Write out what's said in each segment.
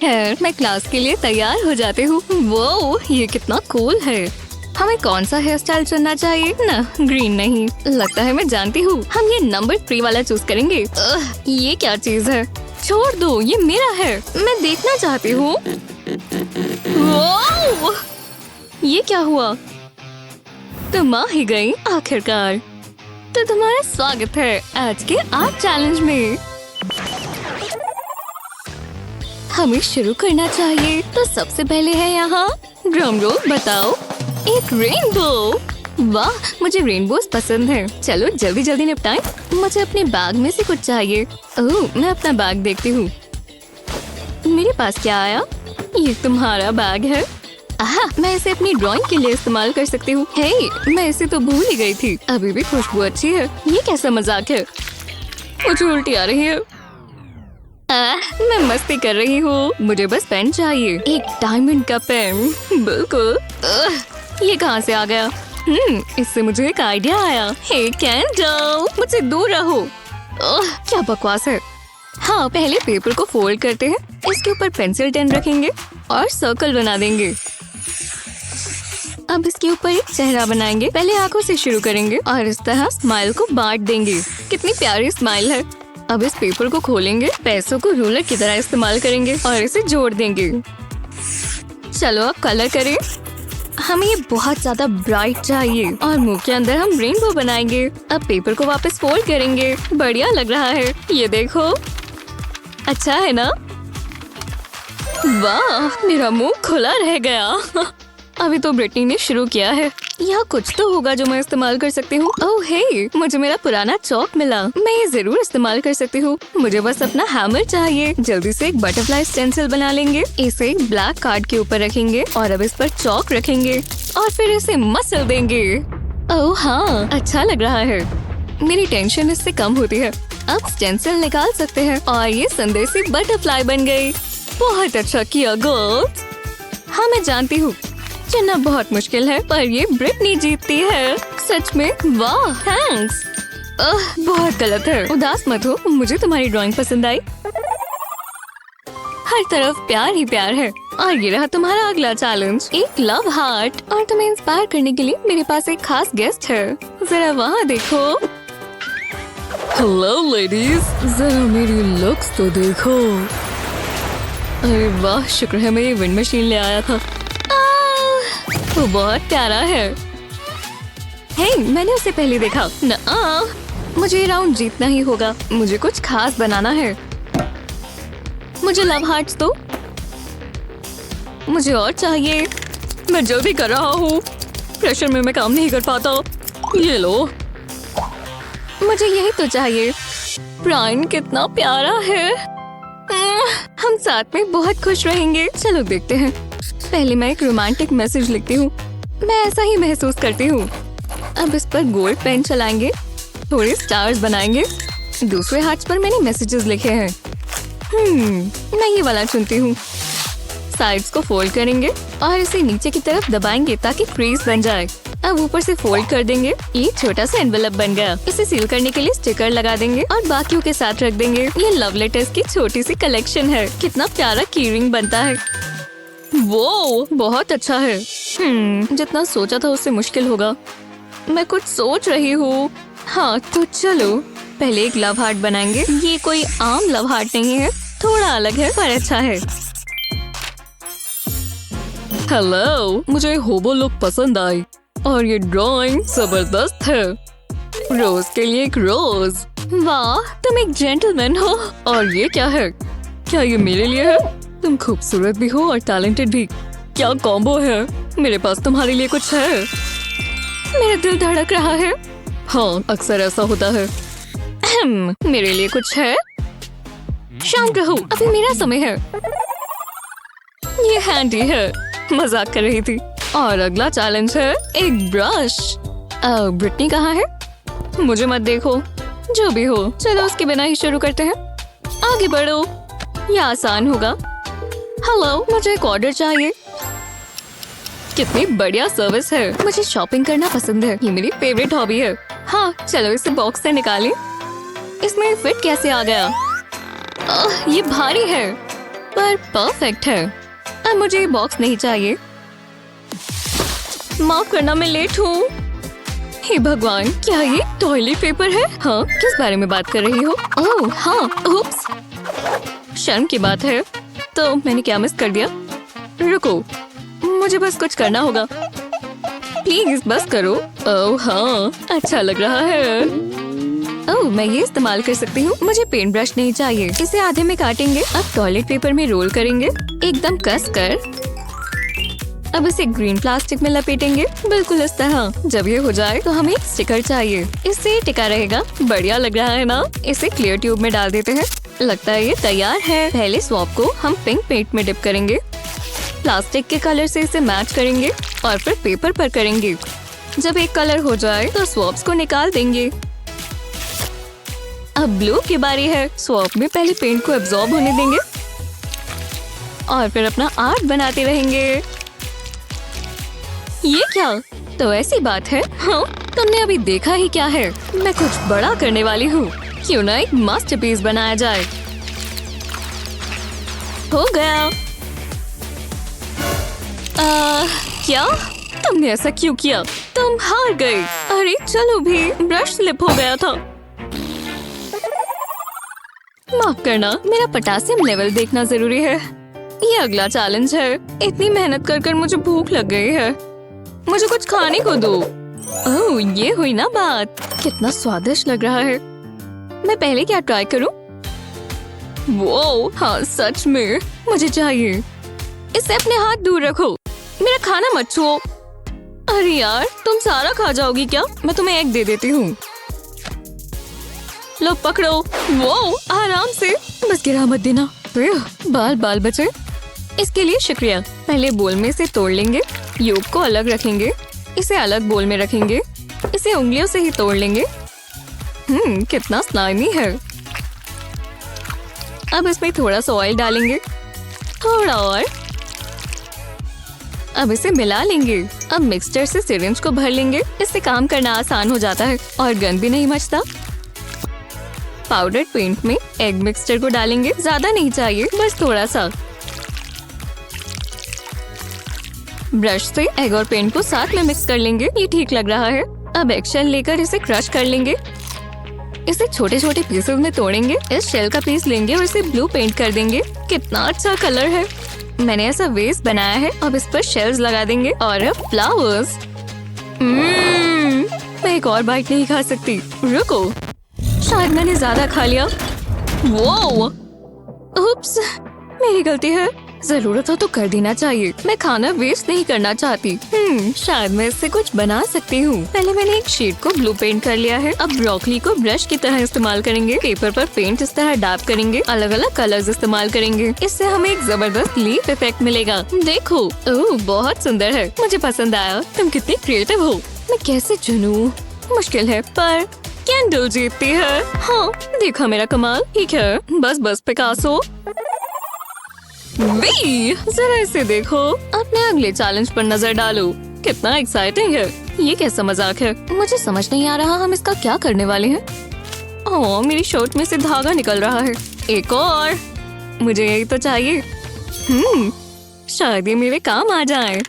खैर मैं क्लास के लिए तैयार हो जाती हूँ। वो ये कितना कूल है। हमें कौन सा हेयर स्टाइल चुनना चाहिए ना? ग्रीन नहीं, लगता है मैं जानती हूँ। हम ये नंबर 3 वाला चूज करेंगे। ये क्या चीज है? छोड़ दो, ये मेरा है, मैं देखना चाहती हूँ। ये क्या हुआ? तुम आ ही गई आखिरकार। तो तुम्हारा स्वागत है आज के आर्ट चैलेंज में। हमें शुरू करना चाहिए, तो सबसे पहले है यहाँ ड्रम रोल। बताओ। एक रेनबो। वाह, मुझे रेनबोज पसंद है। चलो जल्दी जल्दी निपटाएं। मुझे अपने बैग में से कुछ चाहिए। ओह, मैं अपना बैग देखती हूँ। मेरे पास क्या आया? ये तुम्हारा बैग है। आहा, मैं इसे अपनी ड्राइंग के लिए इस्तेमाल कर सकती हूँ। हे, मैं इसे तो भूल ही गई थी। अभी भी खुशबू अच्छी है। ये कैसा मजाक है? मुझे उल्टी आ रही है। मैं मस्ती कर रही हूँ। मुझे बस पेन चाहिए, एक डायमंड का पेन। बिल्कुल। ये कहाँ से आ गया? इससे मुझे एक आइडिया आया। हे कैंडल, मुझसे दूर रहो। क्या बकवास है। हाँ, पहले पेपर को फोल्ड करते हैं, इसके ऊपर पेंसिल टेन रखेंगे और सर्कल बना देंगे। अब इसके ऊपर एक चेहरा बनाएंगे। पहले आंखों से शुरू करेंगे और इस तरह स्माइल को बांट देंगे। कितनी प्यारी स्माइल है। अब इस पेपर को खोलेंगे, पैसों को रूलर की तरह इस्तेमाल करेंगे और इसे जोड़ देंगे। चलो अब कलर करें। हमें ये बहुत ज्यादा ब्राइट चाहिए और मुंह के अंदर हम रेनबो बनाएंगे। अब पेपर को वापस फोल्ड करेंगे। बढ़िया लग रहा है, ये देखो। अच्छा है ना? वाह, मेरा मुंह खुला रह गया। अभी तो ब्रिटनी ने शुरू किया है। यहाँ कुछ तो होगा जो मैं इस्तेमाल कर सकती हूँ। ओह हे, मुझे मेरा पुराना चौक मिला। मैं ये जरूर इस्तेमाल कर सकती हूँ। मुझे बस अपना हैमर चाहिए। जल्दी से एक बटरफ्लाई स्टेंसिल बना लेंगे। इसे एक ब्लैक कार्ड के ऊपर रखेंगे और अब इस पर चौक रखेंगे और फिर इसे मसल देंगे। ओह हाँ, अच्छा लग रहा है। मेरी टेंशन इससे कम होती है। अब स्टेंसिल निकाल सकते हैं और ये संदेशी बटरफ्लाई बन गई। बहुत अच्छा किया गर्ल्स। हाँ, मैं जानती हूँ चुनना बहुत मुश्किल है, पर ये ब्रिटनी जीतती है। सच में वाह, थैंक्स। बहुत गलत है। उदास मत हो, मुझे तुम्हारी ड्राइंग पसंद आई। हर तरफ प्यार ही प्यार है। और ये रहा तुम्हारा अगला चैलेंज, एक लव हार्ट। और तुम्हें इंस्पायर करने के लिए मेरे पास एक खास गेस्ट है। जरा वहाँ देखो। हेलो लेडीज, जरा मेरी लुक्स तो देखो। अरे वाह, शुक्र है मैं ये विंड मशीन ले आया था। वो बहुत प्यारा है। हे, मैंने उसे पहले देखा। मुझे ये राउंड जीतना ही होगा। मुझे कुछ खास बनाना है। मुझे लव हार्ट्स दो। मुझे और चाहिए। मैं जल्दी कर रहा हूँ, प्रेशर में मैं काम नहीं कर पाता। ये लो। मुझे यही तो चाहिए। ब्रायन कितना प्यारा है। हम साथ में बहुत खुश रहेंगे। चलो देखते हैं। पहले मैं एक रोमांटिक मैसेज लिखती हूँ। मैं ऐसा ही महसूस करती हूँ। अब इस पर गोल्ड पेन चलाएंगे, थोड़े स्टार्स बनाएंगे। दूसरे हाथ पर मैंने मैसेजेस लिखे हैं। मैं ये वाला चुनती हूँ। साइड्स को फोल्ड करेंगे और इसे नीचे की तरफ दबाएंगे ताकि क्रीज बन जाए। अब ऊपर से फोल्ड कर देंगे। ये छोटा सा एनवेलप बन गया। इसे सील करने के लिए स्टिकर लगा देंगे और बाकियों के साथ रख देंगे। ये लव लेटर्स की छोटी सी कलेक्शन है। कितना प्यारा की रिंग बनता है। वो बहुत अच्छा है। जितना सोचा था उससे मुश्किल होगा। मैं कुछ सोच रही हूँ। हाँ तो चलो, पहले एक लव हार्ट बनाएंगे। ये कोई आम लव हार्ट नहीं है, थोड़ा अलग है पर अच्छा है। हेलो, मुझे होबो लुक पसंद आई और ये ड्राइंग जबरदस्त है। रोज के लिए एक रोज। वाह, तुम एक जेंटलमैन हो। और ये क्या है? क्या ये मेरे लिए है? तुम खूबसूरत भी हो और टैलेंटेड भी। क्या कॉम्बो है। मेरे पास तुम्हारे लिए कुछ है। मेरा दिल धड़क रहा है। हाँ, अक्सर ऐसा होता है। मेरे लिए कुछ है? शांत रहो, अभी मेरा समय है। ये हैंडी है, मजाक कर रही थी। और अगला चैलेंज है एक ब्रश। ब्रिटनी कहाँ है? मुझे मत देखो। जो भी हो, चलो उसके बिना ही शुरू करते हैं। आगे बढ़ो, ये आसान होगा। हेलो, मुझे एक ऑर्डर चाहिए। कितनी बढ़िया सर्विस है। मुझे शॉपिंग करना पसंद है, ये मेरी फेवरेट हॉबी है। हाँ, चलो इसे बॉक्स से निकालें। इसमें फिट कैसे आ गया? ये भारी है। पर परफेक्ट है। अब मुझे ये बॉक्स नहीं चाहिए। माफ करना, मैं लेट हूँ। हे भगवान, क्या ये टॉयलेट पेपर है? हाँ, किस बारे में बात कर रही हो? ओह हाँ, उप्स। शर्म की बात है। तो मैंने क्या मिस कर दिया? रुको, मुझे बस कुछ करना होगा। प्लीज बस करो। ओह हाँ, अच्छा लग रहा है। ओह, मैं ये इस्तेमाल कर सकती हूँ। मुझे पेंट ब्रश नहीं चाहिए। इसे आधे में काटेंगे। अब टॉयलेट पेपर में रोल करेंगे, एकदम कस कर। अब इसे ग्रीन प्लास्टिक में लपेटेंगे, बिल्कुल इस तरह। जब ये हो जाए तो हमें एक स्टिकर चाहिए। इससे टिका रहेगा। बढ़िया लग रहा है ना? इसे क्लियर ट्यूब में डाल देते हैं। लगता है ये तैयार है। पहले स्वॉप को हम पिंक पेंट में डिप करेंगे। प्लास्टिक के कलर से इसे मैच करेंगे और फिर पेपर पर करेंगे। जब एक कलर हो जाए तो स्वॉप्स को निकाल देंगे। अब ब्लू की बारी है। स्वॉप में पहले पेंट को एब्जॉर्ब होने देंगे और फिर अपना आर्ट बनाते रहेंगे। ये क्या? तो ऐसी बात है। हाँ, तुमने अभी देखा ही क्या है। मैं कुछ बड़ा करने वाली हूँ। क्यों ना एक मास्टरपीस बनाया जाए। हो गया। क्या? तुमने ऐसा क्यों किया? तुम हार गए। अरे चलो भी, ब्रश स्लिप हो गया था। माफ करना, मेरा पोटेशियम लेवल देखना जरूरी है। ये अगला चैलेंज है। इतनी मेहनत कर मुझे भूख लग गई है। मुझे कुछ खाने को दो। ओह, ये हुई ना बात। कितना स्वादिष्ट लग रहा है। मैं पहले क्या ट्राई करूं? वो हाँ, सच में मुझे चाहिए। इससे अपने हाथ दूर रखो। मेरा खाना मत छुओ। अरे यार, तुम सारा खा जाओगी क्या? मैं तुम्हें एक दे देती हूँ। लो पकड़ो। वो आराम से, बस गिरा मत देना। बाल बाल बचे। इसके लिए शुक्रिया। पहले बोल में से तोड़ लेंगे। योग को अलग रखेंगे। इसे अलग बोल में रखेंगे। इसे उंगलियों से ही तोड़ लेंगे। कितना स्लाइमी है। अब इसमें थोड़ा सा ऑयल डालेंगे, थोड़ा और। अब इसे मिला लेंगे। अब मिक्सचर से सिरिंज को भर लेंगे। इससे काम करना आसान हो जाता है और गंद भी नहीं मचता। पाउडर पेंट में एग मिक्सचर को डालेंगे। ज्यादा नहीं चाहिए, बस थोड़ा सा। ब्रश से एग और पेंट को साथ में मिक्स कर लेंगे। ये ठीक लग रहा है। अब एग शेल लेकर इसे क्रश कर लेंगे। इसे छोटे छोटे पीसेस में तोड़ेंगे। इस शेल का पीस लेंगे और इसे ब्लू पेंट कर देंगे। कितना अच्छा कलर है। मैंने ऐसा वेस्ट बनाया है। अब इस पर शेल्स लगा देंगे और अब फ्लावर्स। मैं एक और बाइट नहीं खा सकती। रुको, शायद मैंने ज्यादा खा लिया। वो उप्स, मेरी गलती है। जरूरत हो तो कर देना चाहिए। मैं खाना वेस्ट नहीं करना चाहती। शायद मैं इससे कुछ बना सकती हूँ। पहले मैंने एक शीट को ब्लू पेंट कर लिया है। अब ब्रोकली को ब्रश की तरह इस्तेमाल करेंगे। पेपर पर पेंट इस तरह डैब करेंगे। अलग अलग कलर्स इस्तेमाल करेंगे। इससे हमें एक जबरदस्त लीफ इफेक्ट मिलेगा। देखो, ओह बहुत सुंदर है। मुझे पसंद आया। तुम कितनी क्रिएटिव हो। मैं कैसे चुनूं? मुश्किल है, पर कैंडल जीतती है। हाँ, देखा मेरा कमाल। ठीक है, बस पिकासो। जरा इसे देखो। अपने अगले चैलेंज पर नजर डालो। कितना एक्साइटिंग है। ये कैसा मजाक है? मुझे समझ नहीं आ रहा हम इसका क्या करने वाले हैं। ओह, मेरी शर्ट में से धागा निकल रहा है। एक और। मुझे यही तो चाहिए। शायद ये मेरे काम आ जाए।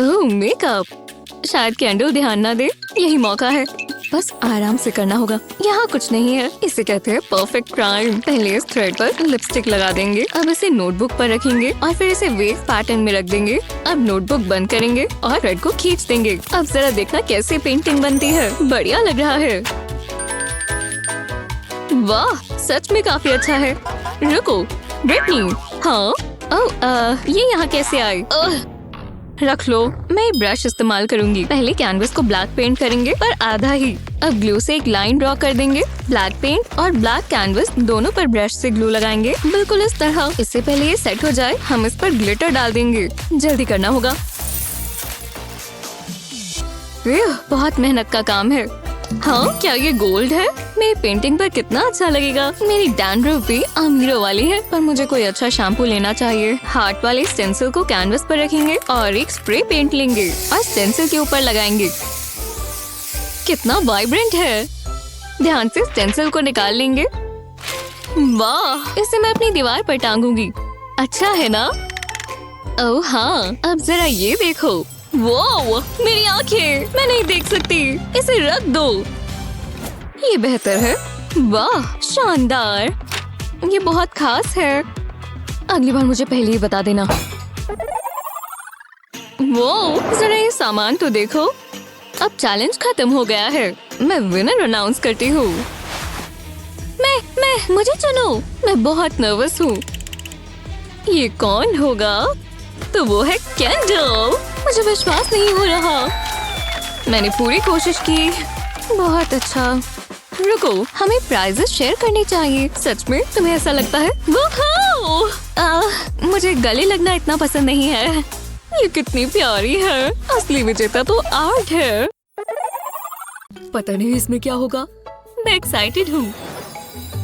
ओह, मेकअप। शायद कैंडल ध्यान न दे। यही मौका है। बस आराम से करना होगा। यहाँ कुछ नहीं है। इसे कहते हैं परफेक्ट क्राइम। पहले इस थ्रेड पर लिपस्टिक लगा देंगे। अब इसे नोटबुक पर रखेंगे और फिर इसे वेव पैटर्न में रख देंगे। अब नोटबुक बंद करेंगे और थ्रेड को खींच देंगे। अब जरा देखना कैसे पेंटिंग बनती है। बढ़िया लग रहा है। वाह, सच में काफी अच्छा है। रुको, ब्रिटनी। हाँ, ये यहाँ कैसे आई? रख लो। मैं ब्रश इस्तेमाल करूंगी। पहले कैनवस को ब्लैक पेंट करेंगे, पर आधा ही। अब ग्लू से एक लाइन ड्रॉ कर देंगे। ब्लैक पेंट और ब्लैक कैनवस दोनों पर ब्रश से ग्लू लगाएंगे, बिल्कुल इस तरह। इससे पहले ये सेट हो जाए हम इस पर ग्लिटर डाल देंगे। जल्दी करना होगा। बहुत मेहनत का काम है। हाँ, क्या ये गोल्ड है? मेरी पेंटिंग पर कितना अच्छा लगेगा। मेरी डैंड्रफ भी अमीरों वाली है, पर मुझे कोई अच्छा शैम्पू लेना चाहिए। हार्ट वाले स्टेंसिल को कैनवस पर रखेंगे और एक स्प्रे पेंट लेंगे और स्टेंसिल के ऊपर लगाएंगे। कितना वाइब्रेंट है। ध्यान से स्टेंसिल को निकाल लेंगे। वाह, इसे मैं अपनी दीवार पर टांगूंगी। अच्छा है ना? ओह हाँ, अब जरा ये देखो। वो मेरी आंखें, मैं नहीं देख सकती, इसे रख दो। ये बेहतर है। वाह शानदार, ये बहुत खास है। अगली बार मुझे पहले ही बता देना। वो जरा ये सामान तो देखो। अब चैलेंज खत्म हो गया है। मैं विनर अनाउंस करती हूँ। मैं मुझे चुनो। मैं बहुत नर्वस हूँ। ये कौन होगा? तो वो है कैंडल। मुझे विश्वास नहीं हो रहा। मैंने पूरी कोशिश की। बहुत अच्छा। रुको, हमें प्राइजेस शेयर करनी चाहिए। सच में तुम्हें ऐसा लगता है? मुझे गले लगना इतना पसंद नहीं है। ये कितनी प्यारी है। असली विजेता तो आर्ट है। पता नहीं इसमें क्या होगा। मैं एक्साइटेड हूँ।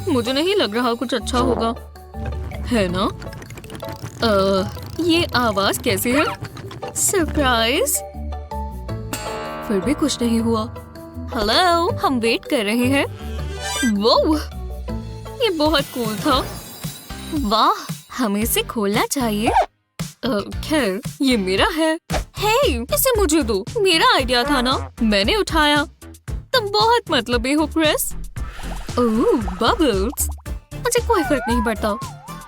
मुझे नहीं लग रहा कुछ अच्छा होगा, है ना? ये आवाज कैसी है? सरप्राइज। फिर भी कुछ नहीं हुआ। हेलो, हम वेट कर रहे हैं। वो ये बहुत कूल था। वाह, हमें इसे खोलना चाहिए। खैर, ये मेरा है। हे, इसे मुझे दो। मेरा आइडिया था ना, मैंने उठाया। तुम बहुत मतलबी हो क्रिस। ओह, बबल्स। मुझे कोई फर्क नहीं पड़ता,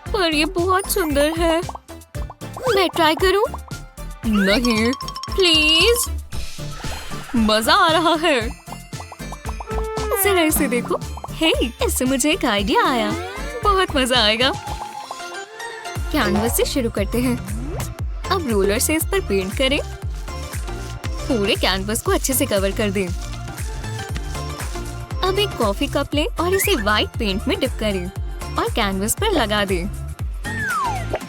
पर ये बहुत सुंदर है। मैं ट्राई करूं? नहीं, प्लीज। मजा आ रहा है। जरा इसे देखो। हे, इससे मुझे एक आइडिया आया। बहुत मजा आएगा। कैनवस से शुरू करते हैं। अब रोलर से इस पर पेंट करें। पूरे कैनवस को अच्छे से कवर कर दें। अब एक कॉफी कप लें और इसे व्हाइट पेंट में डिप करें और कैनवस पर लगा दें।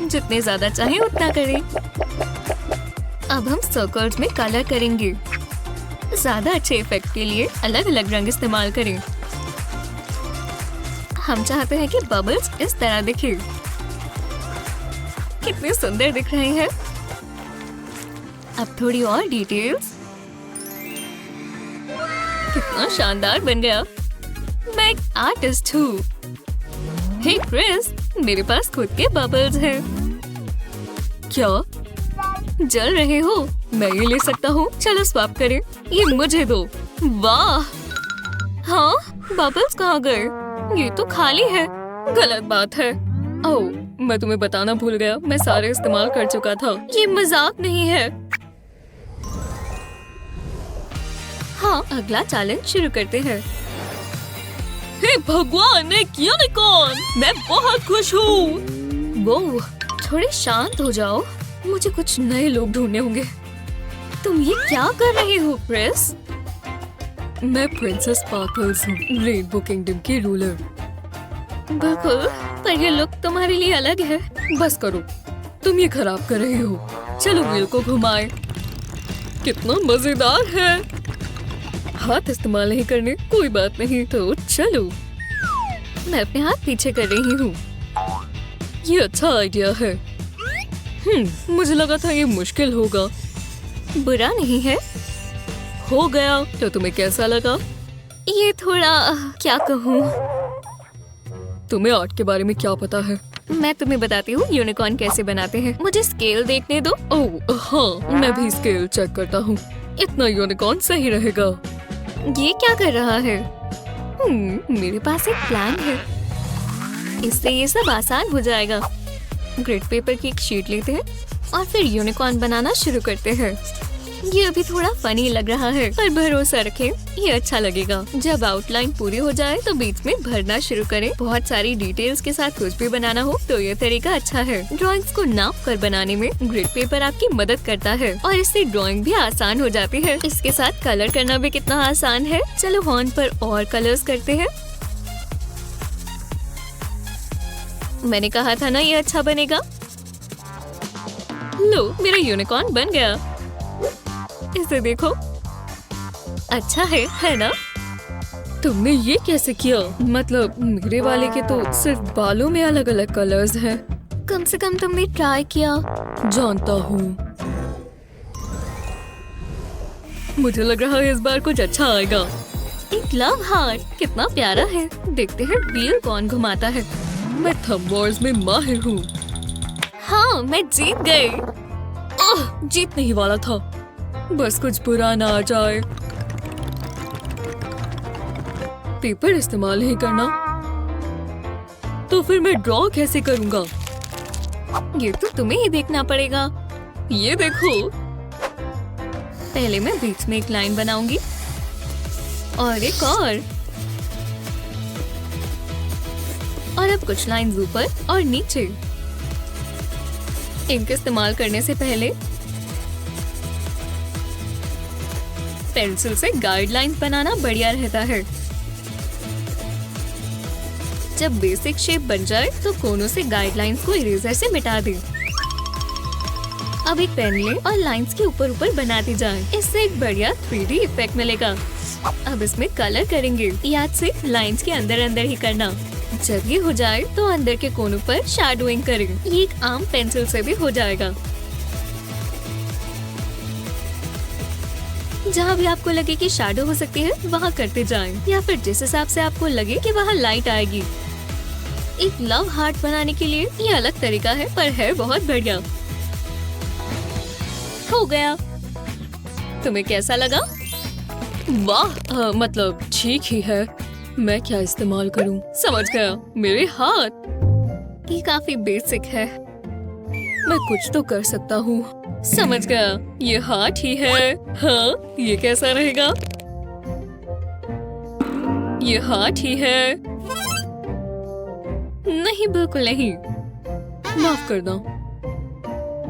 जितने ज्यादा चाहे उतना करें। अब हम सर्कल्स में कलर करेंगे। ज्यादा अच्छे इफेक्ट के लिए अलग अलग रंग इस्तेमाल करें। हम चाहते हैं कि बबल्स इस तरह दिखे। कितने सुंदर दिख रहे हैं। अब थोड़ी और डिटेल्स। कितना शानदार बन गया। मैं एक आर्टिस्ट हूँ। हे क्रिस, मेरे पास खुद के बबल्स हैं। क्या जल रहे हो? मैं ये ले सकता हूँ। चलो स्वैप करें। ये मुझे दो। वाह, हाँ, बबल्स कहाँ गए? ये तो खाली है। गलत बात है। ओह, मैं तुम्हें बताना भूल गया, मैं सारे इस्तेमाल कर चुका था। ये मजाक नहीं है। हाँ, अगला चैलेंज शुरू करते हैं। हे भगवान, एक यूनिकॉर्न! मैं बहुत खुश हूँ। वो थोड़े शांत हो जाओ। मुझे कुछ नए लोग ढूंढने होंगे। तुम ये क्या कर रहे हो क्रिस? मैं प्रिंसेस स्पार्कल्स हूँ, रेनबो किंगडम की रूलर। बिल्कुल, पर ये लुक तुम्हारे लिए अलग है। बस करो, तुम ये खराब कर रहे हो। चलो व्हील को घुमाएं। कितना मजेदार है। हाथ इस्तेमाल नहीं करने, कोई बात नहीं। तो चलो, मैं अपने हाथ पीछे कर रही हूँ। ये अच्छा आइडिया है। मुझे लगा था ये मुश्किल होगा। बुरा नहीं है। हो गया। तो तुम्हें कैसा लगा? ये थोड़ा क्या कहूँ। तुम्हें आर्ट के बारे में क्या पता है? मैं तुम्हें बताती हूँ यूनिकॉर्न कैसे बनाते हैं। मुझे स्केल देखने दो। ओह हाँ, मैं भी स्केल चेक करता हूँ। इतना यूनिकॉर्न सही रहेगा। ये क्या कर रहा है? मेरे पास एक प्लान है। इससे ये सब आसान हो जाएगा। ग्रिड पेपर की एक शीट लेते हैं और फिर यूनिकॉर्न बनाना शुरू करते हैं। ये अभी थोड़ा फनी लग रहा है, पर भरोसा रखें, ये अच्छा लगेगा। जब आउटलाइन पूरी हो जाए तो बीच में भरना शुरू करें। बहुत सारी डिटेल्स के साथ कुछ भी बनाना हो तो ये तरीका अच्छा है। ड्राइंग्स को नाप कर बनाने में ग्रिड पेपर आपकी मदद करता है और इससे ड्राइंग भी आसान हो जाती है। इसके साथ कलर करना भी कितना आसान है। चलो हॉर्न पर और कलर्स करते हैं। मैंने कहा था ना ये अच्छा बनेगा। लो, मेरा यूनिकॉर्न बन गया। इसे देखो, अच्छा है ना? तुमने ये कैसे किया? मतलब मेरे वाले के तो सिर्फ बालों में अलग अलग कलर्स हैं। कम से कम तुमने ट्राई किया। जानता हूँ। मुझे लग रहा है इस बार कुछ अच्छा आएगा। एक लव हार्ट, कितना प्यारा है। देखते हैं व्हील कौन घुमाता है। मैं थंब वॉर्स में माहिर हूँ। हाँ, मैं जीत गई। जीतने ही वाला था, बस कुछ बुरा ना आ जाए। पेपर इस्तेमाल नहीं करना, तो फिर मैं ड्रॉ कैसे करूंगा? ये तो तुम्हें ही देखना पड़ेगा। ये देखो, पहले मैं बीच में एक लाइन बनाऊंगी और एक और अब कुछ लाइंस ऊपर और नीचे। इंक इस्तेमाल करने से पहले पेंसिल से गाइडलाइंस बनाना बढ़िया रहता है। जब बेसिक शेप बन जाए तो कोनों से गाइडलाइंस को इरेजर से मिटा दें। अब एक पेन लें और लाइंस के ऊपर ऊपर बनाती जाएं। इससे एक बढ़िया 3D इफेक्ट मिलेगा। अब इसमें कलर करेंगे। याद से लाइंस के अंदर अंदर ही करना। जब ये हो जाए तो अंदर के कोनों पर शैडोइंग करें। ये एक आम पेंसिल से भी हो जाएगा। जहाँ भी आपको लगे कि शैडो हो सकती है वहाँ करते जाएं, या फिर जिस हिसाब से आपको लगे कि वहाँ लाइट आएगी। एक लव हार्ट बनाने के लिए ये अलग तरीका है, पर है बहुत बढ़िया। हो गया। तुम्हें कैसा लगा? वाह, मतलब ठीक ही है। मैं क्या इस्तेमाल करूं? समझ गया, मेरे हाथ। ये काफी बेसिक है, मैं कुछ तो कर सकता हूँ। समझ गया, ये हार्ट ही है। हाँ, ये कैसा रहेगा? ये हार्ट ही है। नहीं, बिल्कुल नहीं। माफ करना।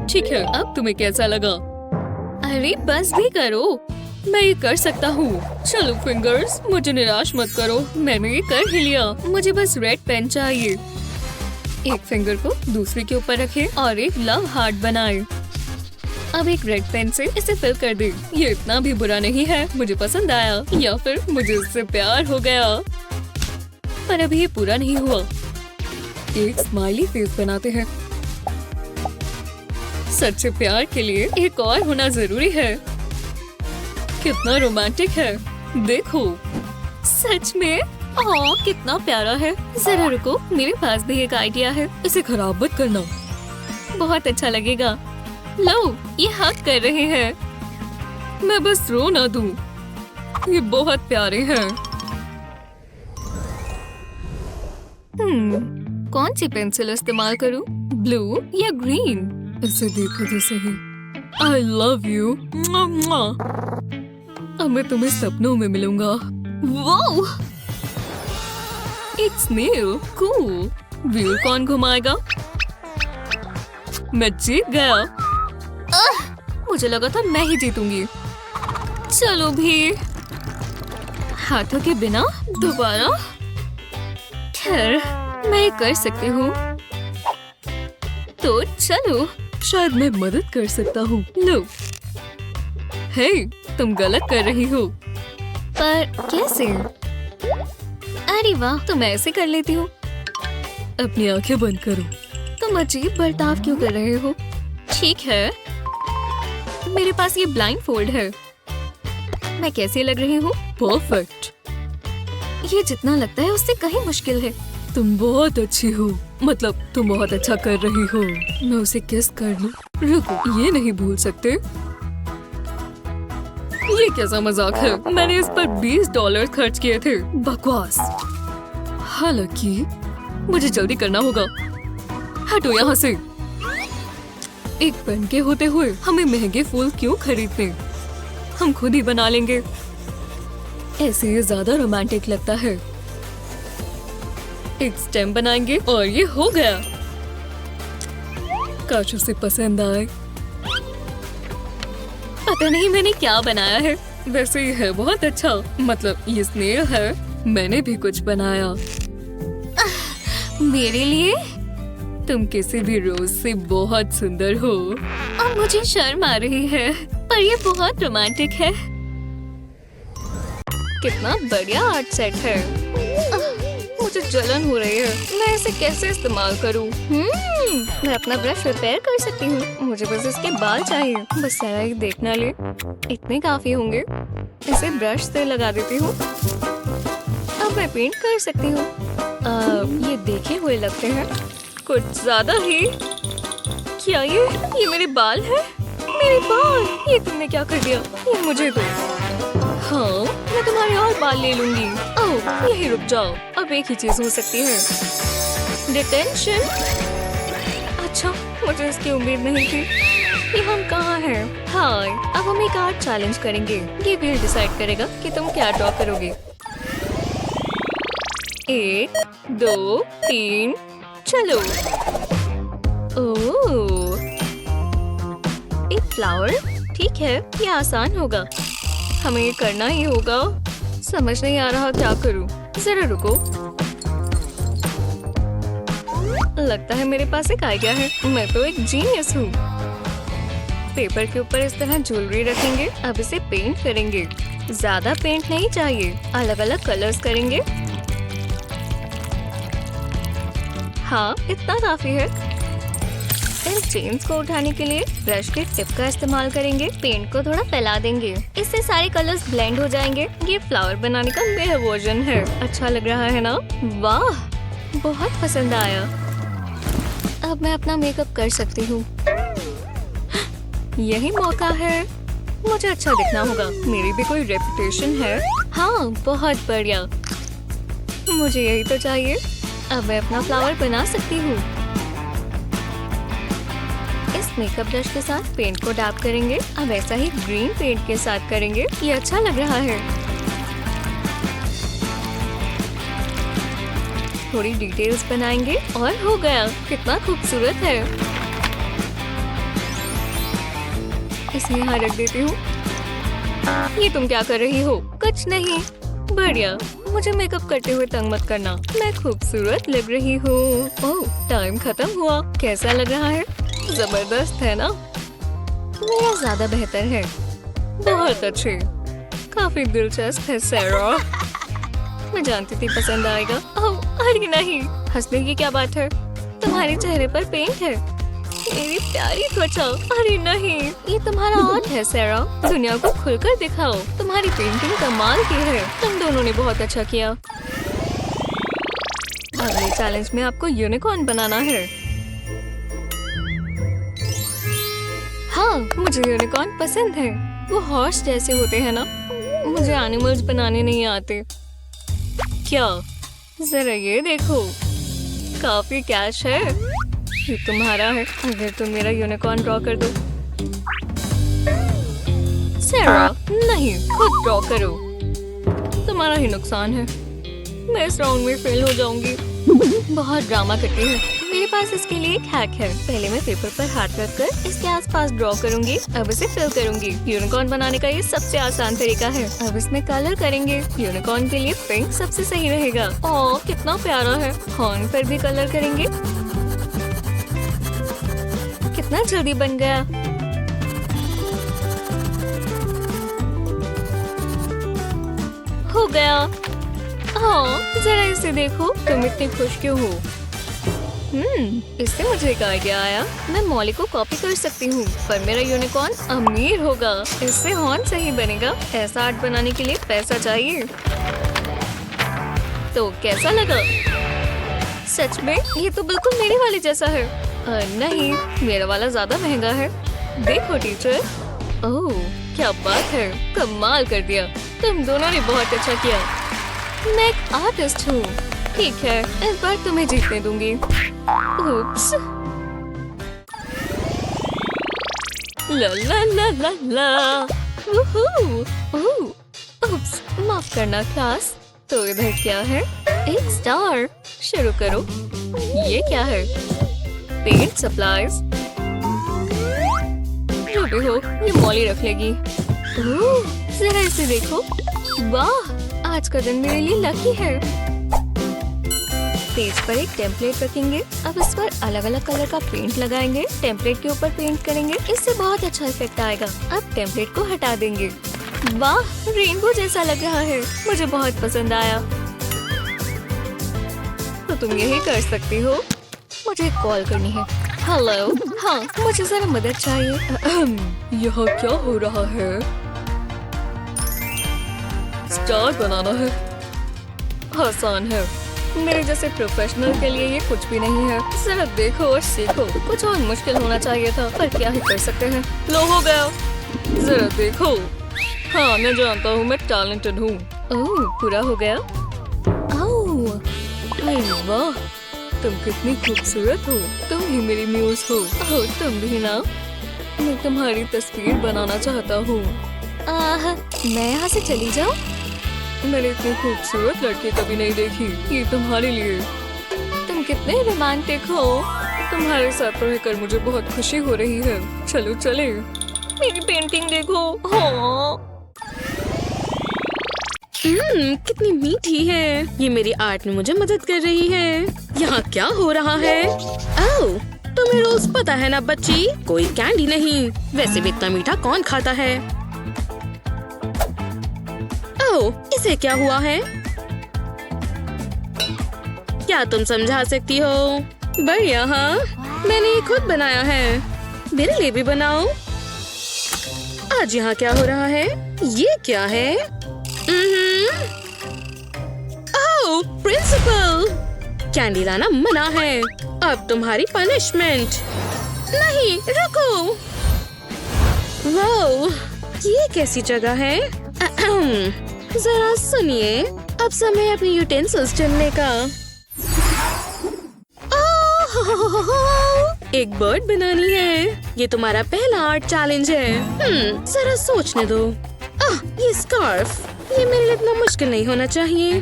ठीक है, अब तुम्हें कैसा लगा? अरे बस भी करो, मैं ये कर सकता हूँ। चलो फिंगर्स, मुझे निराश मत करो, मैंने ये कर ही लिया। मुझे बस रेड पेन चाहिए। एक फिंगर को दूसरे के ऊपर रखें और एक लव हार्ट बनाएं। अब एक रेड पेन से इसे फिल कर दें। ये इतना भी बुरा नहीं है, मुझे पसंद आया, या फिर मुझे इससे प्यार हो गया। पर अभी ये पूरा नहीं हुआ। एक स्माइली फेस बनाते हैं। सच्चे प्यार के लिए एक और होना जरूरी है। कितना रोमांटिक है, देखो। सच में? ओह, कितना प्यारा है। जरा रुको, मेरे पास भी एक आइडिया है। इसे खराब मत करना, बहुत अच्छा लगेगा। लो, ये हक कर रहे हैं। मैं बस रो ना दूं। ये बहुत प्यारे हैं। कौन सी पेंसिल इस्तेमाल करूं? ब्लू या ग्रीन? इसे देखो तो सही। I love you। अब मैं तुम्हें सपनों में मिलूंगा। वाओ! एक स्नेल, कूल। व्हील कौन घुमाएगा? मैं जीत गया। मुझे लगा था मैं ही जीतूंगी। चलो भी, हाथों के बिना दोबारा। खैर, मैं ये कर सकती हूँ, तो चलो। शायद मैं मदद कर सकता हूँ। लो। हे, तुम गलत कर रही हो। पर कैसे? अरे वाह, तुम ऐसे कर लेती हो। अपनी आंखें बंद करो। तुम अजीब बर्ताव क्यों कर रहे हो? ठीक है, मेरे पास ये ब्लाइंड फोल्ड है। मैं कैसी लग रही हूँ? परफेक्ट। ये जितना लगता है उससे कहीं मुश्किल है। तुम बहुत अच्छी हो, मतलब तुम बहुत अच्छा कर रही हो। मैं उसे किस कर लूं? रुको, ये नहीं भूल सकते। ये कैसा मजाक है? मैंने इस पर $20 खर्च किए थे। बकवास। हालांकि मुझे जल्दी करना होगा। हटो यहाँ से। एक पेन के होते हुए हमें महंगे फूल क्यों खरीदने? हम खुद ही बना लेंगे। ऐसे ये ज्यादा रोमांटिक लगता है। एक स्टेम बनाएंगे और ये हो गया। काश उसे पसंद आए। पता नहीं मैंने क्या बनाया है। वैसे ये है बहुत अच्छा, मतलब ये स्नेल है। मैंने भी कुछ बनाया। मेरे लिए? तुम किसी भी रोज से बहुत सुंदर हो। अब मुझे शर्म आ रही है, पर ये बहुत रोमांटिक है। कितना बढ़िया आर्ट सेट है। मुझे जलन हो रही है। मैं इसे कैसे इस्तेमाल करूं? मैं अपना ब्रश रिपेयर कर सकती हूँ। मुझे बस इसके बाल चाहिए। बस जरा एक देखना ले, इतने काफी होंगे। इसे ब्रश से लगा देती हूँ। अब मैं पेंट कर सकती हूँ। ये देखे हुए लगते हैं, कुछ ज्यादा ही। क्या ये मेरे बाल है? मेरे बाल! ये तुमने क्या कर दिया? ये मुझे दो। हाँ, मैं तुम्हारे और बाल ले लूंगी। ओह, यही रुक जाओ। अब एक ही चीज हो सकती है। डिटेंशन। अच्छा, मुझे इसकी उम्मीद नहीं थी। ये हम कहाँ हैं? हाय, अब हम एक आर्ट चैलेंज करेंगे। ये व्हील डिसाइड करेगा कि तुम क्या ड्रॉ करोगे। 1, 2, 3, चलो। ओह, एक फ्लावर। ठीक है, ये आसान होगा। हमें ये करना ही होगा। समझ नहीं आ रहा क्या करूं। जरा रुको। लगता है मेरे पास एक आइडिया है। मैं तो एक जीनियस हूँ। पेपर के ऊपर इस तरह ज्वेलरी रखेंगे। अब इसे पेंट करेंगे। ज्यादा पेंट नहीं चाहिए। अलग अलग कलर्स करेंगे। हाँ, इतना काफी है। इन चेन्स को उठाने के लिए ब्रश के टिप का इस्तेमाल करेंगे। पेंट को थोड़ा फैला देंगे। इससे सारे कलर्स ब्लेंड हो जाएंगे। ये फ्लावर बनाने का मेरा वर्जन है। अच्छा लग रहा है ना? वाह, बहुत पसंद आया। अब मैं अपना मेकअप कर सकती हूँ। यही मौका है। मुझे अच्छा दिखना होगा। मेरी भी कोई रेपुटेशन है। हाँ, बहुत बढ़िया। मुझे यही तो चाहिए। अब मैं अपना फ्लावर बना सकती हूँ। इस मेकअप ब्रश के साथ पेंट को डैप करेंगे। अब ऐसा ही ग्रीन पेंट के साथ करेंगे। ये अच्छा लग रहा है। थोड़ी डिटेल्स बनाएंगे और हो गया। कितना खूबसूरत है। इसे यहाँ रख देती हूँ। ये तुम क्या कर रही हो? कुछ नहीं। बढ़िया। मुझे मेकअप करते हुए तंग मत करना। मैं खूबसूरत लग रही हूँ। ओह, टाइम खत्म हुआ। कैसा लग रहा है? जबरदस्त है ना? मेरा ज्यादा बेहतर है। बहुत अच्छे। काफी दिलचस्प है सैरा। मैं जानती थी पसंद आएगा। ओह, अरे नहीं, हंसने की क्या बात है? तुम्हारे चेहरे पर पेंट है। मेरी प्यारी त्वचा। अरे नहीं, ये तुम्हारा आर्ट है सैरा। दुनिया को खुलकर दिखाओ। तुम्हारी पेंटिंग कमाल की है। तुम दोनों ने बहुत अच्छा किया। अगले चैलेंज में आपको यूनिकॉर्न बनाना है। हाँ, मुझे यूनिकॉर्न पसंद है। वो हॉर्स जैसे होते हैं ना? मुझे एनिमल्स बनाने नहीं आते। क्या? जरा ये देखो, काफी कैश है। ये तुम्हारा है। अगर तुम मेरा यूनिकॉर्न ड्रॉ कर दो। सैरा, नहीं, खुद ड्रॉ करो। तुम्हारा ही नुकसान है। मैं इस राउंड में फेल हो जाऊंगी। बहुत ड्रामा करती है। मेरे पास इसके लिए एक हैक है। पहले मैं पेपर पर हाथ रखकर इसके आसपास ड्रॉ करूंगी। अब इसे फिल करूंगी। यूनिकॉर्न बनाने का ये सबसे आसान तरीका है। अब इसमें कलर करेंगे। यूनिकॉर्न के लिए पिंक सबसे सही रहेगा। ओह, कितना प्यारा है। हॉर्न पर भी कलर करेंगे। कितना जल्दी बन गया। हो गया। हाँ, जरा इसे देखो। तुम इतनी खुश क्यों हो? इससे मुझे एक आइडिया आया। मैं मॉली को कॉपी कर सकती हूँ, पर मेरा यूनिकॉर्न अमीर होगा। इससे हॉर्न सही बनेगा। ऐसा आर्ट बनाने के लिए पैसा चाहिए। तो कैसा लगा? सच में ये तो बिल्कुल मेरे वाले जैसा है। नहीं, मेरा वाला ज्यादा महंगा है। देखो टीचर। ओह, क्या बात है। कमाल कर दिया। तुम दोनों ने बहुत अच्छा किया। मैं एक आर्टिस्ट हूँ। ठीक है, इस बार तुम्हें जीतने दूंगी। उप्स। ला ला ला ला ला। ओह, उप्स, माफ करना क्लास। तो इधर क्या है? एक स्टार। शुरू करो। ये क्या है? Paint supplies. जो भी हो, ये मॉली रख लेगी। ओह, जरा इसे देखो। वाह, आज का दिन मेरे लिए लकी है। पेज पर एक टेम्पलेट रखेंगे। अब इस पर अलग अलग कलर का पेंट लगाएंगे। टेम्पलेट के ऊपर पेंट करेंगे। इससे बहुत अच्छा इफेक्ट आएगा। अब टेम्पलेट को हटा देंगे। वाह, रेनबो जैसा लग रहा है। मुझे बहुत पसंद आया। तो तुम यही कर सकती हो। मुझे कॉल करनी है। हेलो। हाँ, मुझे जरा मदद चाहिए। यहाँ क्या हो रहा है? स्टार बनाना है। आसान है। मेरे जैसे प्रोफेशनल के लिए ये कुछ भी नहीं है। जरा देखो और सीखो। कुछ और मुश्किल होना चाहिए था, पर क्या ही कर सकते हैं। लो हो गया। जरा देखो। हाँ, मैं जानता हूँ मैं टैलेंटेड हूँ। ओह, पूरा हो गया। ओह, अरे वाह, तुम कितनी खूबसूरत हो। तुम ही मेरी म्यूज हो। ओह, तुम भी ना। मैं तुम्हारी तस्वीर बनाना चाहता हूँ। मैं यहाँ से चली जाऊँ? मैंने इतनी खूबसूरत लड़की कभी नहीं देखी। ये तुम्हारे लिए। तुम कितने रोमांटिक हो। तुम्हारे साथ रहकर मुझे बहुत खुशी हो रही है। चलो चले। मेरी पेंटिंग देखो। हाँ। कितनी मीठी है। ये मेरी आर्ट में मुझे मदद कर रही है। यहाँ क्या हो रहा है? ओह, तुम्हें रोज पता है ना बच्ची, कोई कैंडी नहीं। वैसे भी इतना मीठा कौन खाता है? ओह, इसे क्या हुआ है? क्या तुम समझा सकती हो? बढ़िया। हाँ, मैंने ये खुद बनाया है। मेरे लिए भी बनाओ। आज यहाँ क्या हो रहा है? ये क्या है? ओह, प्रिंसिपल, कैंडी लाना मना है। अब तुम्हारी पनिशमेंट। नहीं, रुको। वाओ, ये कैसी जगह है? जरा सुनिए, अब समय अपनी यूटेंसिल्स चुनने का। एक बर्ड बनानी है। ये तुम्हारा पहला आर्ट चैलेंज है। जरा सोचने दो। ये स्कार्फ, ये मेरे लिए इतना मुश्किल नहीं होना चाहिए।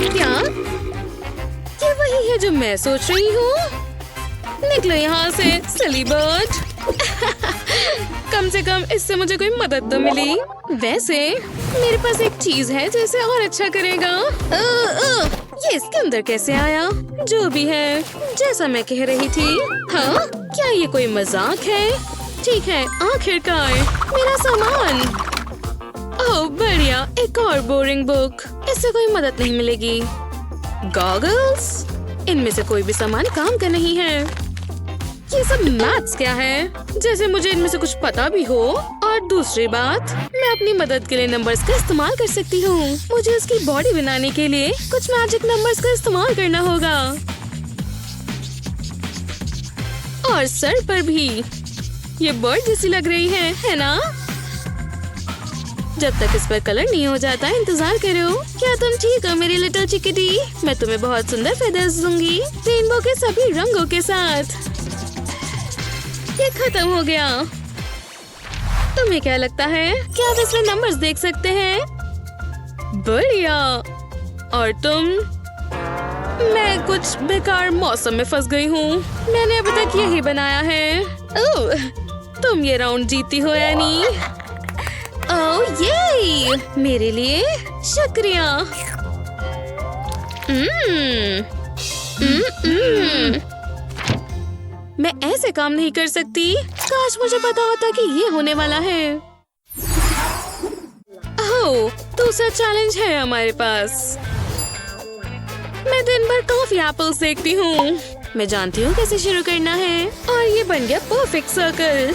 क्या ये वही है जो मैं सोच रही हूँ? निकलो यहाँ से, सिली बर्ड। कम से कम इससे मुझे कोई मदद तो मिली। वैसे मेरे पास एक चीज है जो इसे और अच्छा करेगा। ये इसके अंदर कैसे आया? जो भी है, जैसा मैं कह रही थी। हाँ, क्या ये कोई मजाक है? ठीक है, आखिरकार मेरा सामान। ओह बढ़िया, एक और बोरिंग बुक। इससे कोई मदद नहीं मिलेगी। गॉगल्स, इनमें से कोई भी सामान काम का नहीं है। ये सब मैथ्स क्या है? जैसे मुझे इनमें से कुछ पता भी हो। और दूसरी बात, मैं अपनी मदद के लिए नंबर्स का इस्तेमाल कर सकती हूँ। मुझे उसकी बॉडी बनाने के लिए कुछ मैजिक नंबर्स का इस्तेमाल करना होगा। और सर पर भी। ये बर्ड जैसी लग रही है ना? जब तक इस पर कलर नहीं हो जाता इंतजार करो। क्या तुम ठीक हो मेरी लिटिल चिकिटी? मैं तुम्हें बहुत सुंदर फेदर्स दूंगी, रेनबो के सभी रंगों के साथ। ये खत्म हो गया। तुम्हें क्या लगता है? क्या आप इसमें नंबर्स देख सकते हैं? बढ़िया। और तुम? मैं कुछ बेकार मौसम में फंस गई हूँ। मैंने अभी तक यही बनाया है। ओह, तुम ये राउंड जीती हो एनी। ओह ये मेरे लिए शुक्रिया। मैं ऐसे काम नहीं कर सकती। काश मुझे पता होता कि ये होने वाला है। ओह, दूसरा चैलेंज है हमारे पास। मैं दिन भर कॉफी एप्पल्स देखती हूँ। मैं जानती हूँ कैसे शुरू करना है। और ये बन गया परफेक्ट सर्कल।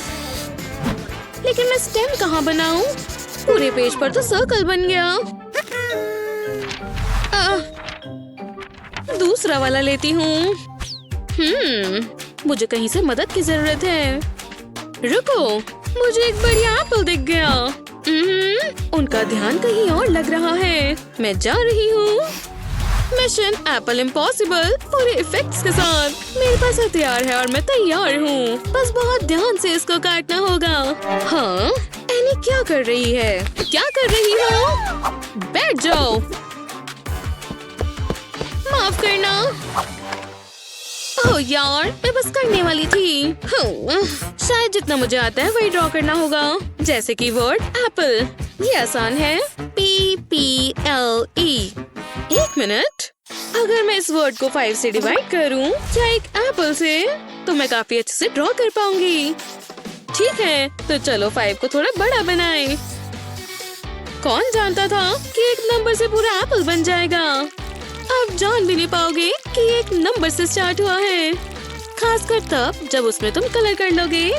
लेकिन मैं स्टेम कहाँ बनाऊँ? पूरे पेज पर तो सर्कल बन गया। दूसरा वाला लेती हूँ। मुझे कहीं से मदद की जरूरत है। रुको, मुझे एक बढ़िया एप्पल दिख गया। उनका ध्यान कहीं और लग रहा है। मैं जा रही हूँ। मिशन एप्पल इम्पॉसिबल पूरे इफेक्ट्स के साथ। मेरे पास हथियार है और मैं तैयार हूँ। बस बहुत ध्यान से इसको काटना होगा। हाँ, एनी क्या कर रही है? क्या कर रही हो? बैठ जाओ। माफ करना। ओह यार, मैं बस करने वाली थी। शायद जितना मुझे आता है वही ड्रॉ करना होगा। जैसे कि वर्ड एप्पल। ये आसान है। PPLE। एक मिनट, अगर मैं इस वर्ड को 5 से डिवाइड करूं या एक एप्पल से, तो मैं काफी अच्छे से ड्रॉ कर पाऊंगी। ठीक है, तो चलो 5 को थोड़ा बड़ा बनाएं। कौन जानता था कि एक नंबर से पूरा एप्पल बन जाएगा। आप जान भी नहीं पाओगे कि ये एक नंबर से स्टार्ट हुआ है। खासकर तब जब उसमें तुम कलर कर लोगे।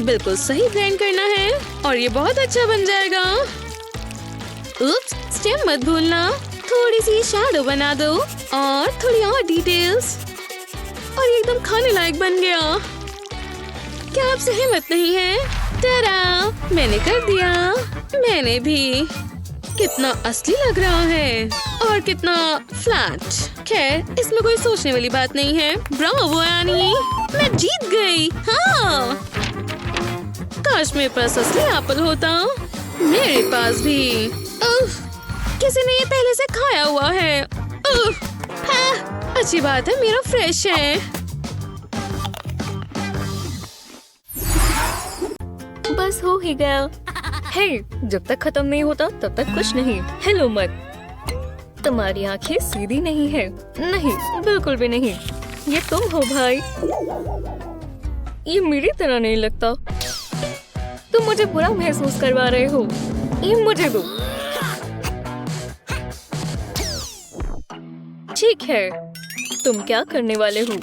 बिल्कुल सही ब्लेंड करना है और ये बहुत अच्छा बन जाएगा। उप्स, स्टेम मत भूलना। थोड़ी सी शैडो बना दो और थोड़ी और डिटेल्स और ये एकदम खाने लायक बन गया। क्या आपसे हिम्मत नहीं है? टरा, मैंने कर दिया। मैंने भी। कितना असली लग रहा है और कितना फ्लैट। खैर, इसमें कोई सोचने वाली बात नहीं है। ब्रावो एनी, मैं जीत गई। हाँ, काश मेरे पास असली एप्पल होता। मेरे पास भी। उफ, किसी ने ये पहले से खाया हुआ है। उफ, हाँ, अच्छी बात है, मेरा फ्रेश है। बस हो ही गया। हे, जब तक खत्म नहीं होता तब तक कुछ नहीं। हेलो मत। तुम्हारी आंखें सीधी नहीं है। नहीं, बिल्कुल भी नहीं। ये तुम हो भाई। ये मेरी तरह नहीं लगता। तुम मुझे बुरा महसूस करवा रहे हो। ये मुझे दो। ठीक है, तुम क्या करने वाले हो?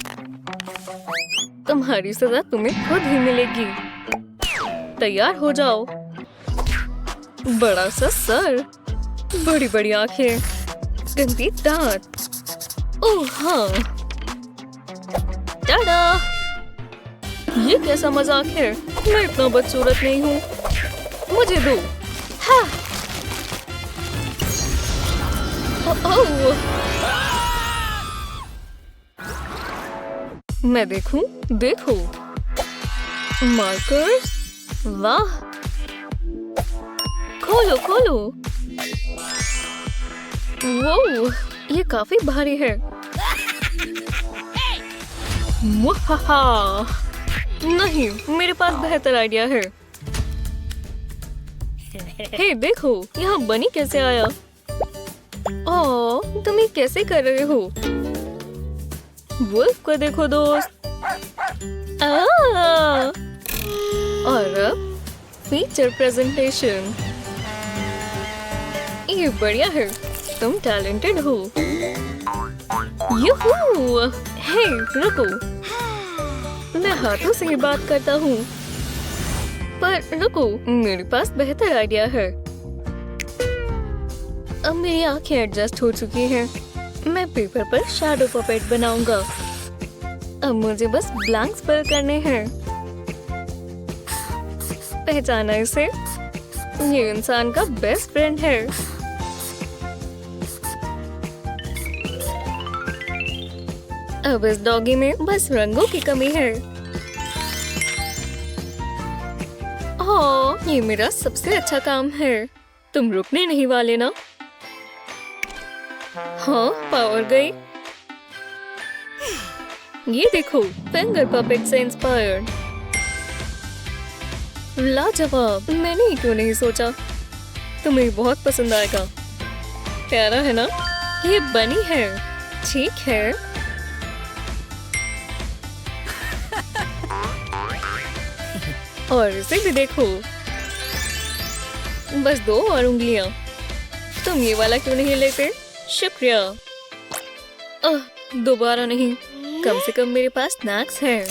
तुम्हारी सजा तुम्हें खुद ही मिलेगी। तैयार हो जाओ। बड़ा सा सर, बड़ी बड़ी आंखें, गंदी दांत। ओह हाँ, टाडा! ये कैसा मजाक है? मैं इतना बदसूरत नहीं हूँ। मुझे दो। हाँ। ओह, मैं देखूं? देखो, मार्कर्स। वाह, खोलो खोलो। वो, ये काफी भारी है। मुहाहा। नहीं, मेरे पास बेहतर आइडिया है। हे देखो, यहाँ बनी कैसे आया? ओह, तुम ये कैसे कर रहे हो? वुल्फ को देखो दोस्त। और अब फीचर प्रेजेंटेशन। ये बढ़िया है। तुम टैलेंटेड हो। यूहू! हे, रुको। मैं हाथों से ही बात करता हूँ। पर रुको, मेरे पास बेहतर आइडिया है। अब मेरी आंखें एडजस्ट हो चुकी हैं। मैं पेपर पर शैडो पपेट बनाऊंगा। अब मुझे बस ब्लैंक्स फिल करने हैं। पहचाना इसे? ये इंसान का बेस्ट फ्रेंड है। अब इस डॉगी में बस रंगों की कमी है। ओह, ये मेरा सबसे अच्छा काम है। तुम रुकने नहीं वाले ना? हाँ, पावर गई। ये देखो, फिंगर पपेट से इंस्पायर्ड। लाजवाब। मैंने ही क्यों नहीं सोचा? तुम्हें बहुत पसंद आएगा। प्यारा है ना? ये बनी है। ठीक है। और इसे भी देखो। बस 2 और उंगलियां। तुम ये वाला क्यों नहीं लेते? शुक्रिया। दोबारा नहीं। कम से कम मेरे पास स्नैक्स हैं।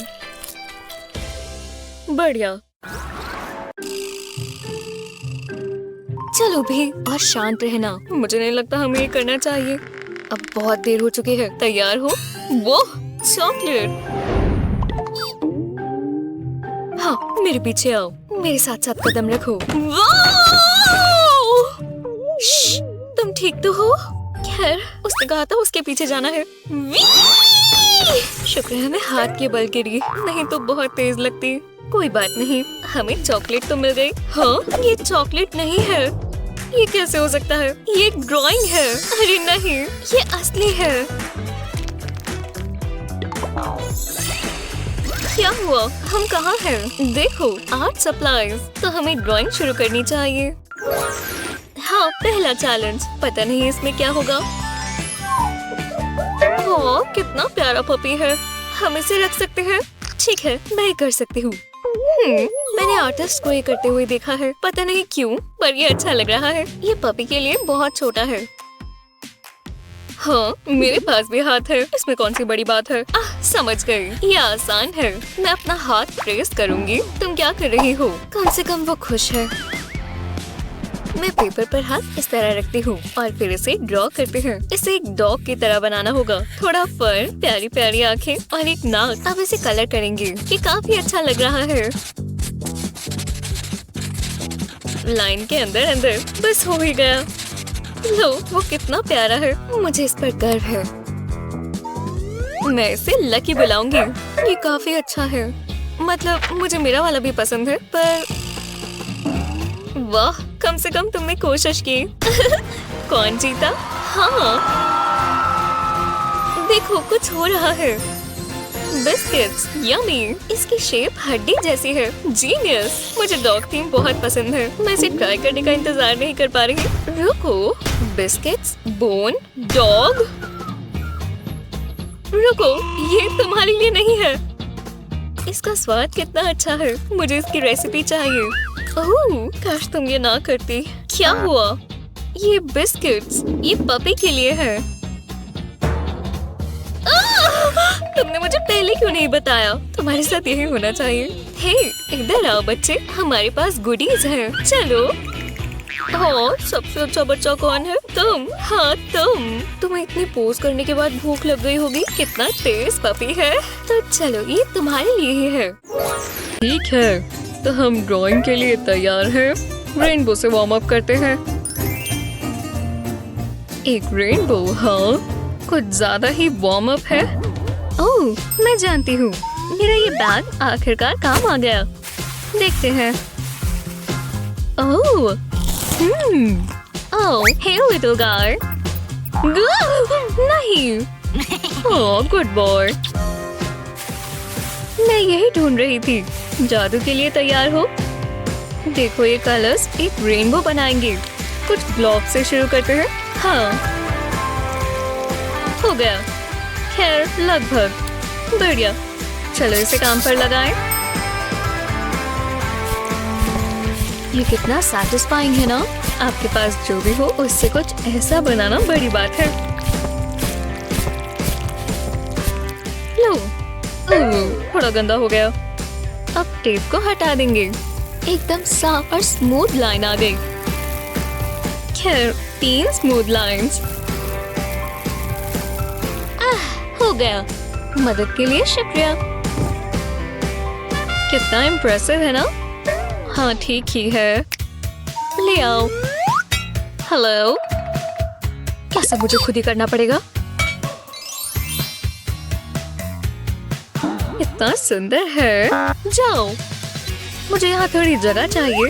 बढ़िया। चलो भी, और शांत रहना। मुझे नहीं लगता हमें ये करना चाहिए। अब बहुत देर हो चुकी है। तैयार हो? वो चॉकलेट। हाँ, मेरे पीछे आओ। मेरे साथ साथ कदम रखो। श्श, तुम ठीक तो हो? खैर, उसने कहा था उसके पीछे जाना है। शुक्र है मैं हाथ के बल गिरी, नहीं तो बहुत तेज लगती। कोई बात नहीं, हमें चॉकलेट तो मिल गई। हाँ, ये चॉकलेट नहीं है। ये कैसे हो सकता है? ये एक ड्राइंग है। अरे नहीं, ये असली है। क्या हुआ? हम कहाँ हैं? देखो, आर्ट सप्लाईज। तो हमें ड्राइंग शुरू करनी चाहिए। हाँ, पहला चैलेंज। पता नहीं इसमें क्या होगा। ओह, कितना प्यारा पपी है। हम इसे रख सकते हैं। ठीक है, मैं कर सकती हूँ। मैंने आर्टिस्ट को ये करते हुए देखा है। पता नहीं क्यों, पर ये अच्छा लग रहा है। ये पपी के लिए बहुत छोटा है। हाँ, मेरे पास भी हाथ है। इसमें कौन सी बड़ी बात है? समझ गई। ये आसान है। मैं अपना हाथ प्रेस करूंगी। तुम क्या कर रही हो? कम से कम वो खुश है। मैं पेपर पर हाथ इस तरह रखती हूँ और फिर इसे ड्रॉ करते हैं। इसे एक डॉग की तरह बनाना होगा। थोड़ा फर, प्यारी प्यारी आंखें और एक नाक। अब इसे कलर करेंगे। ये काफी अच्छा लग रहा है। लाइन के अंदर अंदर बस हो ही गया। लो, वो कितना प्यारा है। मुझे इस पर गर्व है। मैं इसे लकी बुलाऊंगी। ये काफी अच्छा है। मतलब मुझे मेरा वाला भी पसंद है, पर वाह, कम से कम तुमने कोशिश की। कौन जीता? हाँ, देखो कुछ हो रहा है। Biscuits, yummy. इसकी शेप हड्डी जैसी है। जीनियस। मुझे डॉग थीम बहुत पसंद है। मैं इसे ट्राई करने का इंतजार नहीं कर पा रही। रुको, बिस्किट्स, बोन, डॉग। रुको, ये तुम्हारे लिए नहीं है। इसका स्वाद कितना अच्छा है। मुझे इसकी रेसिपी चाहिए। ओह, काश तुम ये ना करती। क्या हुआ? ये बिस्किट्स, ये पपी के लिए है। तुमने मुझे पहले क्यों नहीं बताया? तुम्हारे साथ यही होना चाहिए। हे, इधर आओ बच्चे, हमारे पास गुडीज है। चलो। हाँ, सबसे अच्छा बच्चा कौन है? तुम। हाँ, तुम्हें इतनी पोज करने के बाद भूख लग गई होगी। कितना तेज पपी है। तो चलो, ये तुम्हारे लिए ही है। ठीक है, तो हम ड्राइंग के लिए तैयार हैं। रेनबो से वार्म अप करते हैं। एक रेनबो, हाँ, कुछ ज्यादा ही वार्म अप है। ओह, मैं जानती हूँ। मेरा ये बैग आखिरकार काम आ गया। देखते हैं। ओह, ओह, हे लिटिल गाय। नहीं। ओह, गुड बॉय। मैं यही ढूंढ रही थी। जादू के लिए तैयार हो? देखो, ये कलर्स एक रेनबो बनाएंगे। कुछ ग्लोब से शुरू करते हैं। हाँ, हो गया। खैर, लगभग। बढ़िया। चलो इसे काम पर लगाएं। ये कितना सैटिस्फाइंग है ना? आपके पास जो भी हो उससे कुछ ऐसा बनाना बड़ी बात है। लो, थोड़ा गंदा हो गया। अब टेप को हटा देंगे। एकदम साफ और स्मूथ लाइन आ गई। खैर, 3 स्मूथ लाइंस। हो गया। मदद के लिए शुक्रिया। कितना इम्प्रेसिव है ना? हाँ, ठीक ही है। ले आओ। हेलो। क्या सब मुझे खुद ही करना पड़ेगा? इतना सुंदर है। जाओ, मुझे यहाँ थोड़ी जगह चाहिए।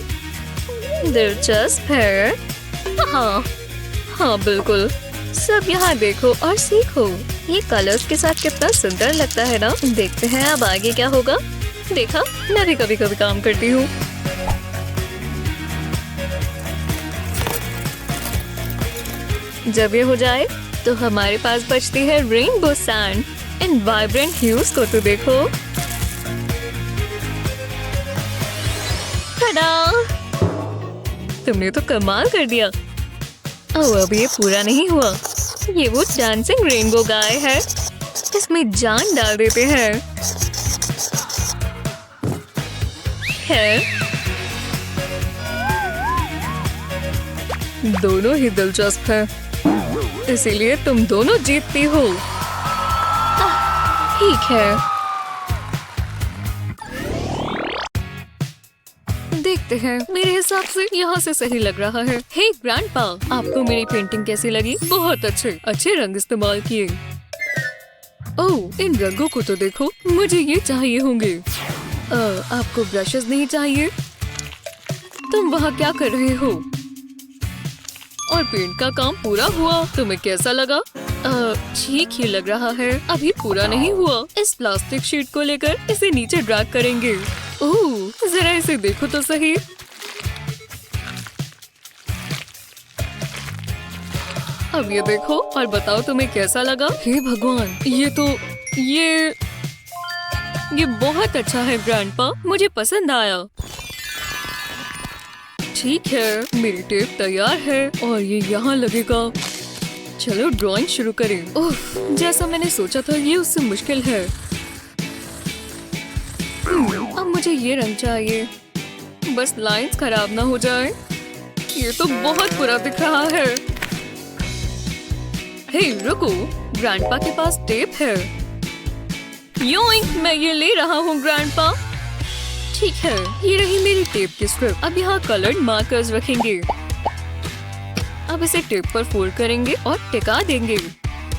दिलचस्प है। हाँ, हाँ, बिल्कुल। सब यहाँ देखो और सीखो। ये कलर्स के साथ कितना सुंदर लगता है ना? देखते हैं अब आगे क्या होगा। देखा, मैं भी कभी कभी काम करती हूँ। जब ये हो जाए तो हमारे पास बचती है रेनबो सैंड। इन वाइब्रेंट ह्यूज को तो देखो। tada! तुमने तो कमाल कर दिया। ओह, अब ये पूरा नहीं हुआ। ये वो डांसिंग रेनबो गाय है। इसमें जान डाल देते हैं। दोनों ही दिलचस्प है। इसीलिए तुम दोनों जीतती हो। ठीक है, देखते हैं। मेरे हिसाब से यहाँ से सही लग रहा है। हे ग्रैंडपा, आपको मेरी पेंटिंग कैसी लगी? बहुत अच्छे रंग इस्तेमाल किए। ओह, इन रंगों को तो देखो। मुझे ये चाहिए होंगे। आपको ब्रशेस नहीं चाहिए? तुम वहाँ क्या कर रहे हो? और पेंट का काम पूरा हुआ। तुम्हें कैसा लगा? ठीक ही लग रहा है। अभी पूरा नहीं हुआ। इस प्लास्टिक शीट को लेकर इसे नीचे ड्रैग करेंगे। ओह, जरा इसे देखो तो सही। अब ये देखो और बताओ तुम्हें कैसा लगा? हे भगवान, ये बहुत अच्छा है ग्रैंडपा। मुझे पसंद आया। ठीक है, मेरी टेप तैयार है और ये यहाँ लगेगा। चलो ड्राइंग शुरू करें। ओह, जैसा मैंने सोचा था ये उससे मुश्किल है। अब मुझे ये रंग चाहिए। बस लाइंस खराब ना हो जाए। ये तो बहुत बुरा दिख रहा है। हे रुको, ग्रैंडपा के पास टेप है। योइंक, मैं ये ले रहा हूँ ग्रैंडपा। ठीक है, ये रही मेरी टेप की स्ट्रिप। अब यहाँ कलर्ड मार्कर्स रखेंगे। अब इसे टेप पर फोल्ड करेंगे और टिका देंगे।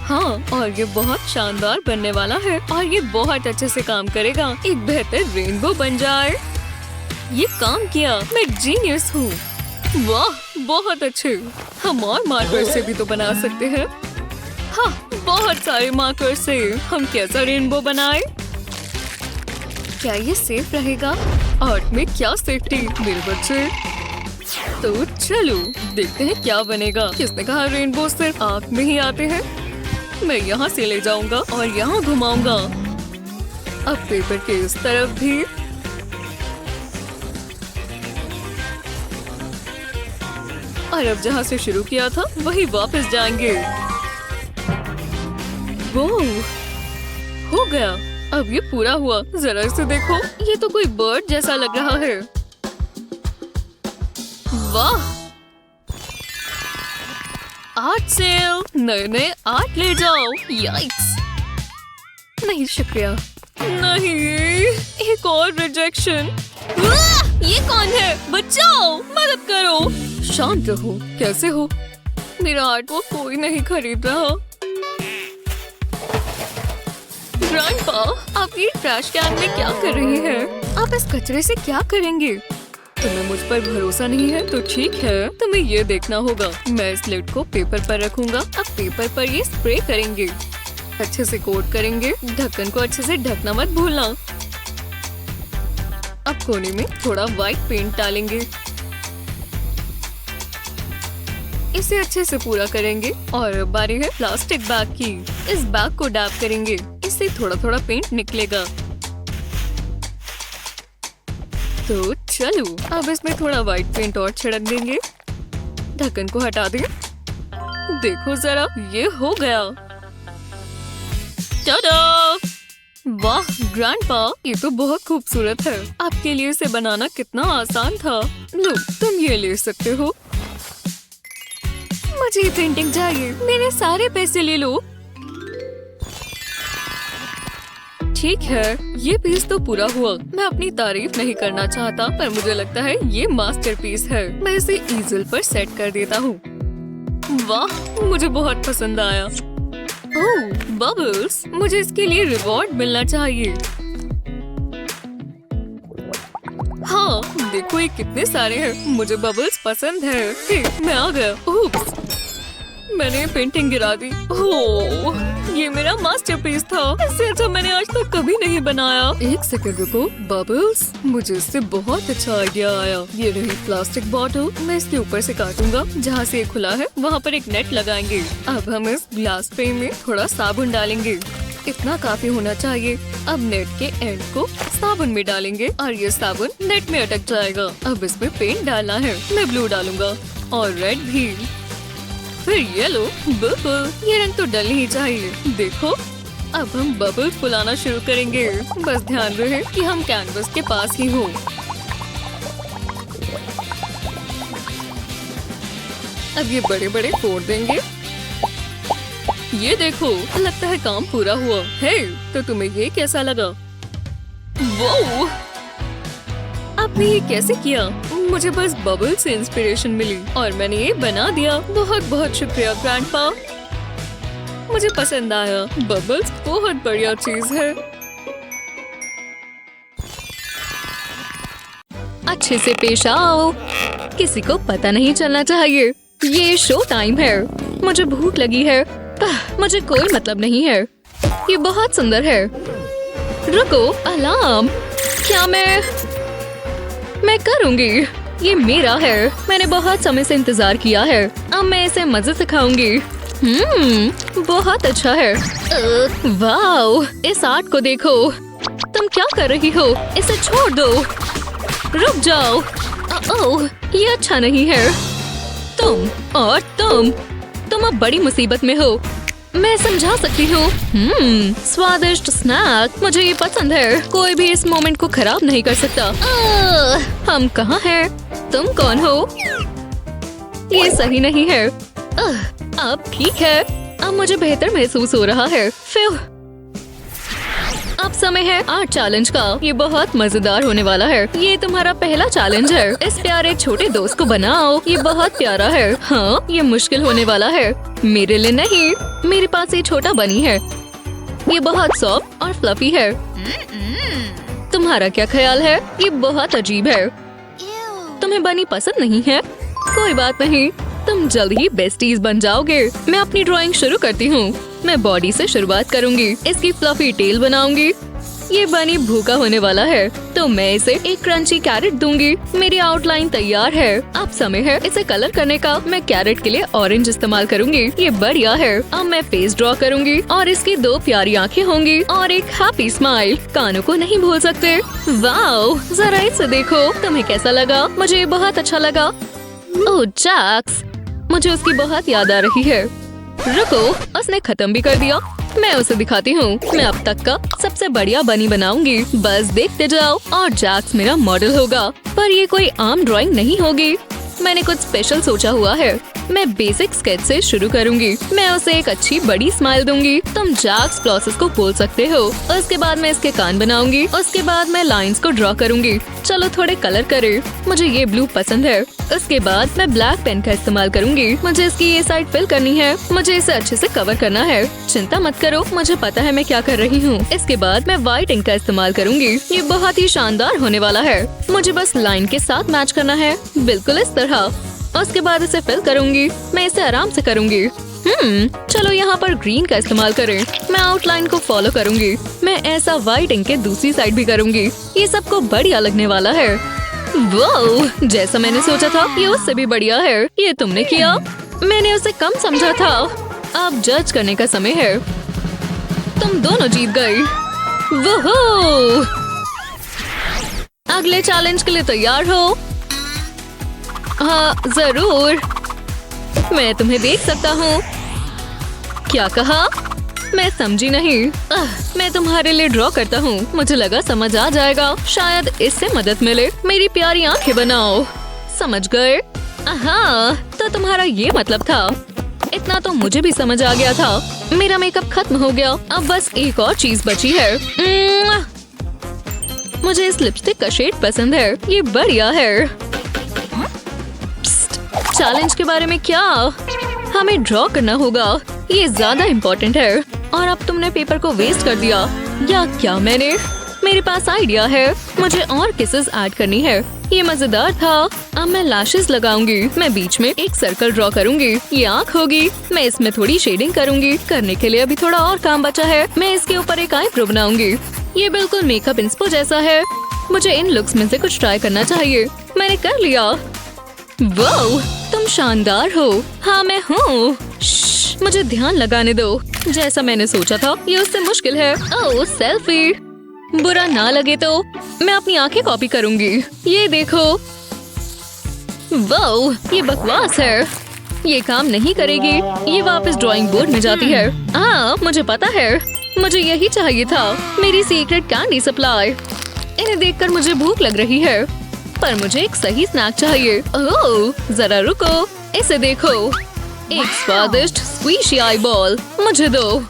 हाँ, और ये बहुत शानदार बनने वाला है और ये बहुत अच्छे से काम करेगा। एक बेहतर रेनबो बन जाए। ये काम किया, मैं जीनियस हूँ। वाह, बहुत अच्छे। हम और मार्कर से भी तो बना सकते हैं। हाँ, बहुत सारे मार्कर से हम कैसा रेनबो बनाए? क्या ये सेफ रहेगा? आर्ट में क्या सेफ्टी मेरे बच्चे। तो चलो देखते हैं क्या बनेगा। किसने कहा रेनबो सिर्फ आँख में ही आते हैं? मैं यहाँ से ले जाऊंगा और यहाँ घुमाऊंगा। अब पेपर के इस तरफ भी। और अब जहाँ से शुरू किया था वही वापस जाएंगे। वो हो गया। अब ये पूरा हुआ। जरा इसे देखो, ये तो कोई बर्ड जैसा लग रहा है। वाह, आर्ट सेल, नए नए आर्ट ले जाओ। याइक्स, नहीं शुक्रिया। नहीं, एक और रिजेक्शन। ये कौन है? बचाओ, मदद करो। शांत रहो। कैसे हो? मेरा आर्ट वो कोई नहीं खरीद रहा। ग्रैंडपा, आप ये ट्रैश कैन में क्या कर रही हैं? आप इस कचरे से क्या करेंगे? तुम्हें मुझ पर भरोसा नहीं है तो ठीक है, तुम्हें ये देखना होगा। मैं इस लिड को पेपर पर रखूंगा। अब पेपर पर ये स्प्रे करेंगे, अच्छे से कोट करेंगे। ढक्कन को अच्छे से ढकना मत भूलना। अब कोने में थोड़ा व्हाइट पेंट डालेंगे। इसे अच्छे से पूरा करेंगे। और अब बारी है प्लास्टिक बैग की। इस बैग को डैप करेंगे, इससे थोड़ा थोड़ा पेंट निकलेगा। तो चलो, अब इसमें थोड़ा व्हाइट पेंट और छिड़क देंगे। ढक्कन को हटा दें। देखो जरा, ये हो गया। टाडा! वाह ग्रैंडपा, ये तो बहुत खूबसूरत है। आपके लिए इसे बनाना कितना आसान था। लो, तुम ये ले सकते हो। मुझे ये पेंटिंग चाहिए। मेरे सारे पैसे ले लो। ठीक है, ये पीस तो पूरा हुआ। मैं अपनी तारीफ नहीं करना चाहता, पर मुझे लगता है ये मास्टरपीस है। मैं इसे ईजल पर सेट कर देता हूँ। वाह, मुझे बहुत पसंद आया। ओह, बबल्स, मुझे इसके लिए रिवॉर्ड मिलना चाहिए। हाँ, देखो ये कितने सारे हैं। मुझे बबल्स पसंद है। हे, मैं आ गया। उप्स, मैंने पेंटिंग गिरा दी। ओह, ये मेरा मास्टरपीस था। इससे अच्छा मैंने आज तक कभी नहीं बनाया। एक सेकंड रुको। बबल्स, मुझे इससे बहुत अच्छा आइडिया आया। ये रही प्लास्टिक बॉटल। मैं इसके ऊपर से काटूंगा। जहाँ से ये खुला है वहाँ पर एक नेट लगाएंगे। अब हम इस ग्लास पे में थोड़ा साबुन डालेंगे। इतना काफी होना चाहिए। अब नेट के एंड को साबुन में डालेंगे और ये साबुन नेट में अटक जाएगा। अब इसमें पेंट डालना है। मैं ब्लू डालूंगा और रेड भी, फिर येलो। बबल, ये रंग तो डल ही चाहिए। देखो, अब हम बबल फुलाना शुरू करेंगे। बस ध्यान रहे कि हम कैनवस के पास ही हो। अब ये बड़े बड़े फोड़ देंगे। ये देखो, लगता है काम पूरा हुआ है। तो तुम्हें ये कैसा लगा? वो आपने ये कैसे किया? मुझे बस बबल से इंस्पिरेशन मिली और मैंने ये बना दिया। बहुत बहुत शुक्रिया ग्रैंडपा, मुझे पसंद आया। बबल्स बहुत बढ़िया चीज है। अच्छे से पेश आओ, किसी को पता नहीं चलना चाहिए। ये शो टाइम है। मुझे भूख लगी है। मुझे कोई मतलब नहीं है। ये बहुत सुंदर है। रुको, अलार्म। क्या मैं करूंगी। ये मेरा है। मैंने बहुत समय से इंतजार किया है। अब मैं इसे मजे से खाऊंगी। बहुत अच्छा है। वाओ, इस आर्ट को देखो। तुम क्या कर रही हो? इसे छोड़ दो। रुक जाओ। ओह, ये अच्छा नहीं है। तुम और तुम अब बड़ी मुसीबत में हो। मैं समझा सकती हूँ। स्वादिष्ट स्नैक, मुझे ये पसंद है। कोई भी इस मोमेंट को खराब नहीं कर सकता। हम कहाँ हैं? तुम कौन हो? ये सही नहीं है। अब ठीक है, अब मुझे बेहतर महसूस हो रहा है। फिर अब समय है आर्ट चैलेंज का। ये बहुत मजेदार होने वाला है। ये तुम्हारा पहला चैलेंज है। इस प्यारे छोटे दोस्त को बनाओ। ये बहुत प्यारा है। हाँ, ये मुश्किल होने वाला है। मेरे लिए नहीं, मेरे पास ये छोटा बनी है। ये बहुत सॉफ्ट और फ्लफी है। तुम्हारा क्या ख्याल है? ये बहुत अजीब है। तुम्हें बनी पसंद नहीं है? कोई बात नहीं, तुम जल्द ही बेस्टीज बन जाओगे। मैं अपनी ड्राइंग शुरू करती हूँ। मैं बॉडी से शुरुआत करूँगी। इसकी फ्लफी टेल बनाऊंगी। ये बनी भूखा होने वाला है, तो मैं इसे एक क्रंची कैरेट दूंगी। मेरी आउटलाइन तैयार है। अब समय है इसे कलर करने का। मैं कैरेट के लिए ऑरेंज इस्तेमाल करूंगी। ये बढ़िया है। अब मैं फेस ड्रॉ करूंगी और इसकी 2 प्यारी आंखें होंगी और एक हैप्पी स्माइल। कानों को नहीं भूल सकते। वाओ, जरा इसे देखो। तुम्हें कैसा लगा? मुझे ये बहुत अच्छा लगा। ओह जैक्स, मुझे उसकी बहुत याद आ रही है। रुको, उसने खत्म भी कर दिया। मैं उसे दिखाती हूँ। मैं अब तक का सबसे बढ़िया बनी बनाऊंगी। बस देखते जाओ और जैक्स मेरा मॉडल होगा। पर ये कोई आम ड्राइंग नहीं होगी। मैंने कुछ स्पेशल सोचा हुआ है। मैं बेसिक स्केच से शुरू करूंगी। मैं उसे एक अच्छी बड़ी स्माइल दूंगी। तुम जैक्स प्रोसेस को बोल सकते हो। उसके बाद मैं इसके कान बनाऊंगी। उसके बाद मैं लाइंस को ड्रॉ करूंगी। चलो थोड़े कलर करें। मुझे ये ब्लू पसंद है। उसके बाद मैं ब्लैक पेन का इस्तेमाल करूंगी। मुझे इसकी ये साइड फिल करनी है। मुझे इसे अच्छे से कवर करना है। चिंता मत करो, मुझे पता है मैं क्या कर रही हूँ। इसके बाद मैं व्हाइट इंक का इस्तेमाल करूंगी। ये बहुत ही शानदार होने वाला है। मुझे बस लाइन के साथ मैच करना है, बिल्कुल इस तरह। उसके बाद इसे फिल करूंगी। मैं इसे आराम से करूंगी। चलो यहाँ पर ग्रीन का इस्तेमाल करें। मैं आउटलाइन को फॉलो करूंगी। मैं ऐसा व्हाइट इंक के दूसरी साइड भी करूंगी। ये सबको बढ़िया लगने वाला है। वाह, जैसा मैंने सोचा था ये उससे भी बढ़िया है। ये तुमने किया, मैंने उसे कम समझा था। अब जज करने का समय है। तुम दोनों जीत गई। वोहो! अगले चैलेंज के लिए तैयार हो? हाँ जरूर, मैं तुम्हें देख सकता हूँ। क्या कहा? मैं समझी नहीं। मैं तुम्हारे लिए ड्रॉ करता हूँ। मुझे लगा समझ आ जाएगा। शायद इससे मदद मिले। मेरी प्यारी आंखें बनाओ। समझ गए? हाँ, तो तुम्हारा ये मतलब था। इतना तो मुझे भी समझ आ गया था। मेरा मेकअप खत्म हो गया। अब बस एक और चीज बची है। मुझे इस लिपस्टिक का शेड पसंद है। ये बढ़िया है। चैलेंज के बारे में क्या? हमें ड्रॉ करना होगा। ये ज्यादा इम्पोर्टेंट है। और अब तुमने पेपर को वेस्ट कर दिया। या क्या मेरे पास आइडिया है। मुझे और किसेस ऐड करनी है। ये मजेदार था। अब मैं लैशेस लगाऊंगी। मैं बीच में एक सर्कल ड्रॉ करूंगी। ये आँख होगी। मैं इसमें थोड़ी शेडिंग करूंगी। करने के लिए अभी थोड़ा और काम बचा है। मैं इसके ऊपर एक आईब्रो बनाऊंगी। ये बिल्कुल मेकअप इंस्पो जैसा है। मुझे इन लुक्स में से कुछ ट्राई करना चाहिए। मैंने कर लिया। वाओ, तुम शानदार हो। हाँ मैं हूँ। मुझे ध्यान लगाने दो। जैसा मैंने सोचा था ये उससे मुश्किल है। ओह सेल्फी। बुरा ना लगे तो मैं अपनी आंखें कॉपी करूंगी। ये देखो। वाओ, ये बकवास है। ये काम नहीं करेगी। ये वापस ड्राइंग बोर्ड में जाती है। हाँ मुझे पता है। मुझे यही चाहिए था। मेरी सीक्रेट कैंडी सप्लाई। इन्हें देखकर मुझे भूख लग रही है, पर मुझे एक सही स्नैक चाहिए। ओह जरा रुको, इसे देखो। एक स्वादिष्ट स्क्वीशी आई बॉल। मुझे दो।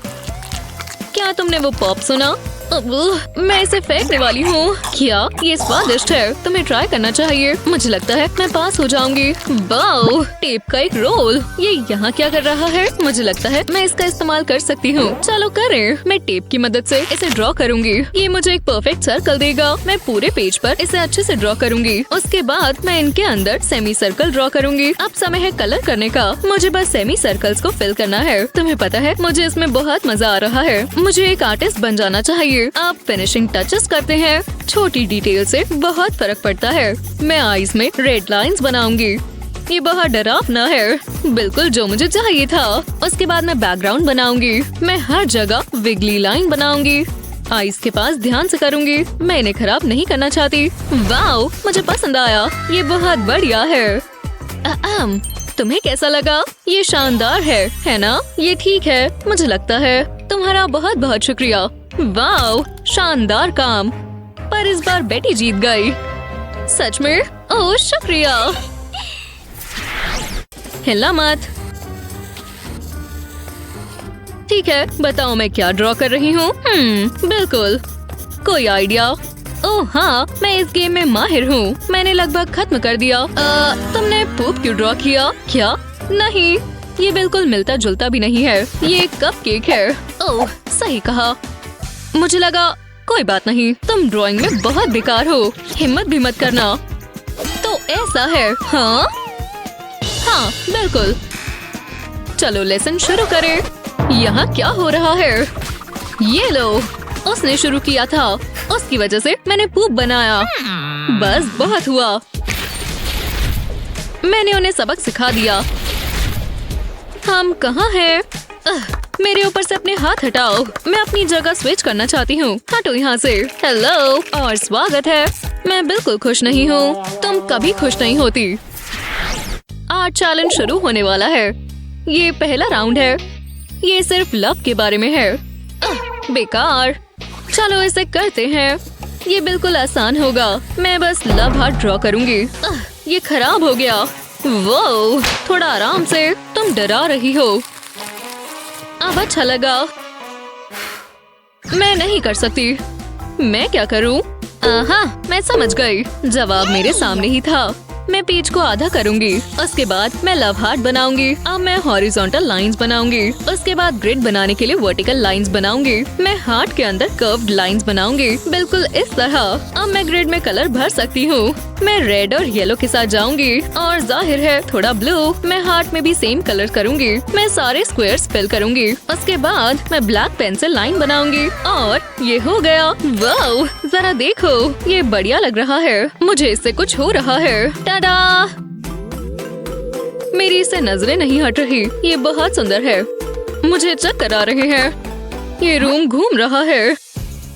क्या तुमने वो पॉप सुना? मैं इसे फेंकने वाली हूँ। क्या ये स्वादिष्ट है? तुम्हें ट्राई करना चाहिए। मुझे लगता है मैं पास हो जाऊंगी। वाओ, टेप का एक रोल। ये यहाँ क्या कर रहा है? मुझे लगता है मैं इसका इस्तेमाल कर सकती हूँ। चलो करें। मैं टेप की मदद से इसे ड्रॉ करूंगी। ये मुझे एक परफेक्ट सर्कल देगा। मैं पूरे पेज पर इसे अच्छे से ड्रॉ करूंगी। उसके बाद मैं इनके अंदर सेमी सर्कल ड्रॉ करूंगी। अब समय है कलर करने का। मुझे बस सेमी सर्कल्स को फिल करना है। तुम्हें पता है मुझे इसमें बहुत मजा आ रहा है। मुझे एक आर्टिस्ट बन जाना चाहिए। अब फिनिशिंग टचेस करते हैं। छोटी डिटेल से बहुत फर्क पड़ता है। मैं आईज में रेड लाइंस बनाऊंगी। ये बहुत डरावना है, बिल्कुल जो मुझे चाहिए था। उसके बाद मैं बैकग्राउंड बनाऊंगी। मैं हर जगह विगली लाइन बनाऊंगी। आईज के पास ध्यान से करूंगी। मैं इन्हें खराब नहीं करना चाहती। वाओ, मुझे पसंद आया। ये बहुत बढ़िया है। तुम्हें कैसा लगा? ये शानदार है ना? ये ठीक है मुझे लगता है। तुम्हारा बहुत बहुत शुक्रिया। वाओ, शानदार काम। पर इस बार बेटी जीत गई। सच में? ओह शुक्रिया। हिलना मत। ठीक है, बताओ मैं क्या ड्रॉ कर रही हूँ। बिल्कुल, कोई आइडिया? ओह हाँ, मैं इस गेम में माहिर हूँ। मैंने लगभग खत्म कर दिया। तुमने पूप क्यों ड्रॉ किया? क्या? नहीं, ये बिल्कुल मिलता जुलता भी नहीं है। ये कपकेक है। ओह, सही कहा। मुझे लगा कोई बात नहीं, तुम ड्राइंग में बहुत बेकार हो। हिम्मत भी मत करना। तो ऐसा है? हाँ हाँ बिल्कुल। चलो लेसन शुरू करें। यहाँ क्या हो रहा है? ये लो, उसने शुरू किया था, उसकी वजह से मैंने पूप बनाया। बस बहुत हुआ, मैंने उन्हें सबक सिखा दिया। हम कहाँ हैं? मेरे ऊपर से अपने हाथ हटाओ। मैं अपनी जगह स्विच करना चाहती हूँ। हटो यहाँ से। हेलो और स्वागत है। मैं बिल्कुल खुश नहीं हूँ। तुम कभी खुश नहीं होती। आज चैलेंज शुरू होने वाला है। ये पहला राउंड है। ये सिर्फ लव के बारे में है। बेकार। चलो इसे करते हैं। ये बिल्कुल आसान होगा। मैं बस लव हार्ट ड्रॉ करूंगी। ये खराब हो गया। वो थोड़ा आराम से, तुम डरा रही हो। अब अच्छा लगा। मैं नहीं कर सकती। मैं क्या करूं? मैं समझ गई। जवाब मेरे सामने ही था। मैं पेज को आधा करूंगी। उसके बाद मैं लव हार्ट बनाऊंगी। अब मैं हॉरिजॉन्टल लाइंस बनाऊंगी। उसके बाद ग्रिड बनाने के लिए वर्टिकल लाइंस बनाऊंगी। मैं हार्ट के अंदर कर्व्ड लाइंस बनाऊंगी, बिल्कुल इस तरह। अब मैं ग्रिड में कलर भर सकती हूँ। मैं रेड और येलो के साथ जाऊंगी और जाहिर है थोड़ा ब्लू। मैं हार्ट में भी सेम कलर करूंगी। मैं सारे स्क्वायर्स फिल करूंगी। उसके बाद मैं ब्लैक पेंसिल लाइन बनाऊंगी और ये हो गया। वाओ, जरा देखो, ये बढ़िया लग रहा है। मुझे इससे कुछ हो रहा है। टाडा! मेरी इससे नजरें नहीं हट रही। ये बहुत सुंदर है। मुझे चक्कर आ रहे हैं। ये रूम घूम रहा है।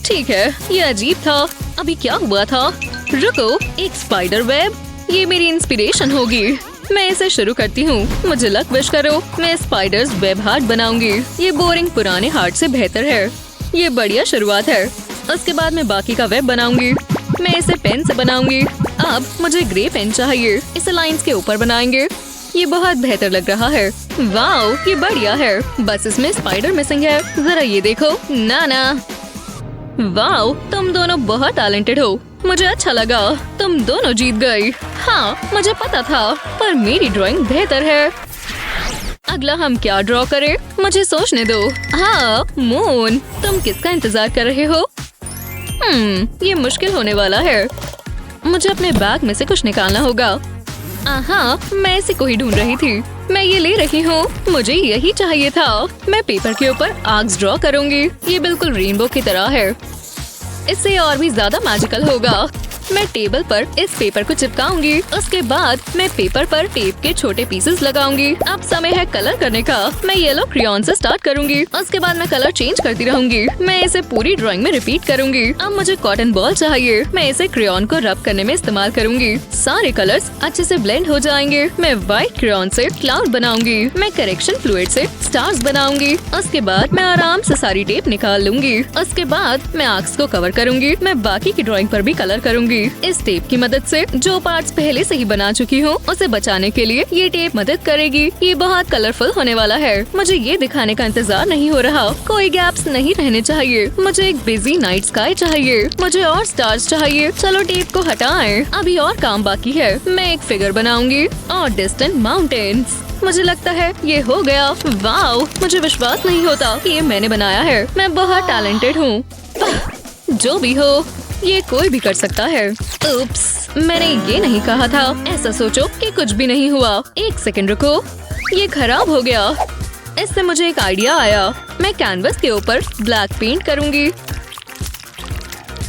ठीक है, ये अजीब था। अभी क्या हुआ था? रुको, एक स्पाइडर वेब। ये मेरी इंस्पिरेशन होगी। मैं इसे शुरू करती हूँ। मुझे लक विश करो। मैं स्पाइडर्स वेब हार्ट बनाऊंगी। ये बोरिंग पुराने हार्ट से बेहतर है। ये बढ़िया शुरुआत है। उसके बाद मैं बाकी का वेब बनाऊंगी। मैं इसे पेन से बनाऊंगी। अब मुझे ग्रे पेन चाहिए। इसे लाइंस के ऊपर बनाएंगे। ये बहुत बेहतर लग रहा है। वाओ, ये बढ़िया है। बस इसमें स्पाइडर मिसिंग है। जरा ये देखो। ना वाओ, तुम दोनों बहुत टैलेंटेड हो। मुझे अच्छा लगा। तुम दोनों जीत गई। हाँ, मुझे पता था, पर मेरी ड्राइंग बेहतर है। अगला हम क्या ड्रॉ करें? मुझे सोचने दो। हाँ, मून। तुम किसका इंतजार कर रहे हो? ये मुश्किल होने वाला है। मुझे अपने बैग में से कुछ निकालना होगा। मैं इसी को ही ढूंढ रही थी। मैं ये ले रही हूँ। मुझे यही चाहिए था। मैं पेपर के ऊपर आर्क्स ड्रॉ करूंगी। ये बिल्कुल रेनबो की तरह है। इससे और भी ज्यादा मैजिकल होगा। मैं टेबल पर इस पेपर को चिपकाऊंगी। उसके बाद मैं पेपर पर टेप के छोटे पीसेस लगाऊंगी। अब समय है कलर करने का। मैं येलो क्रेयॉन से स्टार्ट करूंगी। उसके बाद मैं कलर चेंज करती रहूंगी। मैं इसे पूरी ड्राइंग में रिपीट करूंगी। अब मुझे कॉटन बॉल चाहिए। मैं इसे क्रेयॉन को रब करने में इस्तेमाल करूंगी। सारे कलर्स अच्छे से ब्लेंड हो जाएंगे। मैं व्हाइट क्रेयॉन से क्लाउड बनाऊंगी। मैं करेक्शन फ्लूइड से स्टार्स बनाऊंगी। उसके बाद मैं आराम से सारी टेप निकाल लूंगी। उसके बाद मैं आर्क्स को कवर करूंगी। मैं बाकी की ड्राइंग पर भी कलर करूंगी। इस टेप की मदद से जो पार्ट्स पहले से ही बना चुकी हूँ उसे बचाने के लिए ये टेप मदद करेगी। ये बहुत कलरफुल होने वाला है। मुझे ये दिखाने का इंतजार नहीं हो रहा। कोई गैप्स नहीं रहने चाहिए। मुझे एक बिजी नाइट स्काई चाहिए। मुझे और स्टार्स चाहिए। चलो टेप को हटाएं। अभी और काम बाकी है। मैं एक फिगर बनाऊंगी और डिस्टेंट माउंटेन्स। मुझे लगता है ये हो गया। वाओ, मुझे विश्वास नहीं होता कि ये मैंने बनाया है। मैं बहुत टैलेंटेड हूँ। जो भी हो, ये कोई भी कर सकता है। उप्स, मैंने ये नहीं कहा था। ऐसा सोचो कि कुछ भी नहीं हुआ। एक सेकंड रुको, ये खराब हो गया। इससे मुझे एक आइडिया आया। मैं कैनवस के ऊपर ब्लैक पेंट करूंगी।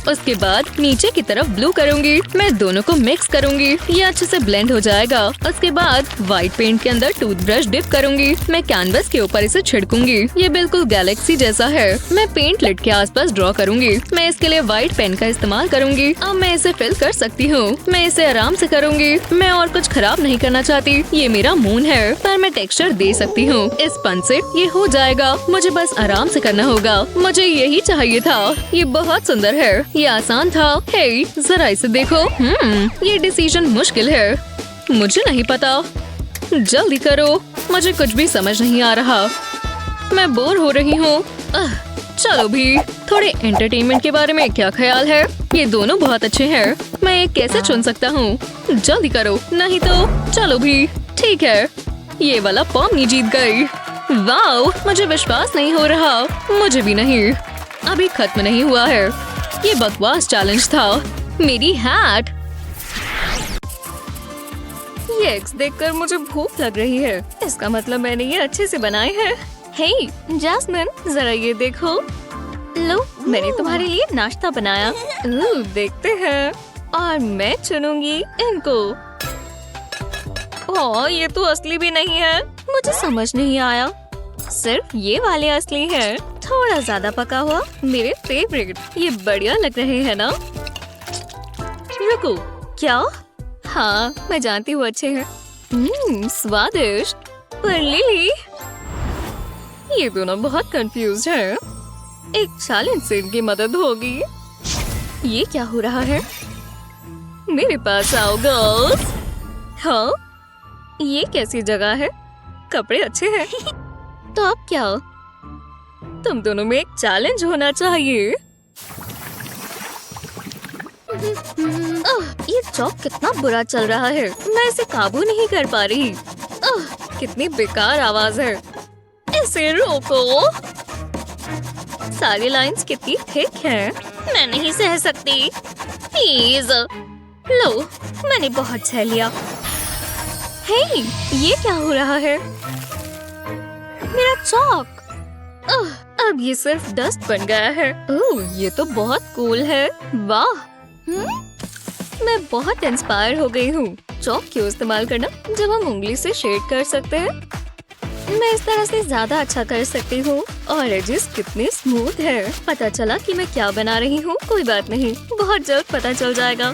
उसके बाद नीचे की तरफ ब्लू करूंगी। मैं दोनों को मिक्स करूंगी। ये अच्छे से ब्लेंड हो जाएगा। उसके बाद व्हाइट पेंट के अंदर टूथब्रश डिप करूंगी। मैं कैनवस के ऊपर इसे छिड़कूंगी। ये बिल्कुल गैलेक्सी जैसा है। मैं पेंट लिड के आसपास ड्रॉ करूंगी। मैं इसके लिए व्हाइट पेन का इस्तेमाल करूंगी। अब मैं इसे फिल कर सकती हूँ। मैं इसे आराम से करूंगी। मैं और कुछ खराब नहीं करना चाहती। ये मेरा मून है, पर मैं टेक्सचर दे सकती हूँ। इस पन से ये हो जाएगा। मुझे बस आराम से करना होगा। मुझे यही चाहिए था। ये बहुत सुंदर है। ये आसान था। हे, जरा इसे देखो। ये डिसीजन मुश्किल है। मुझे नहीं पता। जल्दी करो, मुझे कुछ भी समझ नहीं आ रहा। मैं बोर हो रही हूँ। चलो भी, थोड़े एंटरटेनमेंट के बारे में क्या ख्याल है? ये दोनों बहुत अच्छे हैं। मैं एक कैसे चुन सकता हूँ? जल्दी करो, नहीं तो चलो भी। ठीक है, ये वाला पॉमी जीत गई। वाओ, मुझे विश्वास नहीं हो रहा। मुझे भी नहीं। अभी खत्म नहीं हुआ है। ये बकवास चैलेंज था। मेरी हैट। ये एग्स देखकर मुझे भूख लग रही है। इसका मतलब मैंने ये अच्छे से बनाए हैं। हे जैस्मिन, जरा ये देखो। लो, मैंने तुम्हारे लिए नाश्ता बनाया। देखते हैं। और मैं चुनूंगी इनको। ओह, ये तो असली भी नहीं है। मुझे समझ नहीं आया। सिर्फ ये वाले असली हैं। थोड़ा ज्यादा पका हुआ, मेरे फेवरेट। ये बढ़िया लग रहे हैं ना? रुको, क्या? हाँ, मैं जानती हूँ अच्छे हैं। स्वादिष्ट। पर लिली, ये दोनों बहुत कंफ्यूज हैं। एक चैलेंज से इनकी मदद होगी। ये क्या हो रहा है? मेरे पास आओ गर्ल्स। हाँ, ये कैसी जगह है? कपड़े अच्छे हैं। तो अब क्या? तुम दोनों में एक चैलेंज होना चाहिए। ये चौक कितना बुरा चल रहा है। मैं इसे काबू नहीं कर पा रही। कितनी बेकार आवाज है। इसे रोको। सारी लाइंस कितनी थिक हैं। मैं नहीं सह सकती। प्लीज। लो, मैंने बहुत सह लिया। हे, ये क्या हो रहा है? मेरा चौक। अब ये सिर्फ डस्ट बन गया है। ओह, ये तो बहुत कूल है। वाह, मैं बहुत इंस्पायर हो गई हूँ। चौक क्यों इस्तेमाल करना जब हम उंगली से शेड कर सकते हैं? मैं इस तरह से ज्यादा अच्छा कर सकती हूँ। और एजेस कितने स्मूथ है। पता चला कि मैं क्या बना रही हूँ। कोई बात नहीं, बहुत जल्द पता चल जाएगा।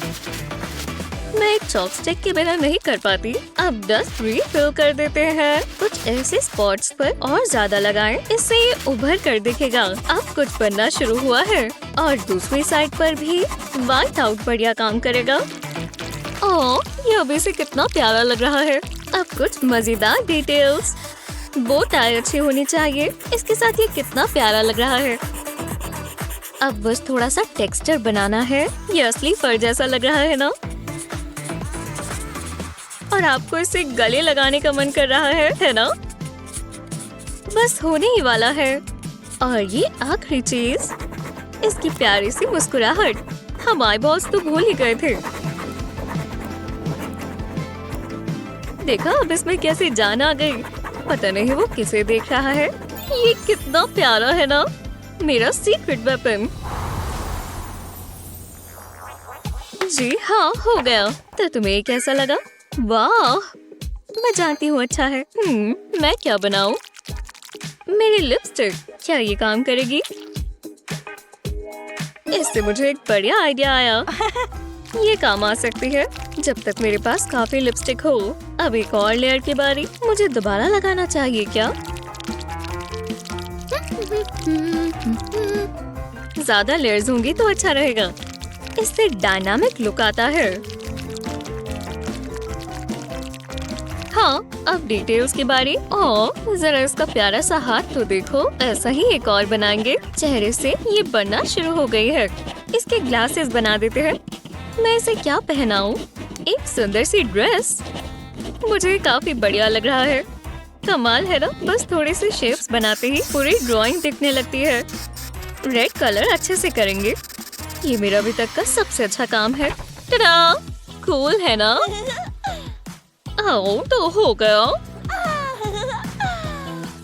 मैं एक चॉपस्टिक के बिना नहीं कर पाती। अब डस्ट रिफिल कर देते हैं। कुछ ऐसे स्पॉट्स पर और ज्यादा लगाएं, इससे ये उभर कर दिखेगा। अब कुछ बनना शुरू हुआ है। और दूसरी साइड पर भी व्हाइट आउट बढ़िया काम करेगा। ओह, ये अभी से कितना प्यारा लग रहा है। अब कुछ मजेदार डिटेल्स। बो टाई अच्छी होनी चाहिए। इसके साथ ये कितना प्यारा लग रहा है। अब बस थोड़ा सा टेक्सचर बनाना है। ये असली फर जैसा लग रहा है ना? और आपको इसे गले लगाने का मन कर रहा है ना? बस होने ही वाला है। और ये आखिरी चीज, इसकी प्यारी सी मुस्कुराहट। हम आई बॉल्स तो भूल ही गए थे। देखा, अब इसमें कैसे जान आ गई। पता नहीं वो किसे देख रहा है। ये कितना प्यारा है ना? मेरा सीक्रेट वेपन। जी हाँ, हो गया। तो तुम्हें कैसा लगा? वाह, मैं जानती हूँ अच्छा है। मैं क्या बनाऊं? मेरी लिपस्टिक, क्या ये काम करेगी? इससे मुझे एक बढ़िया आइडिया आया। ये काम आ सकती है जब तक मेरे पास काफी लिपस्टिक हो। अब एक और लेयर की बारी। मुझे दोबारा लगाना चाहिए क्या? ज्यादा लेयर्स होंगी तो अच्छा रहेगा। इससे डायनामिक लुक आता है। हाँ, अब डिटेल्स की बारी। ओह, जरा इसका प्यारा सा हाथ तो देखो। ऐसा ही एक और बनाएंगे। चेहरे से ये बनना शुरू हो गई है। इसके ग्लासेस बना देते हैं। मैं इसे क्या पहनाऊं? एक सुंदर सी ड्रेस। मुझे काफी बढ़िया लग रहा है। कमाल है ना? बस थोड़ी सी शेप्स बनाते ही पूरी ड्राइंग दिखने लगती है। रेड कलर अच्छे से करेंगे। ये मेरा अभी तक का सबसे अच्छा काम है। टडा! कूल है ना? तो हो गया।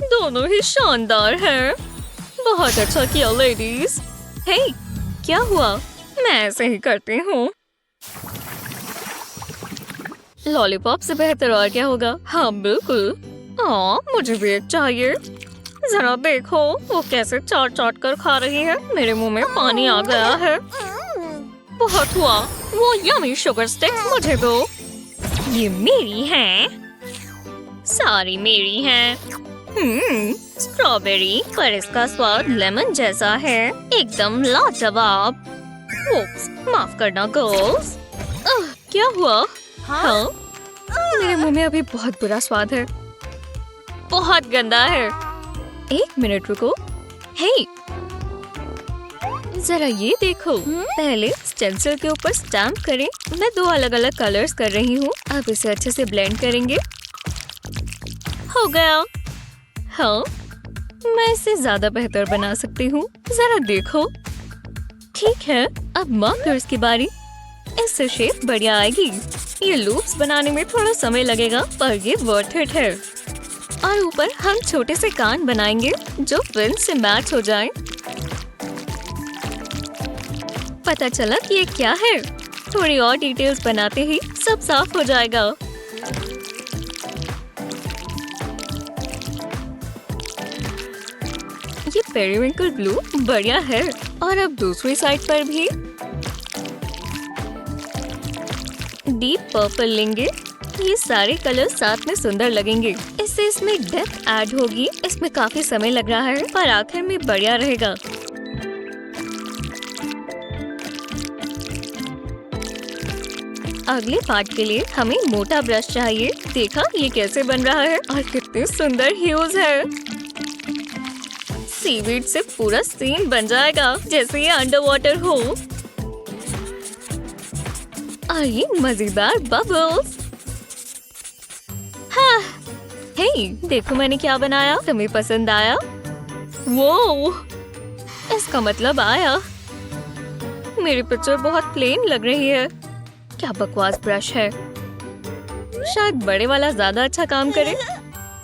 दोनों ही शानदार हैं। बहुत अच्छा किया लेडीज। हे, क्या हुआ? मैं ऐसे ही करती हूँ। लॉलीपॉप से बेहतर और क्या होगा? हाँ बिल्कुल। मुझे भी एक चाहिए। जरा देखो वो कैसे चाट चाट कर खा रही है। मेरे मुंह में पानी आ गया है। बहुत हुआ। वो यम्मी शुगर स्टिक्स मुझे दो। ये मेरी हैं। सारी मेरी हैं। स्ट्रॉबेरी, पर इसका स्वाद लेमन जैसा है। एकदम लाजवाब। ओप्स, माफ करना गर्ल्स। क्या हुआ? हाँ? मेरे मुंह में अभी बहुत बुरा स्वाद है, बहुत गंदा है। एक मिनट रुको। हे, जरा ये देखो। पहले स्टेंसिल के ऊपर स्टैम्प करें। मैं 2 अलग-अलग कलर्स कर रही हूँ। अब इसे अच्छे से ब्लेंड करेंगे। हो गया। हाँ, मैं इसे ज्यादा बेहतर बना सकती हूँ। जरा देखो। ठीक है, अब मार्कर्स की बारी। इससे शेप बढ़िया आएगी। ये लूप्स बनाने में थोड़ा समय लगेगा, पर ये वर्थ इट है। और ऊपर हम छोटे से कान बनाएंगे जो फिल्म से मैच हो जाएं। पता चला कि ये क्या है। थोड़ी और डिटेल्स बनाते ही सब साफ हो जाएगा। ये पेरिविंकल ब्लू बढ़िया है। और अब दूसरी साइड पर भी डीप पर्पल लेंगे। ये सारे कलर साथ में सुंदर लगेंगे। इससे इसमें डेप्थ ऐड होगी। इसमें काफी समय लग रहा है, पर आखिर में बढ़िया रहेगा। अगले पार्ट के लिए हमें मोटा ब्रश चाहिए। देखा ये कैसे बन रहा है और कितने सुंदर ह्यूज है। सीवीड से पूरा सीन बन जाएगा जैसे ये अंडर वाटर हो। और ये मजेदार बबल्स। हाँ, हे, देखो मैंने क्या बनाया। तुम्हें पसंद आया? वो इसका मतलब आया। मेरी पिक्चर बहुत प्लेन लग रही है। क्या बकवास ब्रश है। शायद बड़े वाला ज्यादा अच्छा काम करे,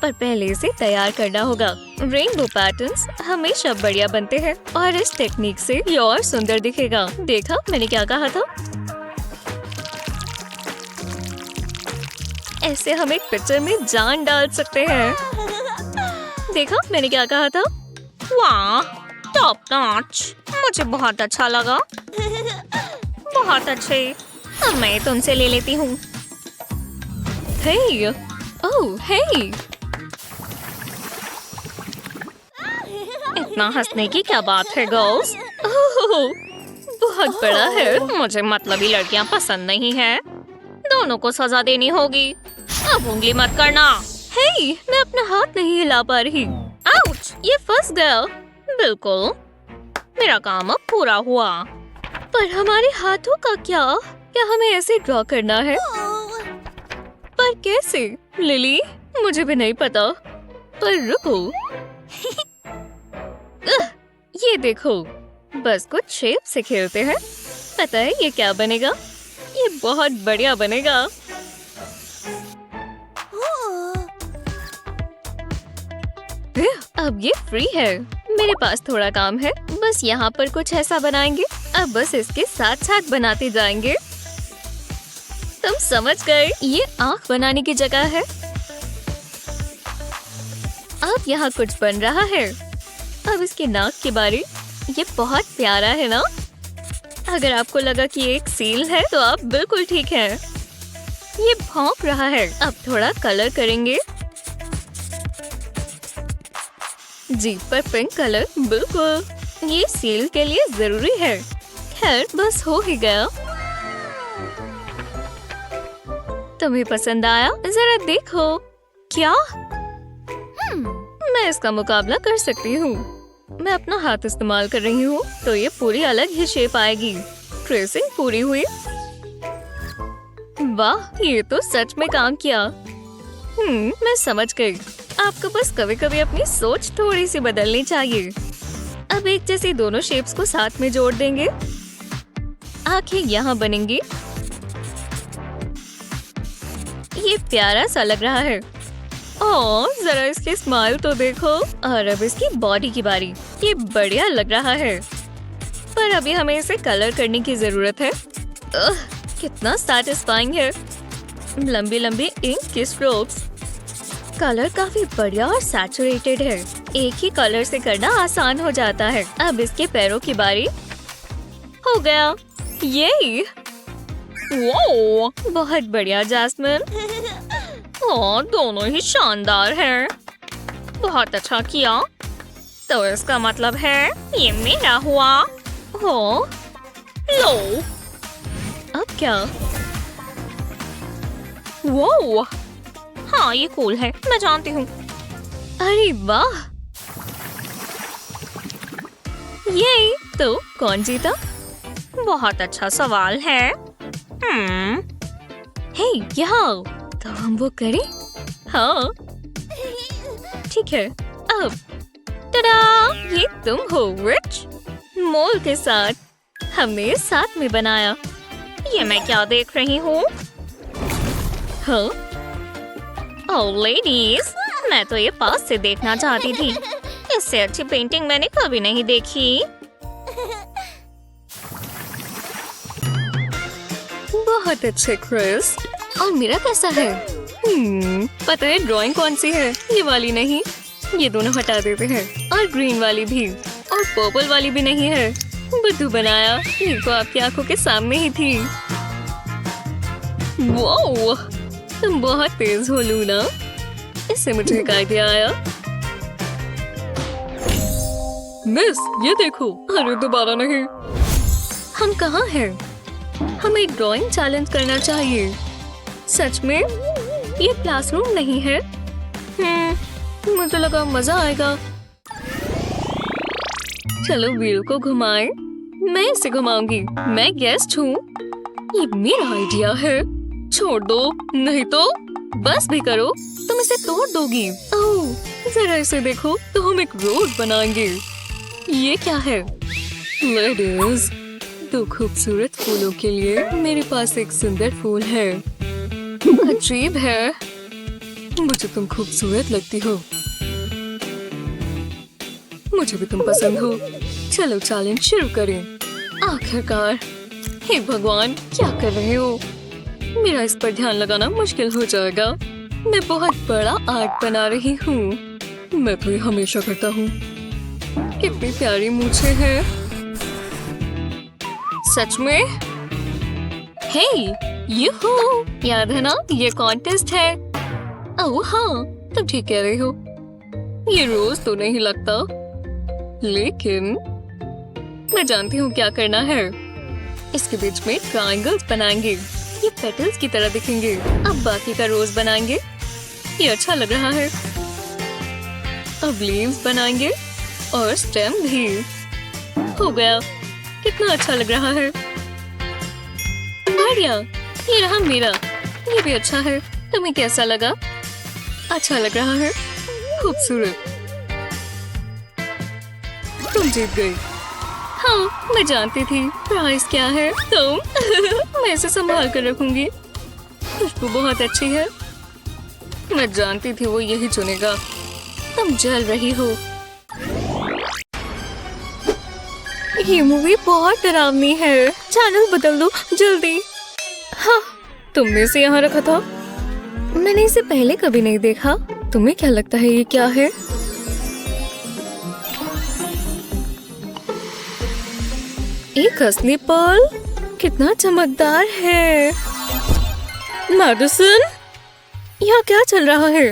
पर पहले इसे तैयार करना होगा। रेनबो पैटर्न्स हमेशा बढ़िया बनते हैं और इस टेक्निक से ये और सुंदर दिखेगा। देखा मैंने क्या कहा था। ऐसे हम एक पिक्चर में जान डाल सकते हैं। देखा मैंने क्या कहा था। वाह, टॉप नॉच। मुझे बहुत अच्छा लगा। बहुत अच्छे। अब मैं तुमसे ले लेती हूँ। हे, ओह हे। इतना हंसने की क्या बात है गर्ल्स। ओह, बहुत बड़ा है। मुझे मतलबी लड़कियाँ पसंद नहीं है। दोनों को सजा देनी होगी। अब उंगली मत करना। हे, मैं अपना हाथ नहीं हिला पा रही। आउच, ये फंस गया। बिल्कुल, मेरा काम अब पूरा हुआ। पर हमारे हाथों का क्या? क्या हमें ऐसे ड्रॉ करना है? पर कैसे? लिली, मुझे भी नहीं पता। पर रुको। ये देखो, बस कुछ शेप से खेलते हैं। पता है ये क्या बनेगा? ये बहुत बढ़िया बनेगा। अब ये फ्री है। मेरे पास थोड़ा काम है। बस यहाँ पर कुछ ऐसा बनाएंगे। अब बस इसके साथ साथ बनाते जाएंगे। तुम समझ गए। ये आँख बनाने की जगह है। अब यहाँ कुछ बन रहा है। अब इसके नाक की बारी। ये बहुत प्यारा है ना? अगर आपको लगा कि ये एक सील है तो आप बिल्कुल ठीक हैं। ये भौंक रहा है। अब थोड़ा कलर करेंगे। जीभ पर पिंक कलर, बिल्कुल ये सील के लिए जरूरी है। खैर बस हो ही गया। तुम्हें पसंद आया? जरा देखो। क्या? मैं इसका मुकाबला कर सकती हूँ। मैं अपना हाथ इस्तेमाल कर रही हूँ तो ये पूरी अलग ही शेप आएगी। ट्रेसिंग पूरी हुई। वाह, ये तो सच में काम किया। मैं समझ गई। आपको बस कभी कभी अपनी सोच थोड़ी सी बदलनी चाहिए। अब एक जैसी दोनों शेप्स को साथ में जोड़ देंगे। आंखें यहाँ बनेंगी। ये प्यारा सा लग रहा है। और जरा इसकी स्माइल तो देखो। और अब इसकी बॉडी की बारी। ये बढ़िया लग रहा है, पर अभी हमें इसे कलर करने की जरूरत है। कितना सैटिस्फाइंग है। लंबी लंबी इंक की स्ट्रोक्स। कलर काफी बढ़िया और सैचुरेटेड है। एक ही कलर से करना आसान हो जाता है। अब इसके पैरों की बारी। हो गया। ये वो बहुत बढ़िया जैस्मिन। और दोनों ही शानदार हैं। बहुत अच्छा किया। तो इसका मतलब है ये मेरा हुआ। हो लो। अब क्या? वो हाँ ये कूल है, मैं जानती हूँ। अरे वाह, ये तो कौन जीता? बहुत अच्छा सवाल है। हे यहाँ तो हम वो करें? हाँ ठीक है। अब टडा, ये तुम हो रिच। मोल के साथ हमने साथ में बनाया। ये मैं क्या देख रही हूँ? हाँ ओह लेडीज, मैं तो ये पास से देखना चाहती थी। इससे अच्छी पेंटिंग मैंने कभी नहीं देखी। बहुत अच्छे क्रिस। और मेरा कैसा है? पता है ड्राइंग कौन सी है? ये वाली नहीं, ये दोनों हटा देते हैं। और ग्रीन वाली भी, और पर्पल वाली भी नहीं है। बुद्धू बनाया, ये तो आपकी आंखों के सामने ही थी। वाओ, तुम बहुत तेज हो लूना। इससे मुझे एक आइडिया आया। मिस ये देखो। अरे दोबारा नहीं। हम कहाँ हैं? हमें एक ड्राइंग चैलेंज करना चाहिए। सच में? ये क्लासरूम नहीं है। मुझे लगा मजा आएगा। चलो व्हील को घुमाएं। मैं इसे घुमाऊंगी। मैं गेस्ट हूँ। ये मेरा आइडिया है। छोड़ दो, नहीं तो बस भी करो, तुम इसे तोड़ दोगी। ओह, जरा इसे देखो तो हम एक रोड बनाएंगे। ये क्या है? लेडीज, दो खूबसूरत फूलों के लिए मेरे पास एक सुंदर फूल है। अजीब है। मुझे तुम खूबसूरत लगती हो। मुझे भी तुम पसंद हो। चलो चैलेंज शुरू करें। आखिरकार। हे भगवान, क्या कर रहे हो? मेरा इस पर ध्यान लगाना मुश्किल हो जाएगा। मैं बहुत बड़ा आर्ट बना रही हूँ। मैं तो ये हमेशा करता हूँ। कितनी प्यारी मूछें हैं। सच में? हे, यूहू! याद है ना, ये कॉन्टेस्ट है। ओह हाँ, तुम ठीक कह रही हो। ये रोज तो नहीं लगता, लेकिन मैं जानती हूँ क्या करना है। इसके बीच में ट्रायंगल्स बनाएंगे। ये पेटल्स की तरह दिखेंगे। अब बाकी का रोज बनाएंगे। ये अच्छा लग रहा है। अब लीव्स बनाएंगे और स्टेम भी। हो गया। कितना अच्छा लग रहा है। बढ़िया। ये रहा मेरा। ये भी अच्छा है। तुम्हें कैसा लगा? अच्छा लग रहा है। खूबसूरत। तुम जीत गई। हाँ, मैं जानती थी। प्राइस क्या है? तुम। मैं इसे संभाल कर रखूंगी। खुशबू बहुत अच्छी है। मैं जानती थी वो यही चुनेगा। तुम जल रही हो। ये मूवी बहुत डरावनी है। चैनल बदल दो जल्दी। हाँ, तुमने इसे यहाँ रखा था? मैंने इसे पहले कभी नहीं देखा। तुम्हें क्या लगता है ये क्या है? एक असली पर्ल। कितना चमकदार है। मैडिसन, यहाँ क्या चल रहा है?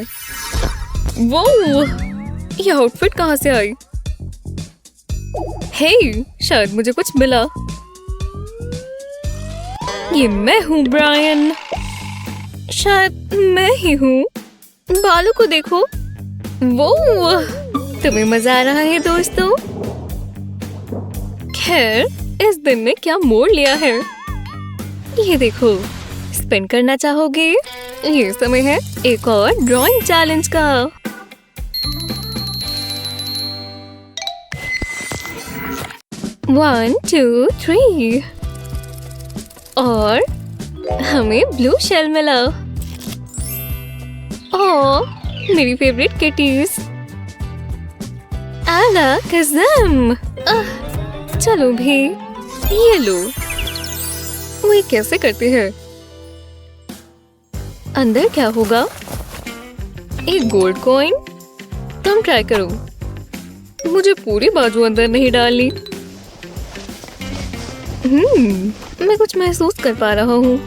वो ये आउटफिट कहाँ से आई? हे, शायद मुझे कुछ मिला। ये मैं हूँ ब्रायन। शायद मैं ही हूँ। बालों को देखो। वो तुम्हें मजा आ रहा है दोस्तों? खैर, इस दिन ने क्या मोड़ लिया है। ये देखो, स्पिन करना चाहोगे? ये समय है एक और ड्राइंग चैलेंज का। One, two, three. और हमें ब्लू शेल मिला। ओह, मेरी फेवरेट किटीज। आला कसम। चलो भी, ये लो। वो ये कैसे करते हैं? अंदर क्या होगा? एक गोल्ड कॉइन। तुम ट्राई करो। मुझे पूरी बाजू अंदर नहीं डालनी। मैं कुछ महसूस कर पा रहा हूँ।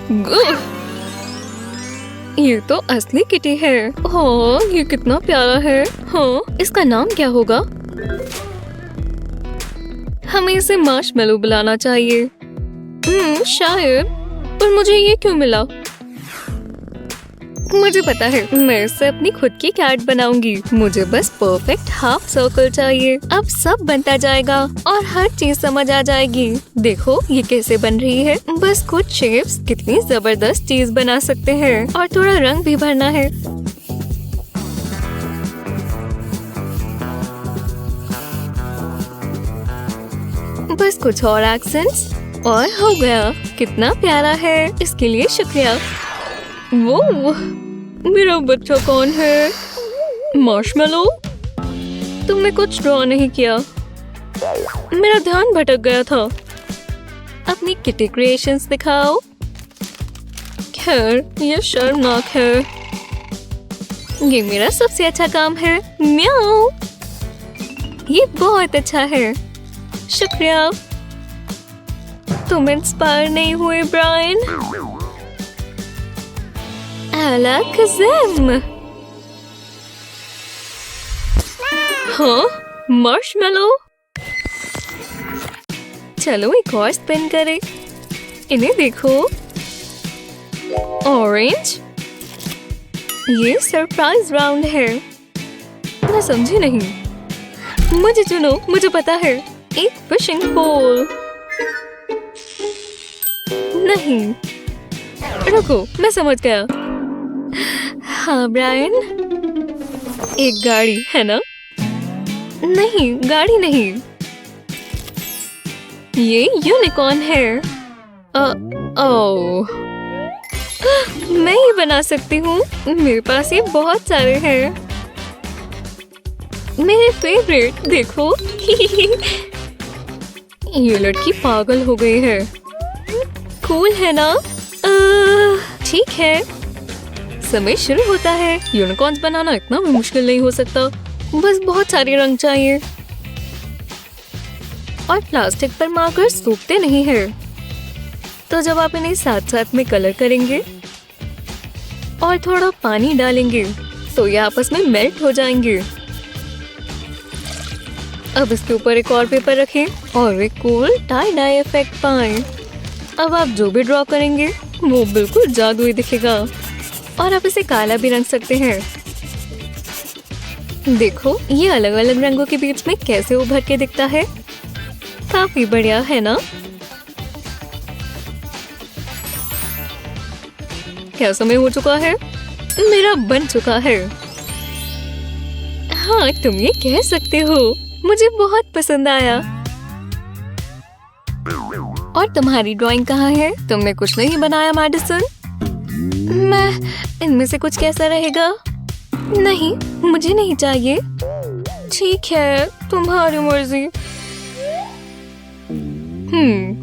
ये तो असली किटी है। हाँ, ये कितना प्यारा है। हाँ, इसका नाम क्या होगा? हमें इसे मार्शमेलो बुलाना चाहिए। शायद। पर मुझे ये क्यों मिला? मुझे पता है, मैं इससे अपनी खुद की कैट बनाऊंगी। मुझे बस परफेक्ट हाफ सर्कल चाहिए। अब सब बनता जाएगा और हर चीज समझ आ जाएगी। देखो ये कैसे बन रही है। बस कुछ शेप्स कितनी जबरदस्त चीज बना सकते हैं। और थोड़ा रंग भी भरना है। बस कुछ और एक्सेंट्स और हो गया। कितना प्यारा है। इसके लिए शुक्रिया। वो मेरा बच्चा कौन है? मार्शमेलो? तुमने कुछ ड्रॉ नहीं किया। मेरा ध्यान भटक गया था। अपनी किटी क्रिएशंस दिखाओ। खैर ये शर्मनाक है। ये मेरा सबसे अच्छा काम है। म्याऊ। ये बहुत अच्छा है। शुक्रिया। तुम इंस्पायर नहीं हुए ब्रायन? अलकज़म। हाँ, मार्शमेलो। चलो एक और स्पिन करें। इन्हें देखो। ऑरेंज। ये सरप्राइज राउंड है। मैं समझी नहीं। मुझे चुनो, मुझे पता है। एक फिशिंग पोल। नहीं, रुको, मैं समझ गया। हाँ ब्रायन, एक गाड़ी है ना? नहीं, गाड़ी नहीं। ये यूनिकॉर्न है। ओह, मैं ही बना सकती हूँ। मेरे पास ये बहुत सारे हैं। मेरे फेवरेट देखो। ये लड़की पागल हो गई है। कूल है ना? ठीक है, समय शुरू होता है। यूनिकॉर्न्स बनाना इतना भी मुश्किल नहीं हो सकता। बस बहुत सारे रंग चाहिए। और प्लास्टिक पर मार्कर सूखते नहीं है। तो जब आप इन्हें साथ साथ में कलर करेंगे और थोड़ा पानी डालेंगे तो ये आपस में मेल्ट हो जाएंगे। अब इसके ऊपर एक और पेपर रखें और एक कूल टाई डाई इफेक्ट पाएं। अब आप जो भी ड्रॉ करेंगे वो बिल्कुल जादुई दिखेगा। और आप इसे काला भी रंग सकते हैं। देखो ये अलग अलग रंगों के बीच में कैसे उभर के दिखता है। काफी बढ़िया है ना? क्या समय हो चुका है? मेरा बन चुका है। हाँ तुम ये कह सकते हो। मुझे बहुत पसंद आया। और तुम्हारी ड्राइंग कहाँ है? तुमने कुछ नहीं बनाया मैडिसन? मैं इनमें से कुछ कैसा रहेगा? नहीं, मुझे नहीं चाहिए। ठीक है, तुम्हारी मर्जी।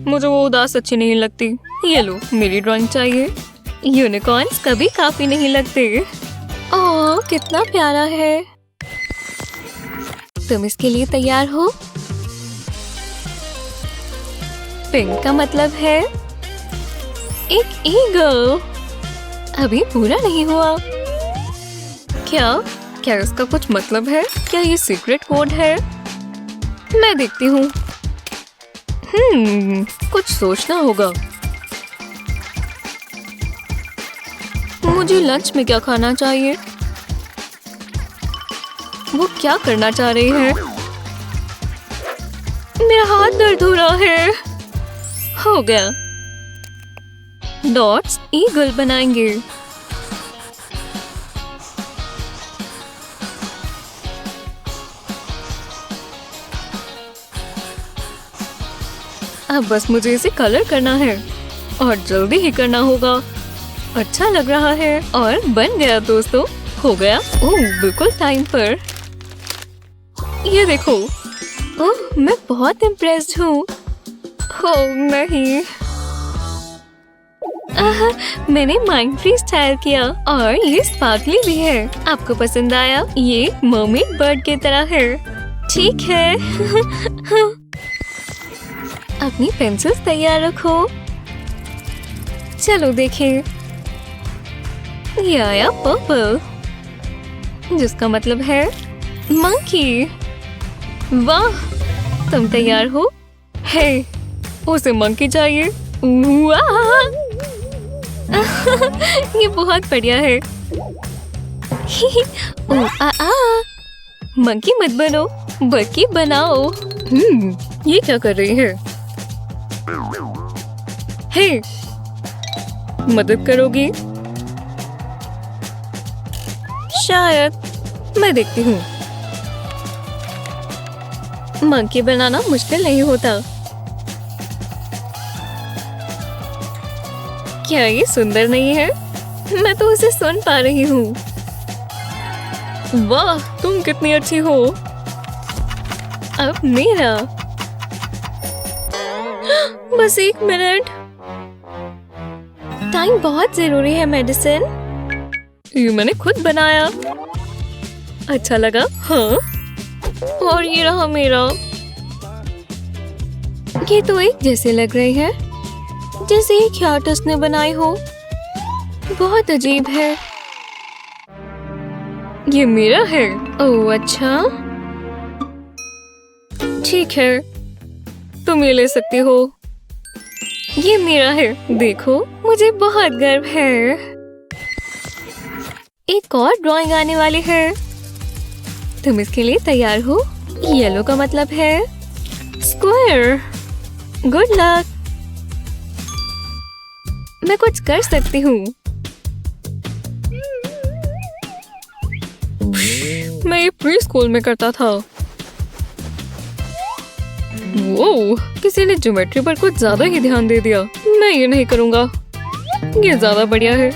मुझे वो उदास अच्छी नहीं लगती। ये लो, मेरी ड्राइंग चाहिए। यूनिकॉर्न्स कभी काफी नहीं लगते। ओह, कितना प्यारा है। तुम इसके लिए तैयार हो? पिंक का मतलब है एक ईगल। अभी पूरा नहीं हुआ। क्या इसका कुछ मतलब है? क्या ये सीक्रेट कोड है? मैं देखती हूँ। कुछ सोचना होगा। मुझे लंच में क्या खाना चाहिए? वो क्या करना चाह रही है? मेरा हाथ दर्द हो रहा है। हो गया। डॉट्स ईगल बनाएंगे। अब बस मुझे इसे कलर करना है और जल्दी ही करना होगा। अच्छा लग रहा है और बन गया दोस्तों। हो गया। ओह, बिल्कुल टाइम पर। ये देखो। ओह, मैं बहुत इम्प्रेस्ड हूँ। ओह नहीं। मैंने माइंड फ्रीज स्टाइल किया और ये स्पार्कली भी है। आपको पसंद आया? ये मर्मेड बर्ड की तरह है। ठीक है। अपनी पेंसिल्स तैयार रखो। चलो देखें। ये आया पर्पल, जिसका मतलब है मंकी। वाह, तुम तैयार हो? हे, उसे मंकी चाहिए। वाह! ये बहुत बढ़िया है। ओ आ आ मंकी मत बनो, बल्कि बनाओ। ये क्या कर रही है? हे, मदद करोगी? शायद। मैं देखती हूँ। मंकी बनाना मुश्किल नहीं होता। क्या ये सुंदर नहीं है? मैं तो उसे सुन पा रही हूँ। वाह, तुम कितनी अच्छी हो। अब मेरा। बस 1 मिनट। टाइम बहुत जरूरी है मेडिसिन। ये मैंने खुद बनाया। अच्छा लगा? हाँ। और ये रहा मेरा। ये तो एक जैसे लग रही है, जैसे एक आर्टिस्ट ने बनाई हो। बहुत अजीब है। ये मेरा है। ओह अच्छा, ठीक है, तुम ये ले सकती हो। ये मेरा है। देखो, मुझे बहुत गर्व है। एक और ड्राइंग आने वाली है। तुम इसके लिए तैयार हो? येलो का मतलब है स्क्वायर। Good luck. मैं कुछ कर सकती हूँ। मैं ये प्री स्कूल में करता था। वो किसी ने ज्योमेट्री पर कुछ ज्यादा ही ध्यान दे दिया। मैं ये नहीं करूँगा। ये ज्यादा बढ़िया है।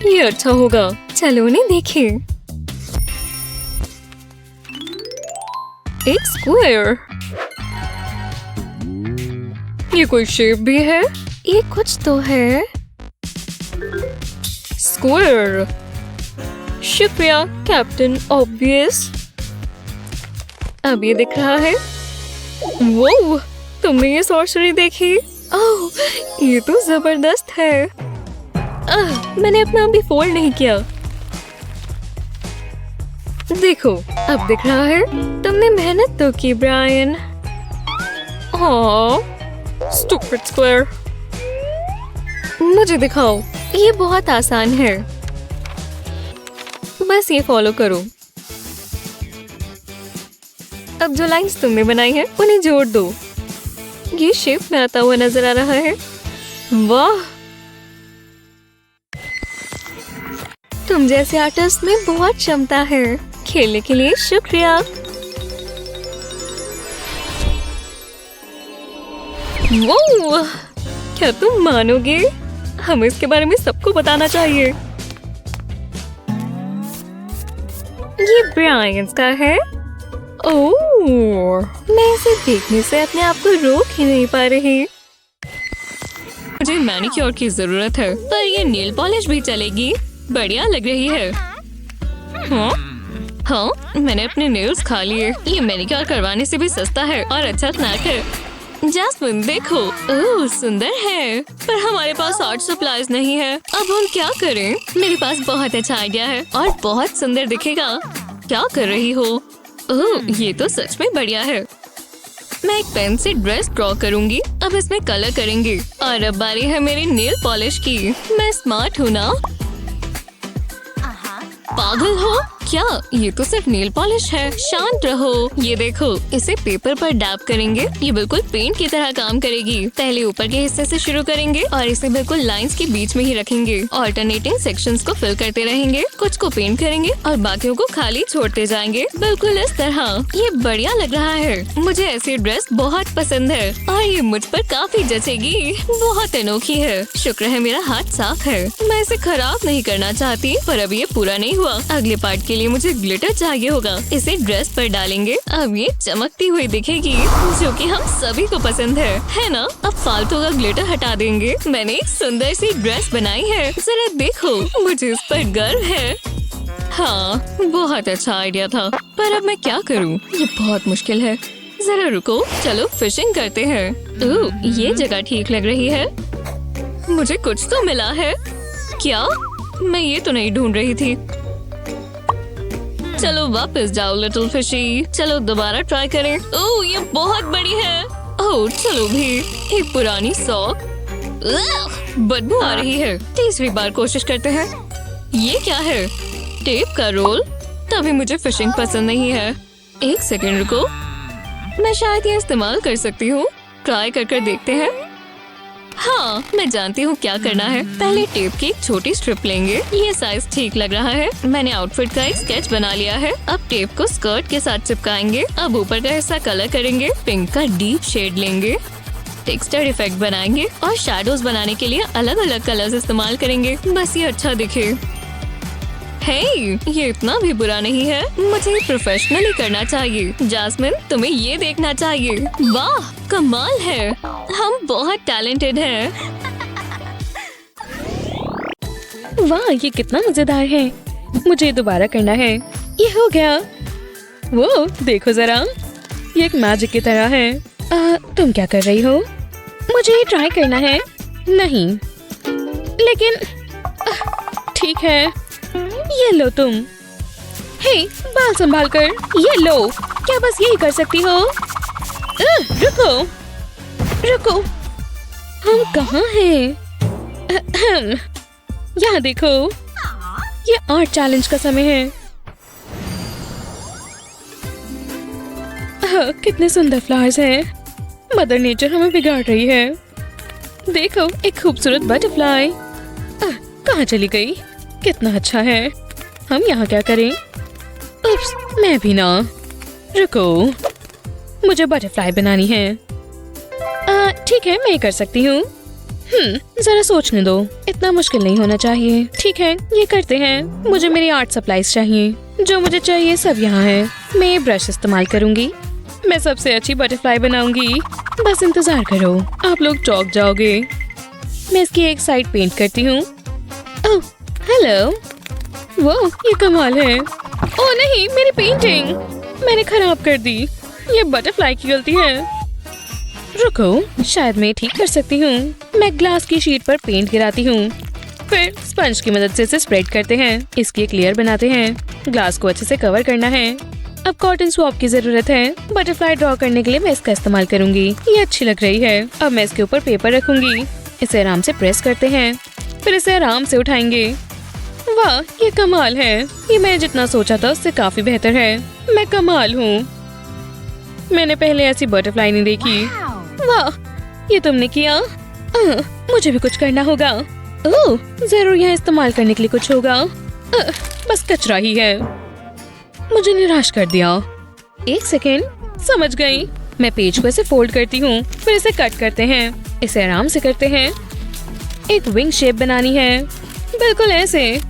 ये अच्छा होगा। चलो उन्हें देखें। एक स्क्वायर। ये कोई शेप भी है? ये कुछ तो है। स्क्वायर। शुक्रिया कैप्टन ऑब्वियस। अब ये दिख रहा है। वो तुमने ये सॉर्सरी देखी? ओह, ये तो जबरदस्त है। मैंने अपना अभी फोल्ड नहीं किया। देखो, अब दिख रहा है। तुमने मेहनत तो की ब्रायन। Stupid square. मुझे दिखाओ। ये बहुत आसान है। बस ये फॉलो करो। अब जो लाइंस तुमने बनाई है उन्हें जोड़ दो। ये शेप में आता हुआ नजर आ रहा है। वाह, तुम जैसे आर्टिस्ट में बहुत क्षमता है। खेलने के लिए शुक्रिया। वो क्या तुम मानोगे? हमें इसके बारे में सबको बताना चाहिए। ये ब्रायन का है। ओह, मैं इसे देखने से अपने आप को रोक ही नहीं पा रही। मुझे मैनिक्योर की जरूरत है, पर ये नेल पॉलिश भी चलेगी। बढ़िया लग रही है। हाँ, मैंने अपने नेल्स खा लिए। ये मैनिक्योर करवाने से भी सस्ता है और अच्छा स्नैक है। जैस्मिन देखो, ओह सुंदर है, पर हमारे पास आर्ट सप्लाईज नहीं है। अब हम क्या करें? मेरे पास बहुत अच्छा आइडिया है और बहुत सुंदर दिखेगा। क्या कर रही हो? ओह, ये तो सच में बढ़िया है। मैं एक पेन से ड्रेस ड्रॉ करूंगी। अब इसमें कलर करेंगे। और अब बारी है मेरी नेल पॉलिश की। मैं स्मार्ट हूँ ना? पागल हो क्या? ये तो सिर्फ नेल पॉलिश है। शांत रहो। ये देखो, इसे पेपर पर डैब करेंगे। ये बिल्कुल पेंट की तरह काम करेगी। पहले ऊपर के हिस्से से शुरू करेंगे और इसे बिल्कुल लाइंस के बीच में ही रखेंगे। ऑल्टरनेटिंग सेक्शंस को फिल करते रहेंगे। कुछ को पेंट करेंगे और बाकियों को खाली छोड़ते जाएंगे। बिल्कुल इस तरह। ये बढ़िया लग रहा है। मुझे ऐसी ड्रेस बहुत पसंद है और ये मुझ पर काफी जचेगी। बहुत अनोखी है। शुक्र है मेरा हाथ साफ है। मैं इसे खराब नहीं करना चाहती, पर अब ये पूरा नहीं हुआ। अगले पार्ट के लिए मुझे ग्लिटर चाहिए होगा। इसे ड्रेस पर डालेंगे। अब ये चमकती हुई दिखेगी, जो कि हम सभी को पसंद है ना? अब फालतू का ग्लिटर हटा देंगे। मैंने एक सुंदर सी ड्रेस बनाई है। जरा देखो, मुझे इस पर गर्व है। हाँ, बहुत अच्छा आइडिया था, पर अब मैं क्या करूँ? ये बहुत मुश्किल है। जरा रुको, चलो फिशिंग करते हैं। ओह, ये जगह ठीक लग रही है। मुझे कुछ तो मिला है। क्या? मैं ये तो नहीं ढूंढ रही थी। चलो वापस जाओ लिटिल फिशी। चलो दोबारा ट्राई करें। ओह, ये बहुत बड़ी है। ओह, चलो भी। एक पुरानी सॉक। बदबू आ रही है। तीसरी बार कोशिश करते हैं। ये क्या है? टेप का रोल? तभी मुझे फिशिंग पसंद नहीं है। एक सेकंड रुको, मैं शायद ये इस्तेमाल कर सकती हूँ। ट्राई कर देखते हैं। हाँ, मैं जानती हूँ क्या करना है। पहले टेप की एक छोटी स्ट्रिप लेंगे। ये साइज ठीक लग रहा है। मैंने आउटफिट का एक स्केच बना लिया है। अब टेप को स्कर्ट के साथ चिपकाएंगे। अब ऊपर का हिस्सा कलर करेंगे। पिंक का डीप शेड लेंगे। टेक्सचर इफेक्ट बनाएंगे और शैडोज बनाने के लिए अलग अलग कलर्स इस्तेमाल करेंगे। बस ये अच्छा दिखे। हे, ये इतना भी बुरा नहीं है। मुझे प्रोफेशनली करना चाहिए। जास्मिन, तुम्हें ये देखना चाहिए। वाह, कमाल है। हम बहुत टैलेंटेड हैं। वाह, ये कितना मजेदार है। मुझे दोबारा करना है। ये हो गया। वो देखो जरा, ये एक मैजिक की तरह है। तुम क्या कर रही हो? मुझे ये ट्राई करना है। नहीं, लेकिन ठीक है। ये लो तुम। हे, बाल संभाल कर। ये लो। क्या बस यही कर सकती हो? रुको रुको, हम कहाँ हैं? यहाँ देखो, ये आर्ट चैलेंज का समय है। कितने सुंदर फ्लावर्स हैं। मदर नेचर हमें बिगाड़ रही है। देखो, एक खूबसूरत बटरफ्लाई। कहाँ चली गई? कितना अच्छा है। हम यहाँ क्या करें? उप्स, मैं भी ना। रुको, मुझे बटरफ्लाई बनानी है। ठीक है, मैं कर सकती हूँ। जरा सोचने दो। इतना मुश्किल नहीं होना चाहिए। ठीक है, ये करते हैं। मुझे मेरी आर्ट सप्लाईज चाहिए। जो मुझे चाहिए सब यहाँ है। मैं ये ब्रश इस्तेमाल करूँगी। मैं सबसे अच्छी बटरफ्लाई बनाऊंगी। बस इंतजार करो, आप लोग चौंक जाओगे। मैं इसकी एक साइड पेंट करती हूँ। ओह, हेलो। वो, ये कमाल है। ओह नहीं, मेरी पेंटिंग मैंने खराब कर दी। ये बटरफ्लाई की गलती है। रुको, शायद मैं ठीक कर सकती हूँ। मैं ग्लास की शीट पर पेंट गिराती हूँ। फिर स्पंज की मदद से इसे स्प्रेड करते हैं। इसकी एक लेयर बनाते हैं। ग्लास को अच्छे से कवर करना है। अब कॉटन स्वॉप की जरूरत है। बटरफ्लाई ड्रॉ करने के लिए मैं इसका इस्तेमाल करूंगी। ये अच्छी लग रही है। अब मैं इसके ऊपर पेपर रखूंगी। इसे आराम से प्रेस करते हैं। फिर इसे आराम से उठाएंगे। वाह, ये कमाल है। ये मैंने जितना सोचा था उससे काफी बेहतर है। मैं कमाल हूँ। मैंने पहले ऐसी बटरफ्लाई नहीं देखी। वाह, ये तुमने किया। मुझे भी कुछ करना होगा। ओह, जरूर यहाँ इस्तेमाल करने के लिए कुछ होगा। बस कचरा ही है। मुझे निराश कर दिया। एक सेकेंड, समझ गई। मैं पेज को ऐसे फोल्ड करती हूँ। फिर इसे कट करते हैं। इसे आराम से करते हैं। एक विंग शेप बनानी है, बिल्कुल ऐसे।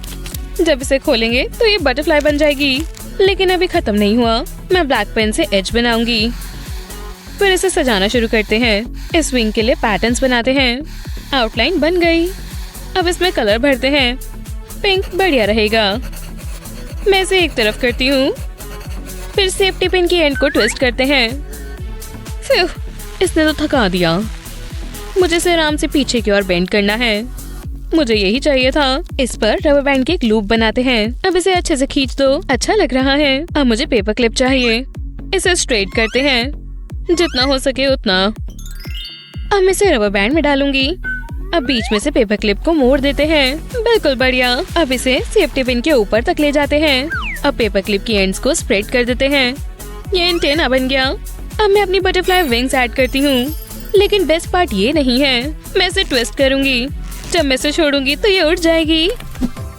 जब इसे खोलेंगे तो ये बटरफ्लाई बन जाएगी। लेकिन अभी खत्म नहीं हुआ। मैं ब्लैक पेन से एज बनाऊंगी। फिर इसे सजाना शुरू करते हैं। इस विंग के लिए पैटर्न्स बनाते हैं। आउटलाइन बन गई। अब इसमें कलर भरते हैं। पिंक बढ़िया रहेगा। मैं इसे एक तरफ करती हूँ। फिर सेफ्टी पिन की एंड को ट्विस्ट करते हैं। फिर इसने तो थका दिया। मुझे इसे आराम से पीछे की ओर बेंड करना है। मुझे यही चाहिए था। इस पर रबर बैंड की एक लूप बनाते हैं। अब इसे अच्छे से खींच दो। अच्छा लग रहा है। अब मुझे पेपर क्लिप चाहिए। इसे स्ट्रेट करते हैं, जितना हो सके उतना। अब मैं इसे रबर बैंड में डालूंगी। अब बीच में से पेपर क्लिप को मोड़ देते हैं। बिल्कुल बढ़िया। अब इसे सेफ्टी पिन के ऊपर तक ले जाते हैं। अब पेपर क्लिप की एंड्स को स्प्रेड कर देते हैं। ये एंटेना बन गया। अब मैं अपनी बटरफ्लाई विंग्स ऐड करती हूँ। लेकिन बेस्ट पार्ट ये नहीं है। मैं इसे ट्विस्ट करूंगी। जब मैं इसे छोड़ूंगी तो ये उड़ जाएगी।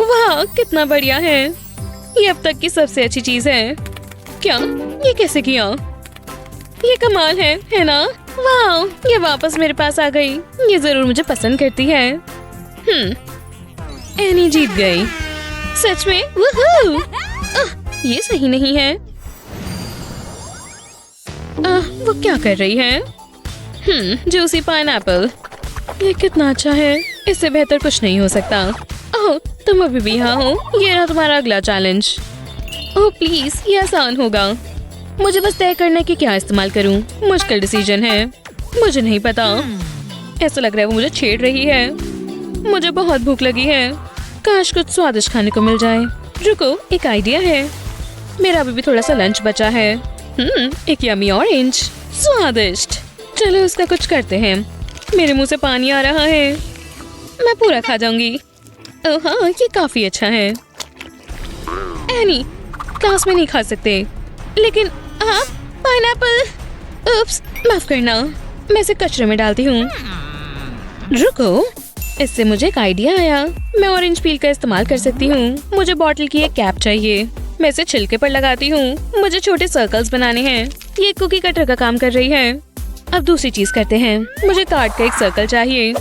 वाह, कितना बढ़िया है। ये अब तक की सबसे अच्छी चीज है। क्या? ये कैसे किया? ये कमाल है ना? वाह, ये वापस मेरे पास आ गई। ये जरूर मुझे पसंद करती है। एनी जीत गई। सच में? वूहू! ये सही नहीं है। वो क्या कर रही है? Juicy pineapple. ये कितना अच्छा है। इससे बेहतर कुछ नहीं हो सकता। ओह, तुम अभी भी यहाँ हो। ये रहा तुम्हारा अगला चैलेंज। ओह प्लीज, ये आसान होगा। मुझे बस तय करना है कि क्या इस्तेमाल करूं। मुश्किल डिसीजन है। मुझे नहीं पता। ऐसा लग रहा है वो मुझे छेड़ रही है। मुझे बहुत भूख लगी है। काश कुछ स्वादिष्ट खाने को मिल जाए। रुको, एक आइडिया है। मेरा अभी भी थोड़ा सा लंच बचा है। एक यमी ऑरेंज। स्वादिष्ट। चलो उसका कुछ करते हैं। मेरे मुंह से पानी आ रहा है। मैं पूरा खा जाऊंगी। ओह हाँ, ये काफी अच्छा है। एनी, क्लास में नहीं खा सकते, लेकिन आप पाइनएप्पल। उप्स, माफ करना, मैं इसे कचरे में डालती हूँ। रुको, इससे मुझे एक आइडिया आया। मैं ऑरेंज पील का इस्तेमाल कर सकती हूँ। मुझे बॉटल की एक कैप चाहिए। मैं इसे छिलके पर लगाती हूँ। मुझे छोटे सर्कल्स बनाने हैं। ये कुकी कटर का काम कर रही है। अब दूसरी चीज करते हैं। मुझे कार्ड का एक सर्कल चाहिए।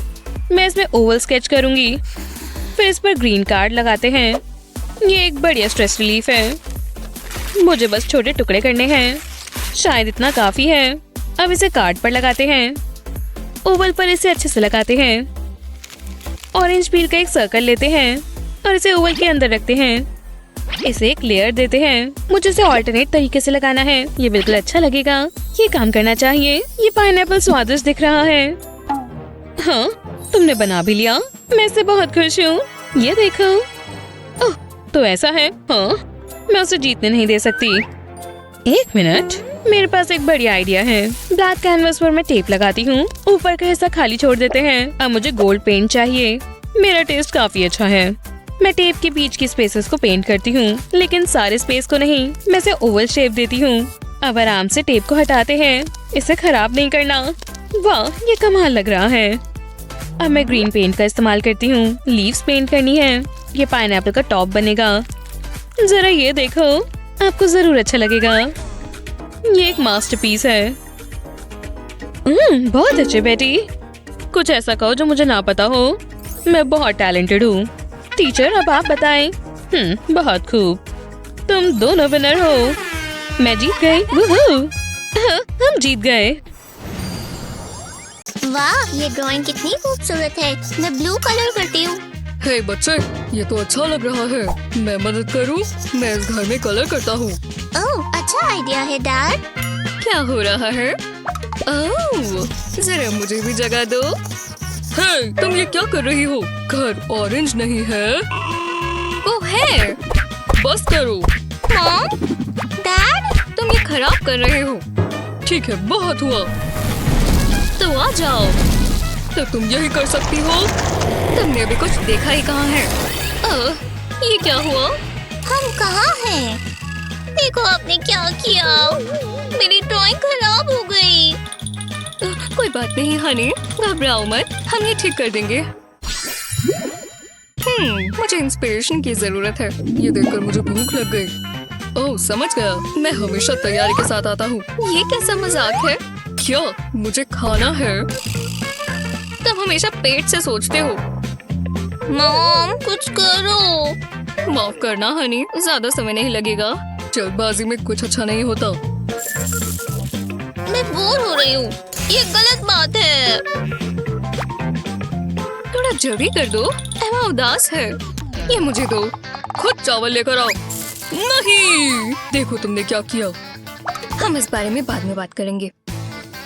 मैं इसमें ओवल स्केच करूंगी। फिर इस पर ग्रीन कार्ड लगाते हैं। ये एक बढ़िया स्ट्रेस रिलीफ है। मुझे बस छोटे टुकड़े करने हैं। शायद इतना काफी है। अब इसे कार्ड पर लगाते हैं। ओवल पर इसे अच्छे से लगाते हैं। ऑरेंज पील का एक सर्कल लेते हैं और इसे ओवल के अंदर रखते हैं। इसे एक लेयर देते हैं। मुझे इसे ऑल्टरनेट तरीके से लगाना है। ये बिल्कुल अच्छा लगेगा। ये काम करना चाहिए। ये पाइनएप्पल स्वादिष्ट दिख रहा है। हाँ, तुमने बना भी लिया। मैं इससे बहुत खुश हूँ। ये देखो। ओह, तो ऐसा है। हाँ, मैं उसे जीतने नहीं दे सकती। एक मिनट, मेरे पास एक बढ़िया आइडिया है। ब्लैक कैनवस पर मैं टेप लगाती हूँ। ऊपर का हिस्सा खाली छोड़ देते हैं। अब मुझे गोल्ड पेंट चाहिए। मेरा टेस्ट काफी अच्छा है। मैं टेप के बीच की स्पेसेस को पेंट करती हूँ, लेकिन सारे स्पेस को नहीं। मैं इसे ओवल शेप देती हूँ। अब आराम से टेप को हटाते हैं। इसे खराब नहीं करना। वाह, ये कमाल लग रहा है। अब मैं ग्रीन पेंट का इस्तेमाल करती हूँ। लीव्स पेंट करनी है। ये पाइनएप्पल का टॉप बनेगा। जरा ये देखो, आपको जरूर अच्छा लगेगा। ये एक मास्टरपीस है। बहुत अच्छे बेटी। कुछ ऐसा कहो जो मुझे ना पता हो। मैं बहुत टैलेंटेड हूँ। टीचर, अब आप बताएं। बहुत खूब। तुम दोनों विनर हो। मैं जीत गई। वूहू। हम जीत गए। वाह, ये ड्राइंग कितनी खूबसूरत है। मैं ब्लू कलर करती हूँ। हे बच्चे, ये तो अच्छा लग रहा है। मैं मदद करूं? मैं इस घर में कलर करता हूँ। ओह, अच्छा आइडिया है डैड। क्या हो रहा है? ओह, जरा मुझे भी जगह दो। हे, तुम ये क्या कर रही हो? घर ऑरेंज नहीं है। वो है। बस करो। मॉम, डैड, तुम ये खराब कर रहे हो। ठीक है, बहुत हुआ। तो आ जाओ। तो तुम यही कर सकती हो। तुमने अभी कुछ देखा ही कहाँ है? ये क्या हुआ? हम कहाँ हैं? देखो आपने क्या किया। मेरी ड्राइंग खराब हो गई। कोई बात नहीं हनी, घबराओ मत। हम ये ठीक कर देंगे। मुझे इंस्पिरेशन की जरूरत है। ये देखकर मुझे भूख लग गई। ओह, समझ गया। मैं हमेशा तैयारी के साथ आता हूँ। ये कैसा मजाक है? क्या मुझे खाना है? तुम हमेशा पेट से सोचते हो। मॉम, कुछ करो। माफ करना हनी, ज्यादा समय नहीं लगेगा। जल्दबाजी में कुछ अच्छा नहीं होता। मैं बोर हो रही हूँ। ये गलत बात है। थोड़ा जल्दी कर दो। एमा उदास है। ये मुझे दो। खुद चावल लेकर आओ। नहीं, देखो तुमने क्या किया। हम इस बारे में बाद में बात करेंगे।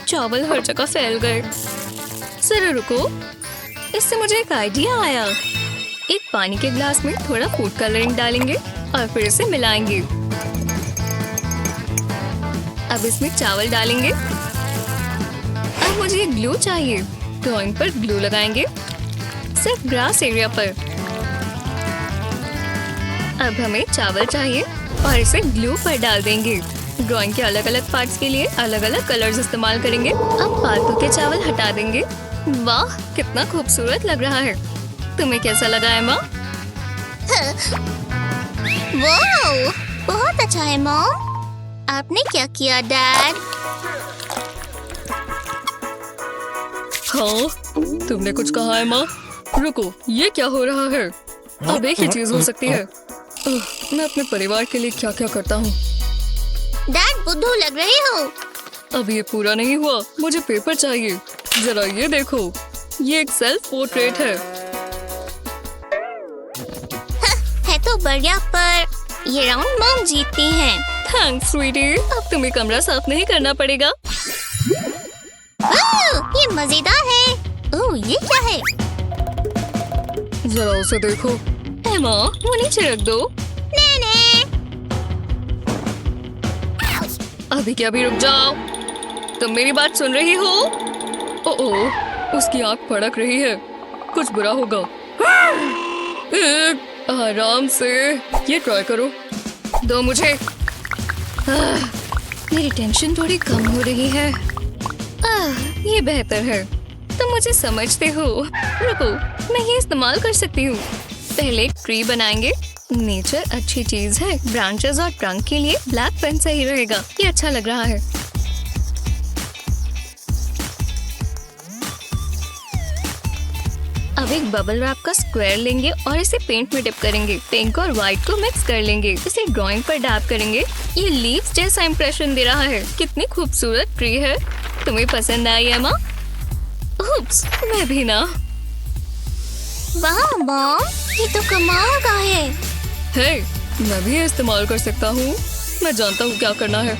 चावल हर जगह फैल गए। जरा रुको, इससे मुझे एक आइडिया आया। एक पानी के ग्लास में थोड़ा फूड कलरिंग डालेंगे और फिर इसे मिलाएंगे। अब इसमें चावल डालेंगे। अब मुझे ग्लू चाहिए। ड्राइंग पर ग्लू लगाएंगे, सिर्फ ग्रास एरिया पर। अब हमें चावल चाहिए और इसे ग्लू पर डाल देंगे। ड्राइंग के अलग अलग पार्ट्स के लिए अलग अलग कलर्स इस्तेमाल करेंगे। अब फालतू के चावल हटा देंगे। वाह, कितना खूबसूरत लग रहा है। तुम्हें कैसा लगा एमा? वाह, बहुत अच्छा है मॉम। आपने क्या किया डैड? हाँ, तुमने कुछ कहा एमा? रुको, ये क्या हो रहा है? अब एक ही चीज हो सकती है। मैं अपने परिवार के लिए क्या क्या करता हूँ। डैड, बुद्धू लग रहे हो। अब ये पूरा नहीं हुआ। मुझे पेपर चाहिए। जरा ये देखो, ये एक सेल्फ पोर्ट्रेट है। है तो बढ़िया, पर ये राउंड मॉम जीतती हैं। थैंक्स स्वीटी। अब तुम्हें कमरा साफ नहीं करना पड़ेगा। ये मजेदार है। ओह, ये क्या है? जरा उसे देखो। एमा, वो नीचे रख दो। नहीं। अभी क्या, भी रुक जाओ। तुम मेरी बात सुन रही हो? ओह, उसकी आंख फड़क रही है। कुछ बुरा होगा। आराम से, ये ट्राई करो। दो मुझे। मेरी टेंशन थोड़ी कम हो रही है। ये बेहतर है। तुम मुझे समझते हो। रुको, मैं ये इस्तेमाल कर सकती हूँ। पहले एक ट्री बनाएंगे। नेचर अच्छी चीज है। ब्रांचेस और ट्रंक के लिए ब्लैक पेन सही रहेगा। ये अच्छा लग रहा है। अब एक बबल रैप का स्क्वायर लेंगे और इसे पेंट में डिप करेंगे। पिंक और व्हाइट को मिक्स कर लेंगे। इसे ड्राइंग पर डैप करेंगे। ये लीव्स जैसा इंप्रेशन दे रहा है। कितनी खूबसूरत ट्री है। तुम्हें पसंद आई एमा? उप्स, मैं भी ना। वाह मॉम, ये तो कमाल का है। हे, मैं भी ये इस्तेमाल कर सकता हूँ। मैं जानता हूँ क्या करना है।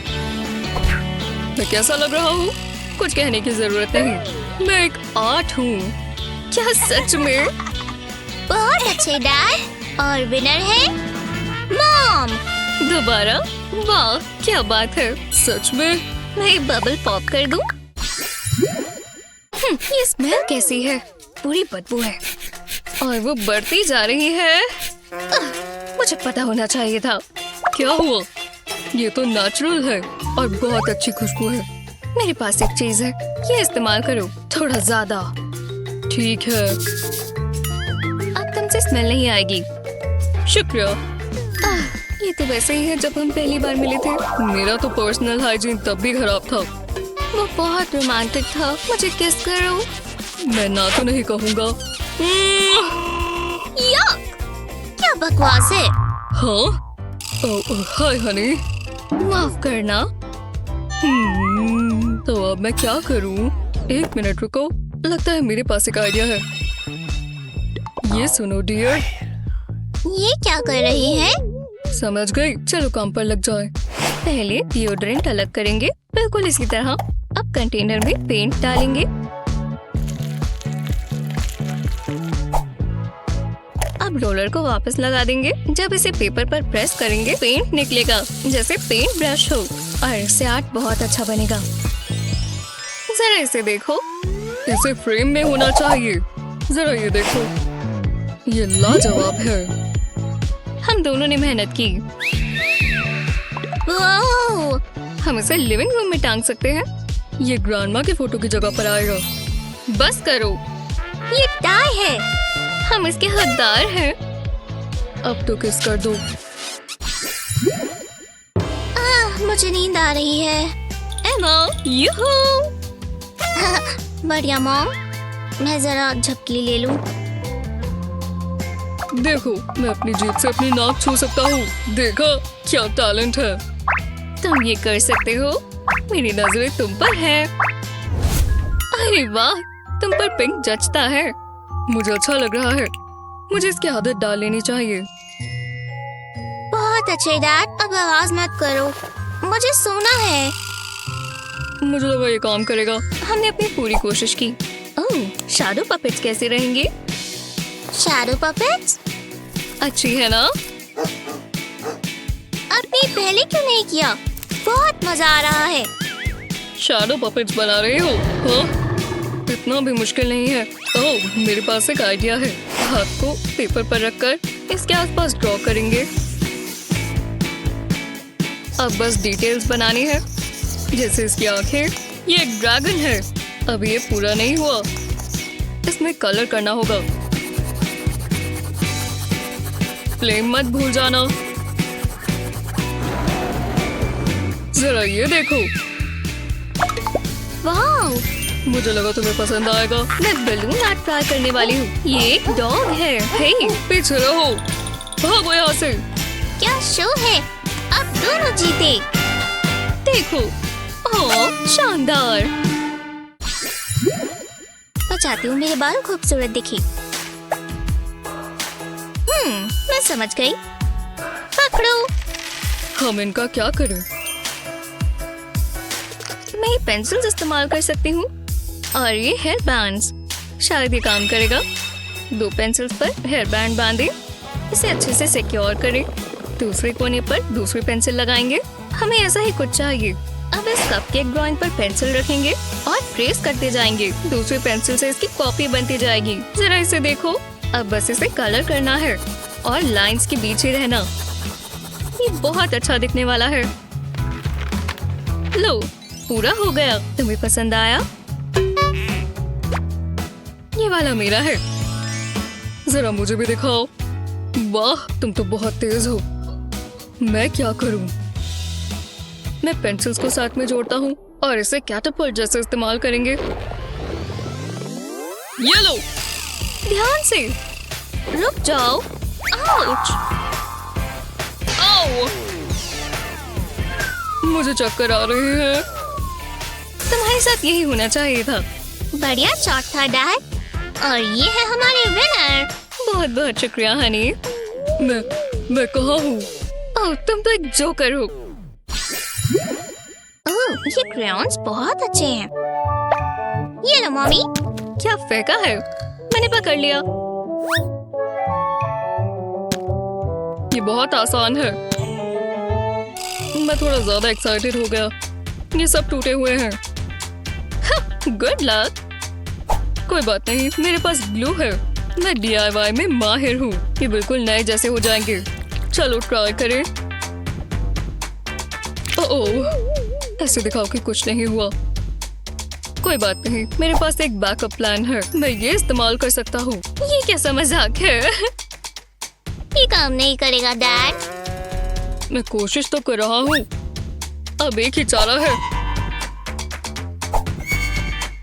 मैं कैसा लग रहा हूँ? कुछ कहने की जरूरत नहीं। मैं एक आर्ट हूँ। क्या सच में? बहुत अच्छे डैड। और विनर है मॉम। दोबारा? वाह, क्या बात है। सच में? मैं एक बबल पॉप कर दूं? ये स्मेल कैसी है? पूरी बदबू है और वो बढ़ती जा रही है। मुझे पता होना चाहिए था। क्या हुआ? ये तो नेचुरल है और बहुत अच्छी खुशबू है। मेरे पास एक चीज है, ये इस्तेमाल करो थोड़ा ज्यादा। ठीक है। अब तुमसे स्मेल नहीं आएगी। शुक्रिया। ये तो वैसे ही है जब हम पहली बार मिले थे। मेरा तो पर्सनल हाइजीन तब भी खराब था। वो बहुत रोमांटिक था। मुझे किस करो? मैं ना तो नहीं कहूँगा। यक, क्या बकवास है। हाँ? हाय हनी, माफ करना। तो अब मैं क्या करूँ? एक मिनट रुको, लगता है मेरे पास एक आइडिया है। ये सुनो डियर। ये क्या कर रही है? समझ गई। चलो काम पर लग जाए। पहले डिओड्रेंट अलग करेंगे, बिल्कुल इसी तरह। अब कंटेनर में पेंट डालेंगे। अब रोलर को वापस लगा देंगे। जब इसे पेपर पर प्रेस करेंगे, पेंट निकलेगा जैसे पेंट ब्रश हो और इससे आर्ट बहुत अच्छा बनेगा। जरा इसे देखो। इसे फ्रेम में होना चाहिए। जरा ये देखो, ये लाजवाब है। हम दोनों ने मेहनत की। वाह, हम इसे लिविंग रूम में टांग सकते हैं। ये ग्रैंडमा की फोटो की जगह पर आएगा। बस करो। ये टाई है। हम इसके हकदार हैं। अब तो किस कर दो। मुझे नींद आ रही है। एमा, यूहू। बढ़िया मॉम, मैं जरा झपकी ले लूं। देखो, मैं अपनी जीभ से अपनी नाक छू सकता हूँ। देखा, क्या टैलेंट है। तुम ये कर सकते हो। मेरी नजरें तुम पर है। अरे वाह, तुम पर पिंक जचता है। मुझे अच्छा लग रहा है। मुझे इसकी आदत डाल लेनी चाहिए। बहुत अच्छे डैड। अब आवाज मत करो, मुझे सोना है। मुझे लगा ये काम करेगा। हमने अपनी पूरी कोशिश की। ओह, शैडो पपेट्स कैसे रहेंगे? शैडो पपेट्स अच्छी है ना? आपने पहले क्यों नहीं किया? बहुत मजा आ रहा है। शैडो पपेट्स बना रहे हो? हाँ? इतना भी मुश्किल नहीं है। ओह, मेरे पास एक आइडिया है। हाथ को पेपर पर रखकर इसके आसपास ड्रॉ करेंगे। अब बस डिटेल्स बनानी है, जैसे इसकी आंखें। ये एक ड्रैगन है। अब ये पूरा नहीं हुआ, इसमें कलर करना होगा। फ्लेम मत भूल जाना। जरा ये देखो। वाह, मुझे लगा तुम्हें पसंद आएगा। मैं बलून आर्ट ट्राई करने वाली हूँ। ये एक डॉग है। हे, पीछे रहो, भागो यहाँ से। क्या शो है। अब दोनों जीते। देखो, ओह, शानदार। मैं चाहती हूँ मेरे बाल खूबसूरत दिखे। मैं समझ गई। पकड़ो। हम इनका क्या करें? मैं ये पेंसिल्स इस्तेमाल कर सकती हूँ और ये हेयर बैंड्स। शायद ये काम करेगा। 2 पेंसिल्स पर हेयर बैंड बांधे, इसे अच्छे से सिक्योर करें। दूसरे कोने पर दूसरी पेंसिल लगाएंगे। हमें ऐसा ही कुछ चाहिए। अब इस कपकेक ड्राइंग पर पेंसिल रखेंगे और ट्रेस करते जाएंगे। दूसरी पेंसिल से इसकी कॉपी बनती जाएगी। जरा इसे देखो, अब बस इसे कलर करना है और लाइंस के बीच ही रहना। ये बहुत अच्छा दिखने वाला है। लो, पूरा हो गया। तुम्हें पसंद आया? ये वाला मेरा है। जरा मुझे भी दिखाओ। वाह, तुम तो बहुत तेज हो। मैं क्या करूं? मैं पेंसिल्स को साथ में जोड़ता हूँ और इसे कैटअपल्ट जैसे इस्तेमाल करेंगे। ये लो, ध्यान से। रुक जाओ। आउच! आओ! मुझे चक्कर आ रहे हैं। तुम्हारे साथ यही होना चाहिए था। बढ़िया शॉट था डैड। और ये है हमारे विनर। बहुत बहुत शुक्रिया हनी। मैं कहाँ हूँ? ओह, तुम तो एक जोकर हो। ओह, ये क्रेयॉन्स बहुत अच्छे हैं। ये लो मम्मी। क्या फेंका है? मैंने पकड़ लिया। ये बहुत आसान है। मैं थोड़ा ज्यादा एक्साइटेड हो गया। ये सब टूटे हुए हैं। Good luck. कोई बात नहीं, मेरे पास ग्लू है। मैं DIY में माहिर हूँ। ये बिल्कुल नए जैसे हो जाएंगे। चलो ट्राई करें। ओह, ऐसे दिखाओ कि कुछ नहीं हुआ। कोई बात नहीं, मेरे पास एक बैकअप प्लान है। मैं ये इस्तेमाल कर सकता हूँ। ये कैसा मजाक है? ये काम नहीं करेगा डैड। मैं कोशिश तो कर रहा हूँ। अब एक ही चारा है।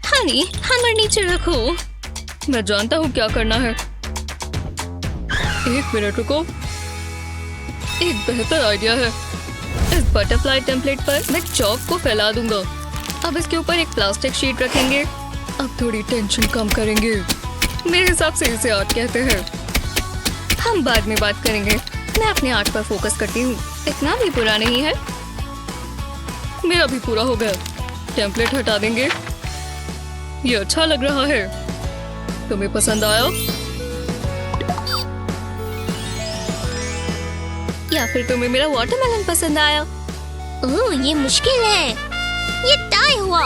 हनी, हैमर नीचे रखो। मैं जानता हूँ क्या करना है। एक मिनट रुको। एक बेहतर आइडिया है। इस बटरफ्लाई टेम्पलेट पर मैं चॉक को फैला दूंगा। अब इसके ऊपर एक प्लास्टिक शीट रखेंगे। अब थोड़ी टेंशन कम करेंगे। मेरे हिसाब से इसे आर्ट कहते हैं। हम बाद में बात करेंगे। मैं अपने आर्ट पर फोकस करती हूँ। इतना भी बुरा नहीं है। मेरा भी पूरा हो गया। टेम्पलेट हटा देंगे। ये अच्छा लग रहा है। तुम्हें पसंद आया? या फिर तुम्हें मेरा वाटरमेलन पसंद आया? ओह, ये मुश्किल है। ये टाई हुआ।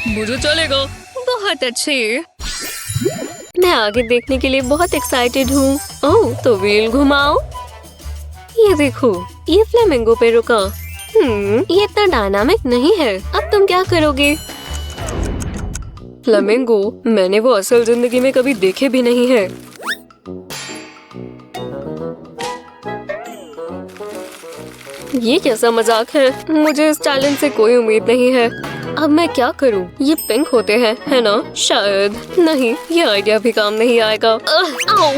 मुझे चलेगा। बहुत अच्छे। मैं आगे देखने के लिए बहुत एक्साइटेड हूँ। ओह, तो व्हील घुमाओ। ये देखो, ये फ्लेमिंगो पे रुका। ये इतना डायनामिक नहीं है। अब तुम क्या करोगे? फ्लेमिंगो, मैंने वो असल जिंदगी में कभी देखे भी नहीं है। ये कैसा मजाक है? मुझे इस चैलेंज से कोई उम्मीद नहीं है। अब मैं क्या करूं? ये पिंक होते हैं, है ना? शायद नहीं, ये आइडिया भी काम नहीं आएगा। आओ,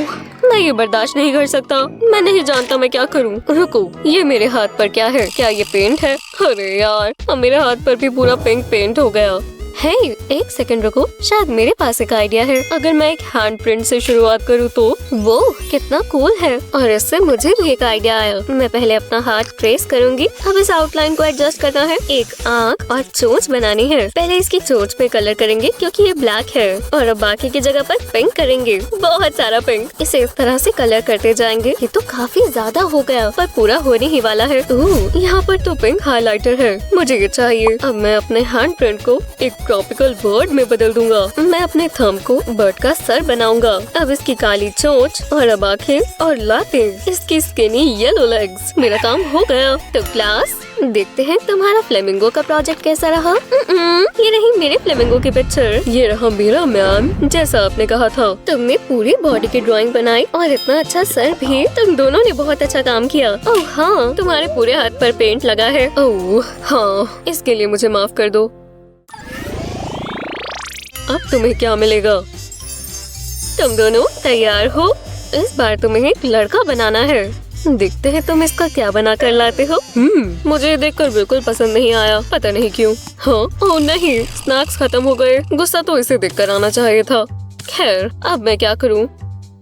मैं ये बर्दाश्त नहीं कर सकता। मैं नहीं जानता मैं क्या करूं। रुको, ये मेरे हाथ पर क्या है? क्या ये पेंट है? अरे यार, अब मेरे हाथ पर भी पूरा पिंक पेंट हो गया। हे, एक सेकंड रुको, शायद मेरे पास एक आइडिया है। अगर मैं एक हैंड प्रिंट से शुरुआत करूँ तो वो कितना कूल है। और इससे मुझे भी एक आइडिया आया। मैं पहले अपना हाथ ट्रेस करूंगी। अब इस आउटलाइन को एडजस्ट करना है। एक आँख और चोंच बनानी है। पहले इसकी चोंच पे कलर करेंगे क्योंकि ये ब्लैक है। और अब बाकी की जगह पर पिंक करेंगे। बहुत सारा पिंक। इसे इस तरह से कलर करते जाएंगे। ये तो काफी ज्यादा हो गया, पर पूरा होने ही वाला है। ओह, यहाँ पर तो पिंक हाइलाइटर है। मुझे ये चाहिए। अब मैं अपने हैंड प्रिंट को एक ट्रॉपिकल बर्ड में बदल दूंगा। मैं अपने थंब को बर्ड का सर बनाऊंगा। अब इसकी काली चोंच और अब आंखें और लातें। इसकी स्किनी येलो लेग्स। मेरा काम हो गया। तो क्लास, देखते हैं तुम्हारा फ्लेमिंगो का प्रोजेक्ट कैसा रहा। ये रही मेरे फ्लेमिंगो की पिक्चर। ये रहा मेरा मैम, जैसा आपने कहा था। तुमने पूरी बॉडी की ड्राइंग बनाई और इतना अच्छा सर भी। तुम दोनों ने बहुत अच्छा काम किया। ओह हाँ, तुम्हारे पूरे हाथ पर पेंट लगा है। ओह हाँ, इसके लिए मुझे माफ कर दो। अब तुम्हें क्या मिलेगा? तुम दोनों तैयार हो? इस बार तुम्हें एक लड़का बनाना है। देखते हैं तुम इसका क्या बना कर लाते हो। मुझे ये देखकर बिल्कुल पसंद नहीं आया, पता नहीं क्यों। हाँ, ओह नहीं, स्नैक्स खत्म हो गए। गुस्सा तो इसे देखकर आना चाहिए था। खैर, अब मैं क्या करूँ?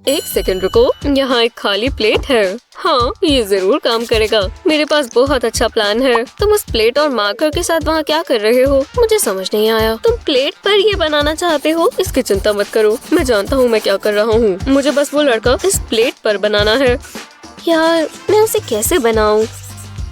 एक सेकंड रुको, यहाँ एक खाली प्लेट है। हाँ, ये जरूर काम करेगा। मेरे पास बहुत अच्छा प्लान है। तुम उस प्लेट और मार्कर के साथ वहाँ क्या कर रहे हो? मुझे समझ नहीं आया। तुम प्लेट पर ये बनाना चाहते हो? इसकी चिंता मत करो, मैं जानता हूँ मैं क्या कर रहा हूँ। मुझे बस वो लड़का इस प्लेट पर बनाना है। यार, मैं उसे कैसे बनाऊँ?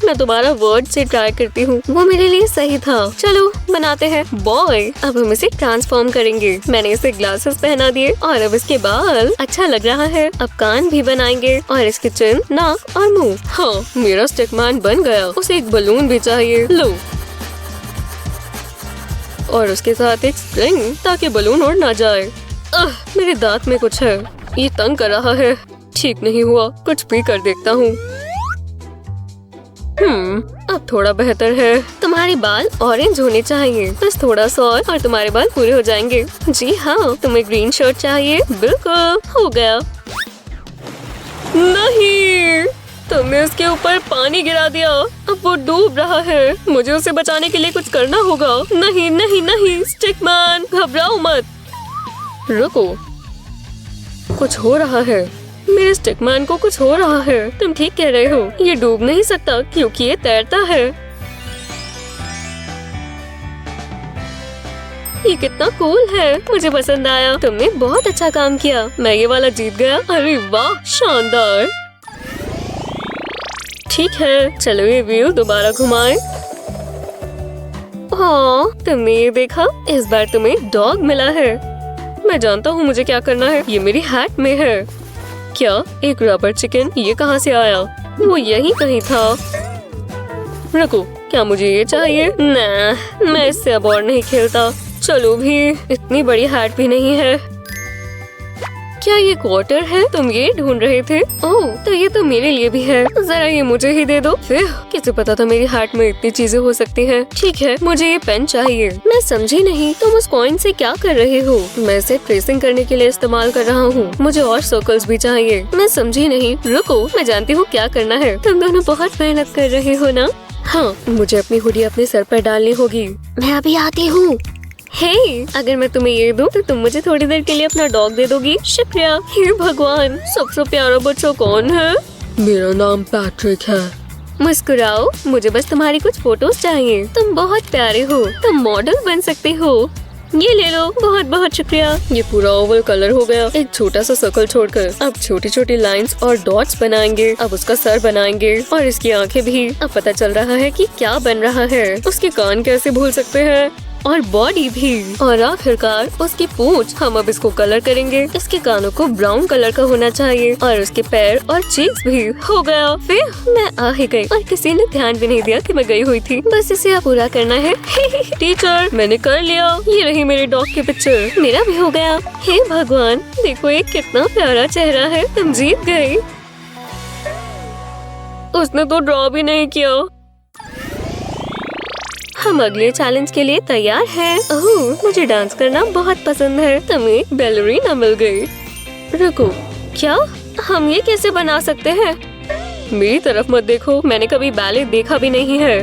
मैं दोबारा वर्ड से ट्राई करती हूँ। वो मेरे लिए सही था। चलो बनाते हैं बॉय। अब हम इसे ट्रांसफॉर्म करेंगे। मैंने इसे ग्लासेस पहना दिए और अब इसके बाल अच्छा लग रहा है। अब कान भी बनाएंगे और इसके चिन, नाक और मुंह। हाँ, मेरा स्टिकमैन बन गया। उसे एक बलून भी चाहिए। लो, और उसके साथ एक स्ट्रिंग ताकि बलून उड़ ना जाए। मेरे दांत में कुछ है, ये तंग कर रहा है। ठीक नहीं हुआ, कुछ भी कर देखता हूँ। अब थोड़ा बेहतर है। तुम्हारे बाल ऑरेंज होने चाहिए, बस थोड़ा सा और तुम्हारे बाल पूरे हो जाएंगे। जी हाँ, तुम्हें ग्रीन शर्ट चाहिए? बिल्कुल, हो गया। नहीं, तुमने उसके ऊपर पानी गिरा दिया। अब वो डूब रहा है। मुझे उसे बचाने के लिए कुछ करना होगा। नहीं नहीं नहीं, स्टिकमैन घबराओ मत। रुको, कुछ हो रहा है। मेरे स्टिकमैन को कुछ हो रहा है। तुम ठीक कह रहे हो, ये डूब नहीं सकता क्योंकि ये तैरता है। ये कितना कूल है, मुझे पसंद आया। तुमने बहुत अच्छा काम किया। मैं ये वाला जीत गया। अरे वाह, शानदार। ठीक है, चलो ये व्हील दोबारा घुमाएं। हाँ, तुमने ये देखा? इस बार तुम्हें डॉग मिला है। मैं जानता हूँ मुझे क्या करना है। ये मेरी हैट में है। क्या एक रबर चिकन? ये कहाँ से आया? वो यहीं कहीं था। रुको, क्या मुझे ये चाहिए? ना, मैं इससे अब और नहीं खेलता। चलो भी, इतनी बड़ी हैट भी नहीं है। क्या ये क्वार्टर है? तुम ये ढूंढ रहे थे? ओह, तो ये तो मेरे लिए भी है। जरा ये मुझे ही दे दो। फिर किसे पता था मेरी हैट में इतनी चीजें हो सकती हैं। ठीक है, मुझे ये पेन चाहिए। मैं समझी नहीं, तुम उस कॉइन से क्या कर रहे हो? मैं इसे ट्रेसिंग करने के लिए इस्तेमाल कर रहा हूँ। मुझे और सर्कल्स भी चाहिए। मैं समझी नहीं। रुको, मैं जानती हूँ क्या करना है। तुम दोनों बहुत मेहनत कर रहे हो ना? हाँ, मुझे अपनी हुडी अपने सर पर डालनी होगी। मैं अभी आती हूँ। हे, अगर मैं तुम्हें ये दूं तो तुम मुझे थोड़ी देर के लिए अपना डॉग दे दोगी? शुक्रिया। हे भगवान, सबसे प्यारा बच्चा कौन है? मेरा नाम पैट्रिक है। मुस्कुराओ, मुझे बस तुम्हारी कुछ फोटोज चाहिए। तुम बहुत प्यारे हो। तुम मॉडल बन सकते हो। ये ले लो। बहुत बहुत शुक्रिया। ये पूरा ओवल कलर हो गया, एक छोटा सा सर्कल छोड़कर। अब छोटी छोटी लाइंस और डॉट्स बनाएंगे। अब उसका सर बनाएंगे और इसकी आंखें भी। अब पता चल रहा है कि क्या बन रहा है। उसके कान कैसे भूल सकते हैं, और बॉडी भी। और आखिरकार उसकी पूंछ। हम अब इसको कलर करेंगे। इसके कानों को ब्राउन कलर का होना चाहिए और उसके पैर और चीक्स भी। हो गया। फिर मैं आ ही गई और किसी ने ध्यान भी नहीं दिया कि मैं गई हुई थी। बस इसे अब पूरा करना है। टीचर, मैंने कर लिया। ये रही मेरी डॉग की पिक्चर। मेरा भी हो गया। हे भगवान, देखो ये कितना प्यारा चेहरा है। तुम जीत गई। उसने तो ड्रॉ भी नहीं किया। हम अगले चैलेंज के लिए तैयार हैं। ओह, मुझे डांस करना बहुत पसंद है। तुम्हें बैलरीना मिल गई। रुको, क्या हम ये कैसे बना सकते हैं? मेरी तरफ मत देखो, मैंने कभी बैले देखा भी नहीं है।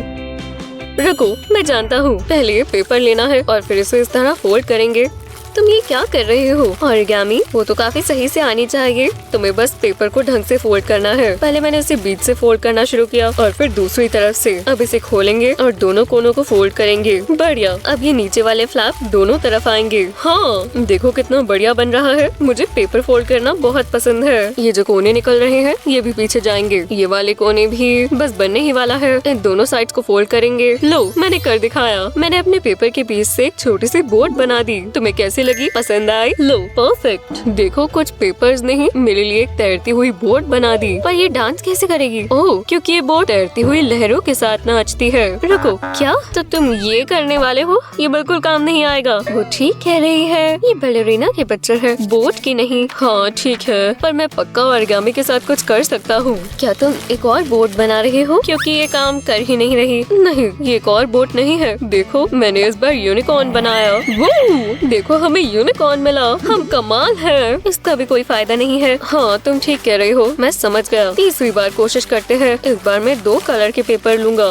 रुको, मैं जानता हूँ। पहले ये पेपर लेना है और फिर इसे इस तरह फोल्ड करेंगे। तुम ये क्या कर रहे हो? ऑरिगामी, वो तो काफी सही से आनी चाहिए। तुम्हें बस पेपर को ढंग से फोल्ड करना है। पहले मैंने इसे बीच से फोल्ड करना शुरू किया और फिर दूसरी तरफ से। अब इसे खोलेंगे और दोनों कोनों को फोल्ड करेंगे। बढ़िया। अब ये नीचे वाले फ्लैप दोनों तरफ आएंगे। हाँ, देखो कितना बढ़िया बन रहा है। मुझे पेपर फोल्ड करना बहुत पसंद है। ये जो कोने निकल रहे हैं, ये भी पीछे जाएंगे। ये वाले कोने भी बस बनने ही वाला है। इन दोनों साइड्स को फोल्ड करेंगे। लो, मैंने कर दिखाया। मैंने अपने पेपर के पीस से एक छोटी सी बोर्ड बना दी। तुम्हें कैसी लगी? पसंद आई? लो, परफेक्ट। देखो, कुछ पेपर्स नहीं, मेरे लिए एक तैरती हुई बोट बना दी। पर ये डांस कैसे करेगी? ओह, क्योंकि ये बोट तैरती हुई लहरों के साथ नाचती है। रुको, क्या? तो तुम ये करने वाले हो? ये बिल्कुल काम नहीं आएगा। वो ठीक कह रही है, ये बैलरीना के पिक्चर है, बोट की नहीं। हाँ ठीक है, पर मैं पक्का ऑरिगामी के साथ कुछ कर सकता हूँ। क्या तुम एक और बोट बना रहे हो? क्योंकि ये काम कर ही नहीं रही। नहीं, ये एक और बोट नहीं है। देखो, मैंने इस बार यूनिकॉर्न बनाया। वो देखो, हमें यूनिकॉर्न मिला। हम कमाल है। इसका भी कोई फायदा नहीं है। हाँ, तुम ठीक कह रही हो, मैं समझ गया। तीसरी बार कोशिश करते हैं। इस बार मैं 2 कलर के पेपर लूंगा।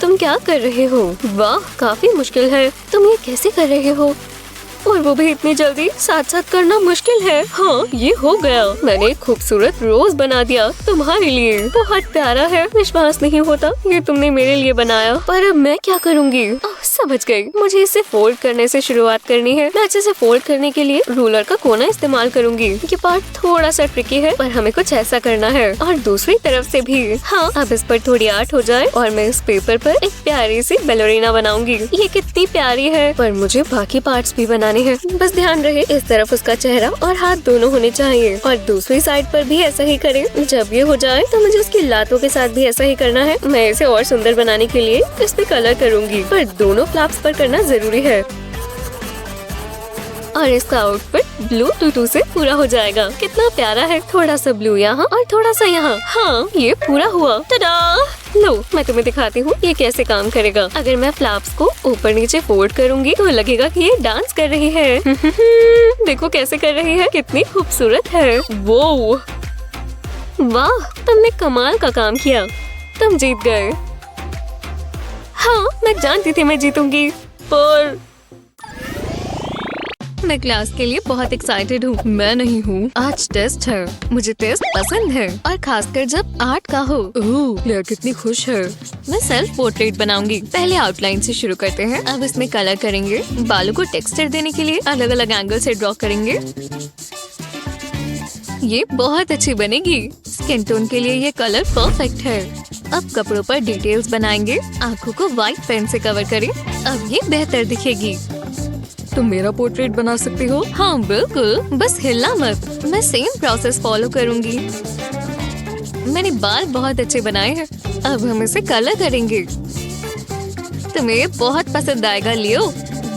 तुम क्या कर रहे हो? वाह, काफी मुश्किल है। तुम ये कैसे कर रहे हो? और वो भी इतनी जल्दी। साथ साथ करना मुश्किल है। हाँ, ये हो गया। मैंने एक खूबसूरत रोज बना दिया तुम्हारे लिए। बहुत प्यारा है। विश्वास नहीं होता ये तुमने मेरे लिए बनाया। पर अब मैं क्या करूँगी? समझ गई। मुझे इसे फोल्ड करने से शुरुआत करनी है। मैं अच्छे से फोल्ड करने के लिए रूलर का कोना इस्तेमाल करूंगी। ये पार्ट थोड़ा सा ट्रिकी है, पर हमें कुछ ऐसा करना है। और दूसरी तरफ से भी। हाँ, अब इस पर थोड़ी आर्ट हो जाए और मैं इस पेपर पर एक प्यारी सी बैलरीना बनाऊंगी। ये कितनी प्यारी है। पर मुझे बाकी पार्ट्स भी बनाने हैं। बस ध्यान रहे इस तरफ उसका चेहरा और हाथ दोनों होने चाहिए। और दूसरी साइड पर भी ऐसा ही करें। जब ये हो जाए तो मुझे उसकी लातों के साथ भी ऐसा ही करना है। मैं इसे और सुंदर बनाने के लिए इस पे कलर करूंगी, पर दोनों फ्लैप्स पर करना जरूरी है। और इसका आउटफिट ब्लू टूटू से पूरा हो जाएगा। कितना प्यारा है। थोड़ा सा ब्लू यहाँ और थोड़ा सा यहाँ। हाँ, ये पूरा हुआ। टडा! लो, मैं तुम्हें दिखाती हूँ ये कैसे काम करेगा। अगर मैं फ्लैप्स को ऊपर नीचे फोल्ड करूंगी तो लगेगा कि ये डांस कर रही है। देखो कैसे कर रही है। कितनी खूबसूरत है। वो वाह, तुमने कमाल का काम किया। तुम जीत गए। हाँ, मैं जानती थी मैं जीतूंगी, पर मैं क्लास के लिए बहुत एक्साइटेड हूँ। मैं नहीं हूँ। आज टेस्ट है। मुझे टेस्ट पसंद है, और खासकर जब आर्ट का हो। क्लेयर कितनी खुश है। मैं सेल्फ पोर्ट्रेट बनाऊंगी। पहले आउटलाइन से शुरू करते हैं। अब इसमें कलर करेंगे। बालों को टेक्सचर देने के लिए अलग अलग एंगल से ड्रॉ करेंगे। ये बहुत अच्छी बनेगी। स्किन टोन के लिए ये कलर परफेक्ट है। अब कपड़ों पर डिटेल्स बनाएंगे। आँखों को व्हाइट पेन से कवर करें। अब ये बेहतर दिखेगी। तुम मेरा पोर्ट्रेट बना सकती हो? हाँ बिल्कुल, बस हिलना मत। मैं सेम प्रोसेस फॉलो करूंगी। मैंने बाल बहुत अच्छे बनाए हैं। अब हम इसे कलर करेंगे। तुम्हें ये बहुत पसंद आएगा लियो।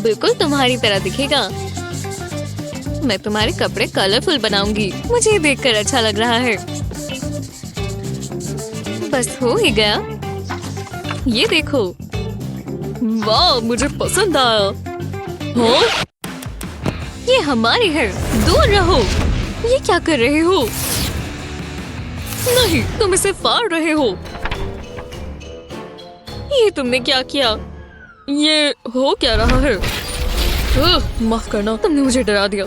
बिल्कुल तुम्हारी तरह दिखेगा। मैं तुम्हारे कपड़े कलरफुल बनाऊंगी। मुझे देखकर अच्छा लग रहा है। बस हो ही गया। ये देखो। वाह, मुझे पसंद आया। हाँ? ये हमारी है। दूर रहो। ये क्या कर रहे हो? नहीं, तुम इसे फाड़ रहे हो। ये तुमने क्या किया? ये हो क्या रहा है? माफ करना, तुमने मुझे डरा दिया।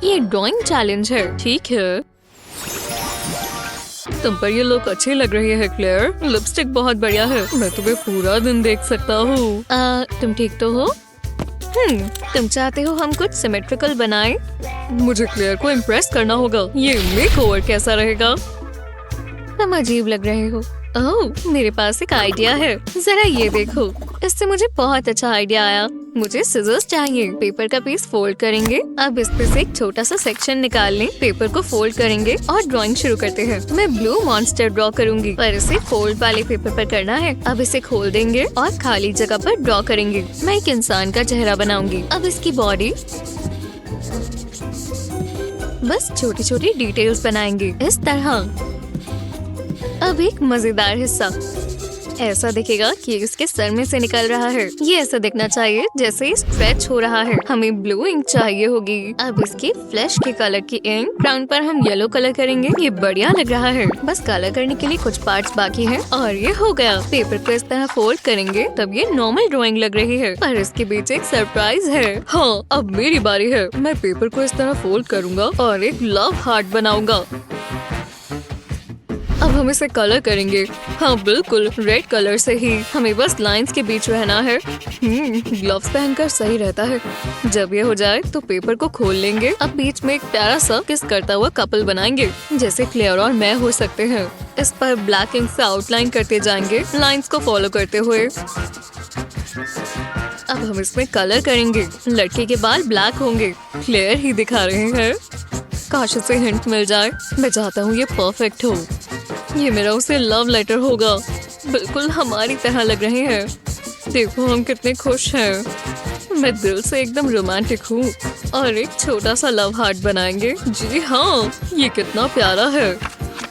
ये ड्राइंग चैलेंज है। ठीक है, तुम पर ये लुक अच्छी लग रही है क्लेयर। लिपस्टिक बहुत बढ़िया है। मैं तुम्हें पूरा दिन देख सकता हूँ। तुम ठीक तो हो? तुम चाहते हो हम कुछ सिमेट्रिकल बनाएं? मुझे क्लेयर को इम्प्रेस करना होगा। ये मेकओवर कैसा रहेगा? तुम अजीब लग रहे हो। ओह, मेरे पास एक आइडिया है। जरा ये देखो। इससे मुझे बहुत अच्छा आइडिया आया। मुझे सिजर्स चाहिए। पेपर का पीस फोल्ड करेंगे। अब इस पे से एक छोटा सा सेक्शन निकाल लें। पेपर को फोल्ड करेंगे और ड्राइंग शुरू करते हैं। मैं ब्लू मॉन्स्टर ड्रॉ करूंगी, पर इसे फोल्ड वाले पेपर पर करना है। अब इसे खोल देंगे और खाली जगह पर ड्रॉ करेंगे। मैं एक इंसान का चेहरा बनाऊंगी। अब इसकी बॉडी। बस छोटी छोटी डिटेल्स बनाएंगे इस तरह। अब एक मजेदार हिस्सा। ऐसा दिखेगा कि इसके सर में से निकल रहा है। ये ऐसा दिखना चाहिए जैसे स्ट्रेच हो रहा है। हमें ब्लू इंक चाहिए होगी। अब इसके फ्लैश के कलर की इंक ब्राउन पर हम येलो कलर करेंगे। ये बढ़िया लग रहा है। बस कलर करने के लिए कुछ पार्ट्स बाकी हैं और ये हो गया। पेपर को इस तरह फोल्ड करेंगे तब ये नॉर्मल ड्राइंग लग रही है, पर इसके बीच एक सरप्राइज है। हाँ, अब मेरी बारी है। मैं पेपर को इस तरह फोल्ड करूँगा और एक लव हार्ट बनाऊंगा। अब हम इसे कलर करेंगे। हाँ बिल्कुल, रेड कलर से ही। हमें बस लाइंस के बीच रहना है। ग्लव्स पहनकर सही रहता है। जब ये हो जाए तो पेपर को खोल लेंगे। अब बीच में एक प्यारा सा किस करता हुआ कपल बनाएंगे, जैसे क्लेयर और मैं हो सकते हैं। इस पर ब्लैक इंक से आउटलाइन करते जाएंगे, लाइंस को फॉलो करते हुए। अब हम इसमें कलर करेंगे। लड़के के बाल ब्लैक होंगे। क्लेयर ही दिखा रहे हैं। काश उसे हिंट मिल जाए। मैं चाहता हूँ ये परफेक्ट हो। ये मेरा उसे लव लेटर होगा। बिल्कुल हमारी तरह लग रहे हैं। देखो हम कितने खुश हैं। मैं दिल से एकदम रोमांटिक हूँ। और एक छोटा सा लव हार्ट बनाएंगे। जी हाँ, ये कितना प्यारा है।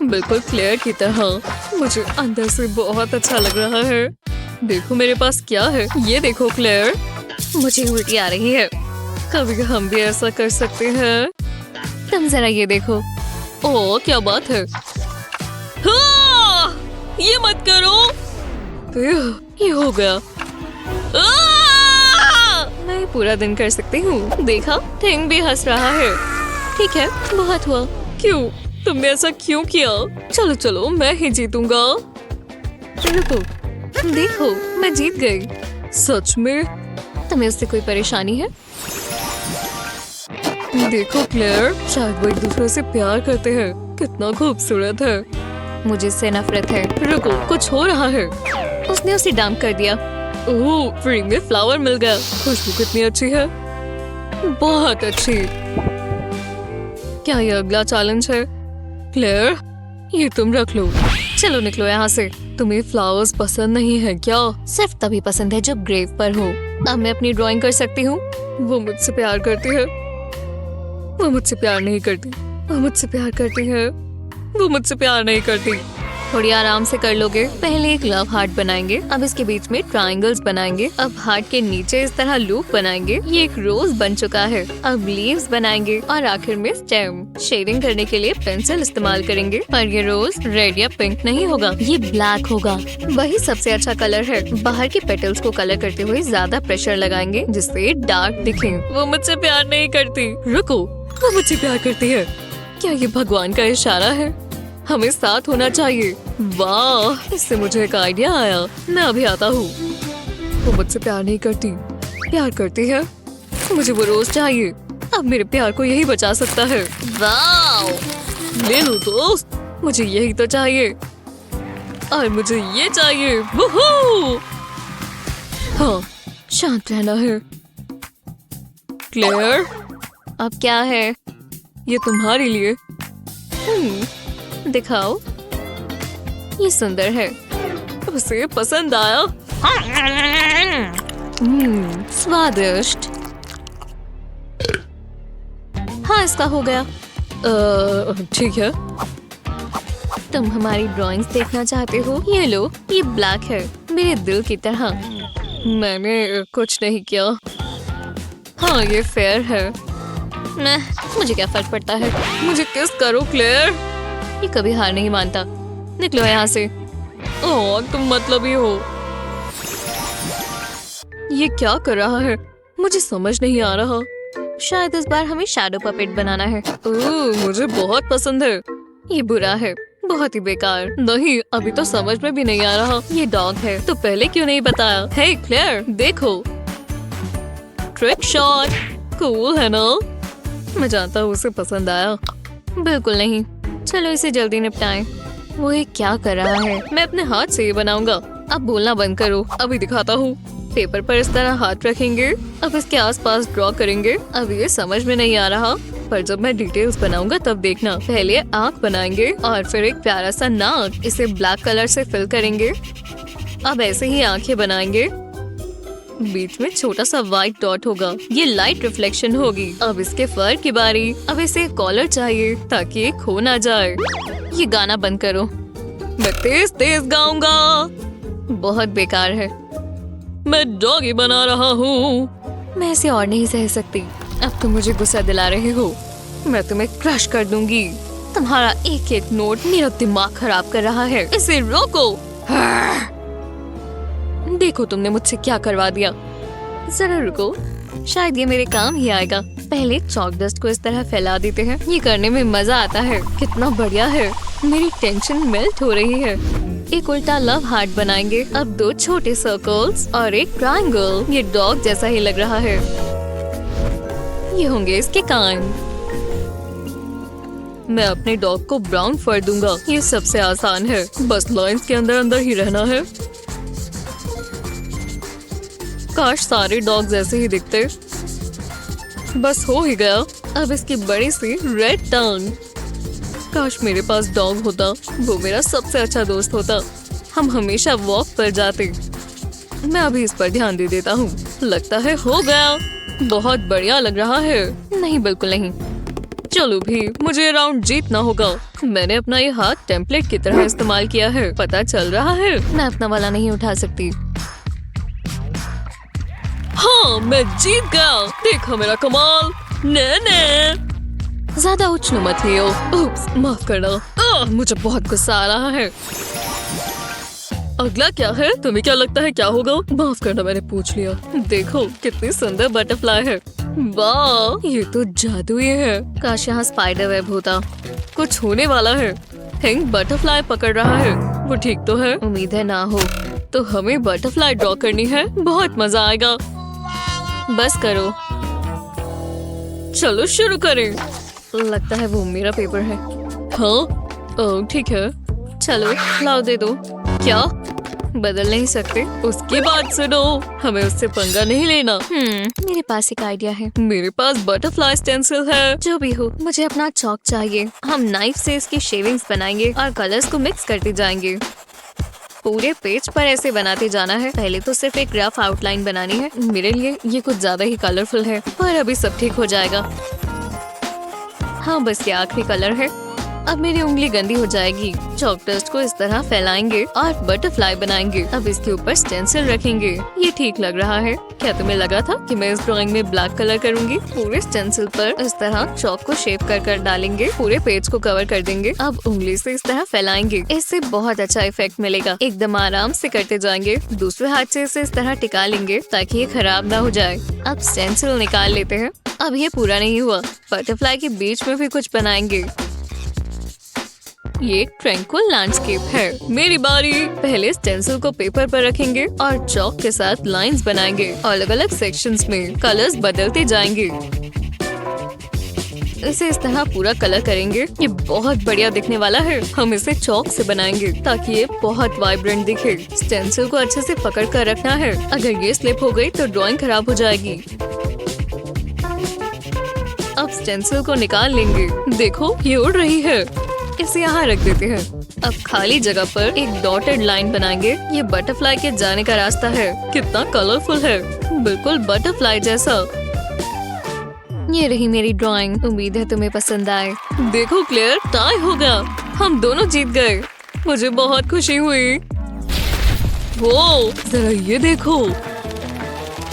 बिल्कुल क्लेयर की तरह। मुझे अंदर से बहुत अच्छा लग रहा है। देखो मेरे पास क्या है। ये देखो क्लेयर, मुझे उल्टी आ रही है। कभी हम भी ऐसा कर सकते हैं। तुम जरा ये देखो। ओह क्या बात है। हाँ! ये मत करो। ये हो गया। मैं पूरा दिन कर सकती हूँ। देखा, थिंग भी हंस रहा है। ठीक है, बहुत हुआ। क्यों? तुमने ऐसा क्यों किया? चलो चलो, मैं ही जीतूंगा। रुको, देखो, मैं जीत गई। सच में? तुम्हें उससे कोई परेशानी है? देखो क्लेयर, शायद वो एक दूसरे से प्यार करते हैं। कितना खूबसूरत है। मुझे इससे नफरत है। रुको, कुछ हो रहा है। उसने उसे डंप कर दिया। ओह, फ्री में फ्लावर मिल गया। खुशबू कितनी अच्छी है। बहुत अच्छी। क्या ये अगला चैलेंज है? क्लेयर, ये तुम रख लो। चलो निकलो यहाँ से। तुम्हें फ्लावर्स पसंद नहीं है क्या? सिर्फ तभी पसंद है जब ग्रेव पर हो। अब मैं अपनी ड्राइंग कर सकती हूँ। वो मुझसे प्यार करती है। वो मुझसे प्यार नहीं करती। वो मुझसे प्यार करती है। वो मुझसे प्यार नहीं करती। थोड़ी आराम से कर लोगे। पहले एक लव हार्ट बनाएंगे, अब इसके बीच में ट्रायंगल्स बनाएंगे, अब हार्ट के नीचे इस तरह लूप बनाएंगे। ये एक रोज बन चुका है। अब लीव्स बनाएंगे और आखिर में स्टेम। शेडिंग करने के लिए पेंसिल इस्तेमाल करेंगे, पर ये रोज रेड या पिंक नहीं होगा, ये ब्लैक होगा। वही सबसे अच्छा कलर है। बाहर के पेटल्स को कलर करते हुए ज्यादा प्रेशर लगाएंगे जिससे डार्क दिखे। वो मुझसे प्यार नहीं करती। रुको, वो मुझसे प्यार करती है। क्या ये भगवान का इशारा है? हमें साथ होना चाहिए। वाह, इससे मुझे एक आइडिया आया। मैं अभी आता हूँ। वो मुझसे प्यार नहीं करती। प्यार करती है। मुझे वो रोज चाहिए। अब मेरे प्यार को यही बचा सकता है। वाह, ले लो दोस्त, मुझे यही तो चाहिए। और मुझे ये चाहिए। वूहू! हाँ, शांत रहना है। क्लेयर, अब क्या है? ये तुम्हारे लिए। दिखाओ। ये सुंदर है। उसे पसंद आया। स्वादिष्ट। हाँ, इसका हो गया। ठीक है। तुम हमारी ड्राइंग्स देखना चाहते हो? ये लो, ये ब्लैक है, मेरे दिल की तरह। मैंने कुछ नहीं किया। हाँ, ये फेयर है। मुझे क्या फर्क पड़ता है? मुझे किस करो क्लेयर। ये कभी हार नहीं मानता। निकलो यहाँ से। ओह, तुम मतलबी हो। ये क्या कर रहा है? मुझे समझ नहीं आ रहा। शायद इस बार हमें शैडो पपेट बनाना है। ओह, मुझे बहुत पसंद है। ये बुरा है, बहुत ही बेकार। नहीं, अभी तो समझ में भी नहीं आ रहा। ये डॉग है, तो पहले क्यों नहीं बताया? हे क्लेयर, देखो, ट्रिक शॉट। कूल है ना? मैं जानता हूँ उसे पसंद आया। बिल्कुल नहीं। चलो इसे जल्दी निपटाएं। वो ये क्या कर रहा है? मैं अपने हाथ से ये बनाऊंगा। अब बोलना बंद करो, अभी दिखाता हूँ। पेपर पर इस तरह हाथ रखेंगे, अब इसके आसपास ड्रॉ करेंगे। अब ये समझ में नहीं आ रहा, पर जब मैं डिटेल्स बनाऊंगा तब देखना। पहले आँख बनाएंगे और फिर एक प्यारा सा नाक। इसे ब्लैक कलर से फिल करेंगे। अब ऐसे ही आंखें बनाएंगे। बीच में छोटा सा व्हाइट डॉट होगा, ये लाइट रिफ्लेक्शन होगी। अब इसके फर की बारी। अब इसे कॉलर चाहिए ताकि ये खो ना जाए। ये गाना बंद करो, मैं तेज तेज गाऊंगा। बहुत बेकार है। मैं डॉगी बना रहा हूँ। मैं इसे और नहीं सह सकती। अब तुम मुझे गुस्सा दिला रहे हो। मैं तुम्हें क्रश कर दूंगी। तुम्हारा एक एक नोट मेरा दिमाग खराब कर रहा है। इसे रोको। देखो तुमने मुझसे क्या करवा दिया। जरा रुको, शायद ये मेरे काम ही आएगा। पहले चॉक डस्ट को इस तरह फैला देते हैं। ये करने में मजा आता है। कितना बढ़िया है। मेरी टेंशन मेल्ट हो रही है। एक उल्टा लव हार्ट बनाएंगे। अब 2 छोटे सर्कल्स और एक ट्रायंगल। ये डॉग जैसा ही लग रहा है। ये होंगे इसके कान। मैं अपने डॉग को ब्राउन फर दूंगा। ये सबसे आसान है, बस लाइंस के अंदर अंदर ही रहना है। काश सारे डॉग्स ऐसे ही दिखते। बस हो ही गया। अब इसकी बड़ी सी रेड टंग। काश मेरे पास डॉग होता, वो मेरा सबसे अच्छा दोस्त होता। हम हमेशा वॉक पर जाते। मैं अभी इस पर ध्यान दे देता हूँ। लगता है हो गया। बहुत बढ़िया लग रहा है। नहीं, बिल्कुल नहीं। चलो भी, मुझे राउंड जीतना होगा। मैंने अपना ये हाथ टेम्पलेट की तरह इस्तेमाल किया है। पता चल रहा है मैं अपना वाला नहीं उठा सकती। हाँ, मैं जीत गया। देखो मेरा कमाल। ने ज्यादा उछलो मत लियो। उप्स, माफ करना। मुझे बहुत गुस्सा आ रहा है। अगला क्या है? तुम्हें क्या लगता है क्या होगा? माफ करना, मैंने पूछ लिया। देखो कितनी सुंदर बटरफ्लाई है। वाह, ये तो जादुई है। काश यहाँ स्पाइडर वेब होता। कुछ होने वाला है। हैंक बटरफ्लाई पकड़ रहा है। वो ठीक तो है? उम्मीद है ना हो। तो हमें बटरफ्लाई ड्रॉ करनी है। बहुत मजा आएगा। बस करो, चलो शुरू करें। लगता है वो मेरा पेपर है। हाँ ठीक है, चलो लाओ दे दो। क्या बदल नहीं सकते? उसकी बात सुनो, हमें उससे पंगा नहीं लेना। मेरे पास एक आइडिया है। मेरे पास बटरफ्लाई स्टेंसिल है। जो भी हो, मुझे अपना चौक चाहिए। हम नाइफ से इसकी शेविंग्स बनाएंगे और कलर्स को मिक्स करते जाएंगे। पूरे पेज पर ऐसे बनाते जाना है। पहले तो सिर्फ एक रफ आउटलाइन बनानी है। मेरे लिए ये कुछ ज्यादा ही कलरफुल है, पर अभी सब ठीक हो जाएगा। हाँ, बस ये आखिरी कलर है। अब मेरी उंगली गंदी हो जाएगी। चॉक डस्ट को इस तरह फैलाएंगे और बटरफ्लाई बनाएंगे। अब इसके ऊपर स्टेंसिल रखेंगे। ये ठीक लग रहा है। क्या तुम्हें लगा था कि मैं इस ड्राइंग में ब्लैक कलर करूंगी? पूरे स्टेंसिल पर इस तरह चॉक को शेप कर डालेंगे। पूरे पेज को कवर कर देंगे। अब उंगली से इस तरह फैलाएंगे। इससे बहुत अच्छा इफेक्ट मिलेगा। एकदम आराम से करते जाएंगे। दूसरे हाथ से इसे इस तरह टिका लेंगे ताकि ये खराब ना हो जाए। अब स्टेंसिल निकाल लेते हैं। अब ये पूरा नहीं हुआ। बटरफ्लाई के बीच में भी कुछ बनाएंगे। ये एक ट्रैंक्विल लैंडस्केप है। मेरी बारी। पहले स्टेंसिल को पेपर पर रखेंगे और चॉक के साथ लाइंस बनाएंगे। अलग अलग सेक्शंस में कलर्स बदलते जाएंगे। इसे इस तरह पूरा कलर करेंगे। ये बहुत बढ़िया दिखने वाला है। हम इसे चॉक से बनाएंगे ताकि ये बहुत वाइब्रेंट दिखे। स्टेंसिल को अच्छे से पकड़ कर रखना है। अगर ये स्लिप हो गई तो ड्राइंग खराब हो जाएगी। अब स्टेंसिल को निकाल लेंगे। देखो, ये उड़ रही है। इसे यहाँ रख देते हैं। अब खाली जगह पर एक डॉटेड लाइन बनाएंगे। ये बटरफ्लाई के जाने का रास्ता है। कितना कलरफुल है, बिल्कुल बटरफ्लाई जैसा। ये रही मेरी ड्राइंग। उम्मीद है तुम्हें पसंद आए। देखो क्लेयर, टाई हो गया। हम दोनों जीत गए। मुझे बहुत खुशी हुई। वो जरा ये देखो,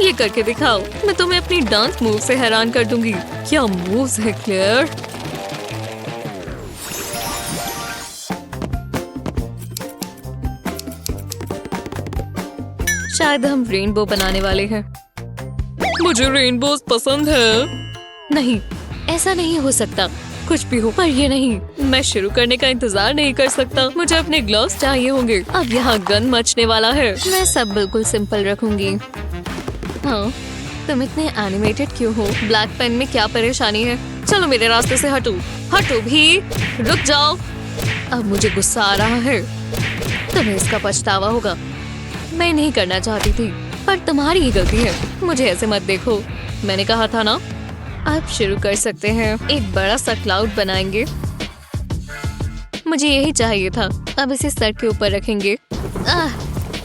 ये करके दिखाओ। मैं तुम्हें अपनी डांस मूव से हैरान कर दूंगी। क्या मूव्स है क्लेयर। शायद हम रेनबो बनाने वाले हैं। मुझे रेनबोज पसंद है। नहीं, ऐसा नहीं हो सकता। कुछ भी हो, पर ये नहीं। मैं शुरू करने का इंतजार नहीं कर सकता। मुझे अपने ग्लव्स चाहिए होंगे। अब यहाँ गन मचने वाला है। मैं सब बिल्कुल सिंपल रखूंगी। हाँ, तुम इतने एनिमेटेड क्यों हो? ब्लैक पेन में क्या परेशानी है? चलो मेरे रास्ते से हटो। हटो भी, रुक जाओ। अब मुझे गुस्सा आ रहा है। तुम्हें इसका पछतावा होगा। मैं नहीं करना चाहती थी, पर तुम्हारी ही गलती है। मुझे ऐसे मत देखो, मैंने कहा था ना। अब शुरू कर सकते हैं। एक बड़ा सा क्लाउड बनाएंगे। मुझे यही चाहिए था। अब इसे सर के ऊपर रखेंगे।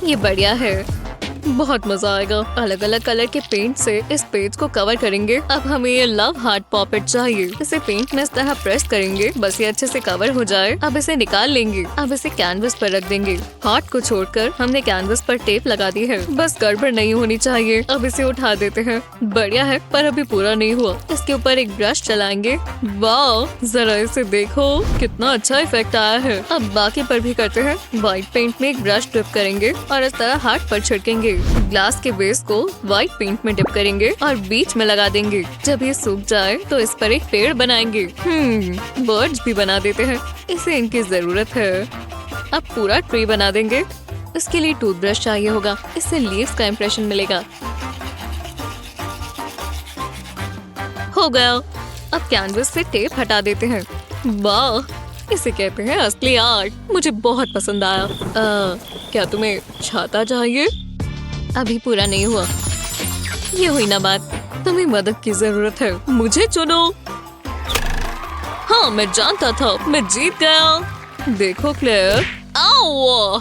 ये बढ़िया है। बहुत मजा आएगा। अलग अलग कलर के पेंट से इस पेज को कवर करेंगे। अब हमें ये लव हार्ट पॉपेट चाहिए। इसे पेंट में इस तरह प्रेस करेंगे। बस ये अच्छे से कवर हो जाए। अब इसे निकाल लेंगे। अब इसे कैनवस पर रख देंगे। हार्ट को छोड़कर हमने कैनवस पर टेप लगा दी है। बस गड़बड़ नहीं होनी चाहिए। अब इसे उठा देते हैं। बढ़िया है, पर अभी पूरा नहीं हुआ। इसके ऊपर एक ब्रश चलाएंगे। वाह, जरा इसे देखो, कितना अच्छा इफेक्ट आया है। अब बाकी पर भी करते हैं। व्हाइट पेंट में एक ब्रश डिप करेंगे और इस तरह हार्ट पर छिड़केंगे। ग्लास के बेस को व्हाइट पेंट में डिप करेंगे और बीच में लगा देंगे। जब ये सूख जाए तो इस पर एक पेड़ बनाएंगे। बर्ड्स भी बना देते हैं। इसे इनकी जरूरत है। अब पूरा ट्री बना देंगे। इसके लिए टूथब्रश चाहिए होगा। इससे लीव्स का इम्प्रेशन मिलेगा। हो गया। अब कैनवस से टेप हटा देते हैं। वाह, इसे कहते हैं असली आर्ट। मुझे बहुत पसंद आया। क्या तुम्हें छाता चाहिए? अभी पूरा नहीं हुआ। ये हुई ना बात। तुम्हें मदद की जरूरत है। मुझे चुनो। हाँ, मैं जानता था। मैं जीत गया। देखो क्लेयर। आओ,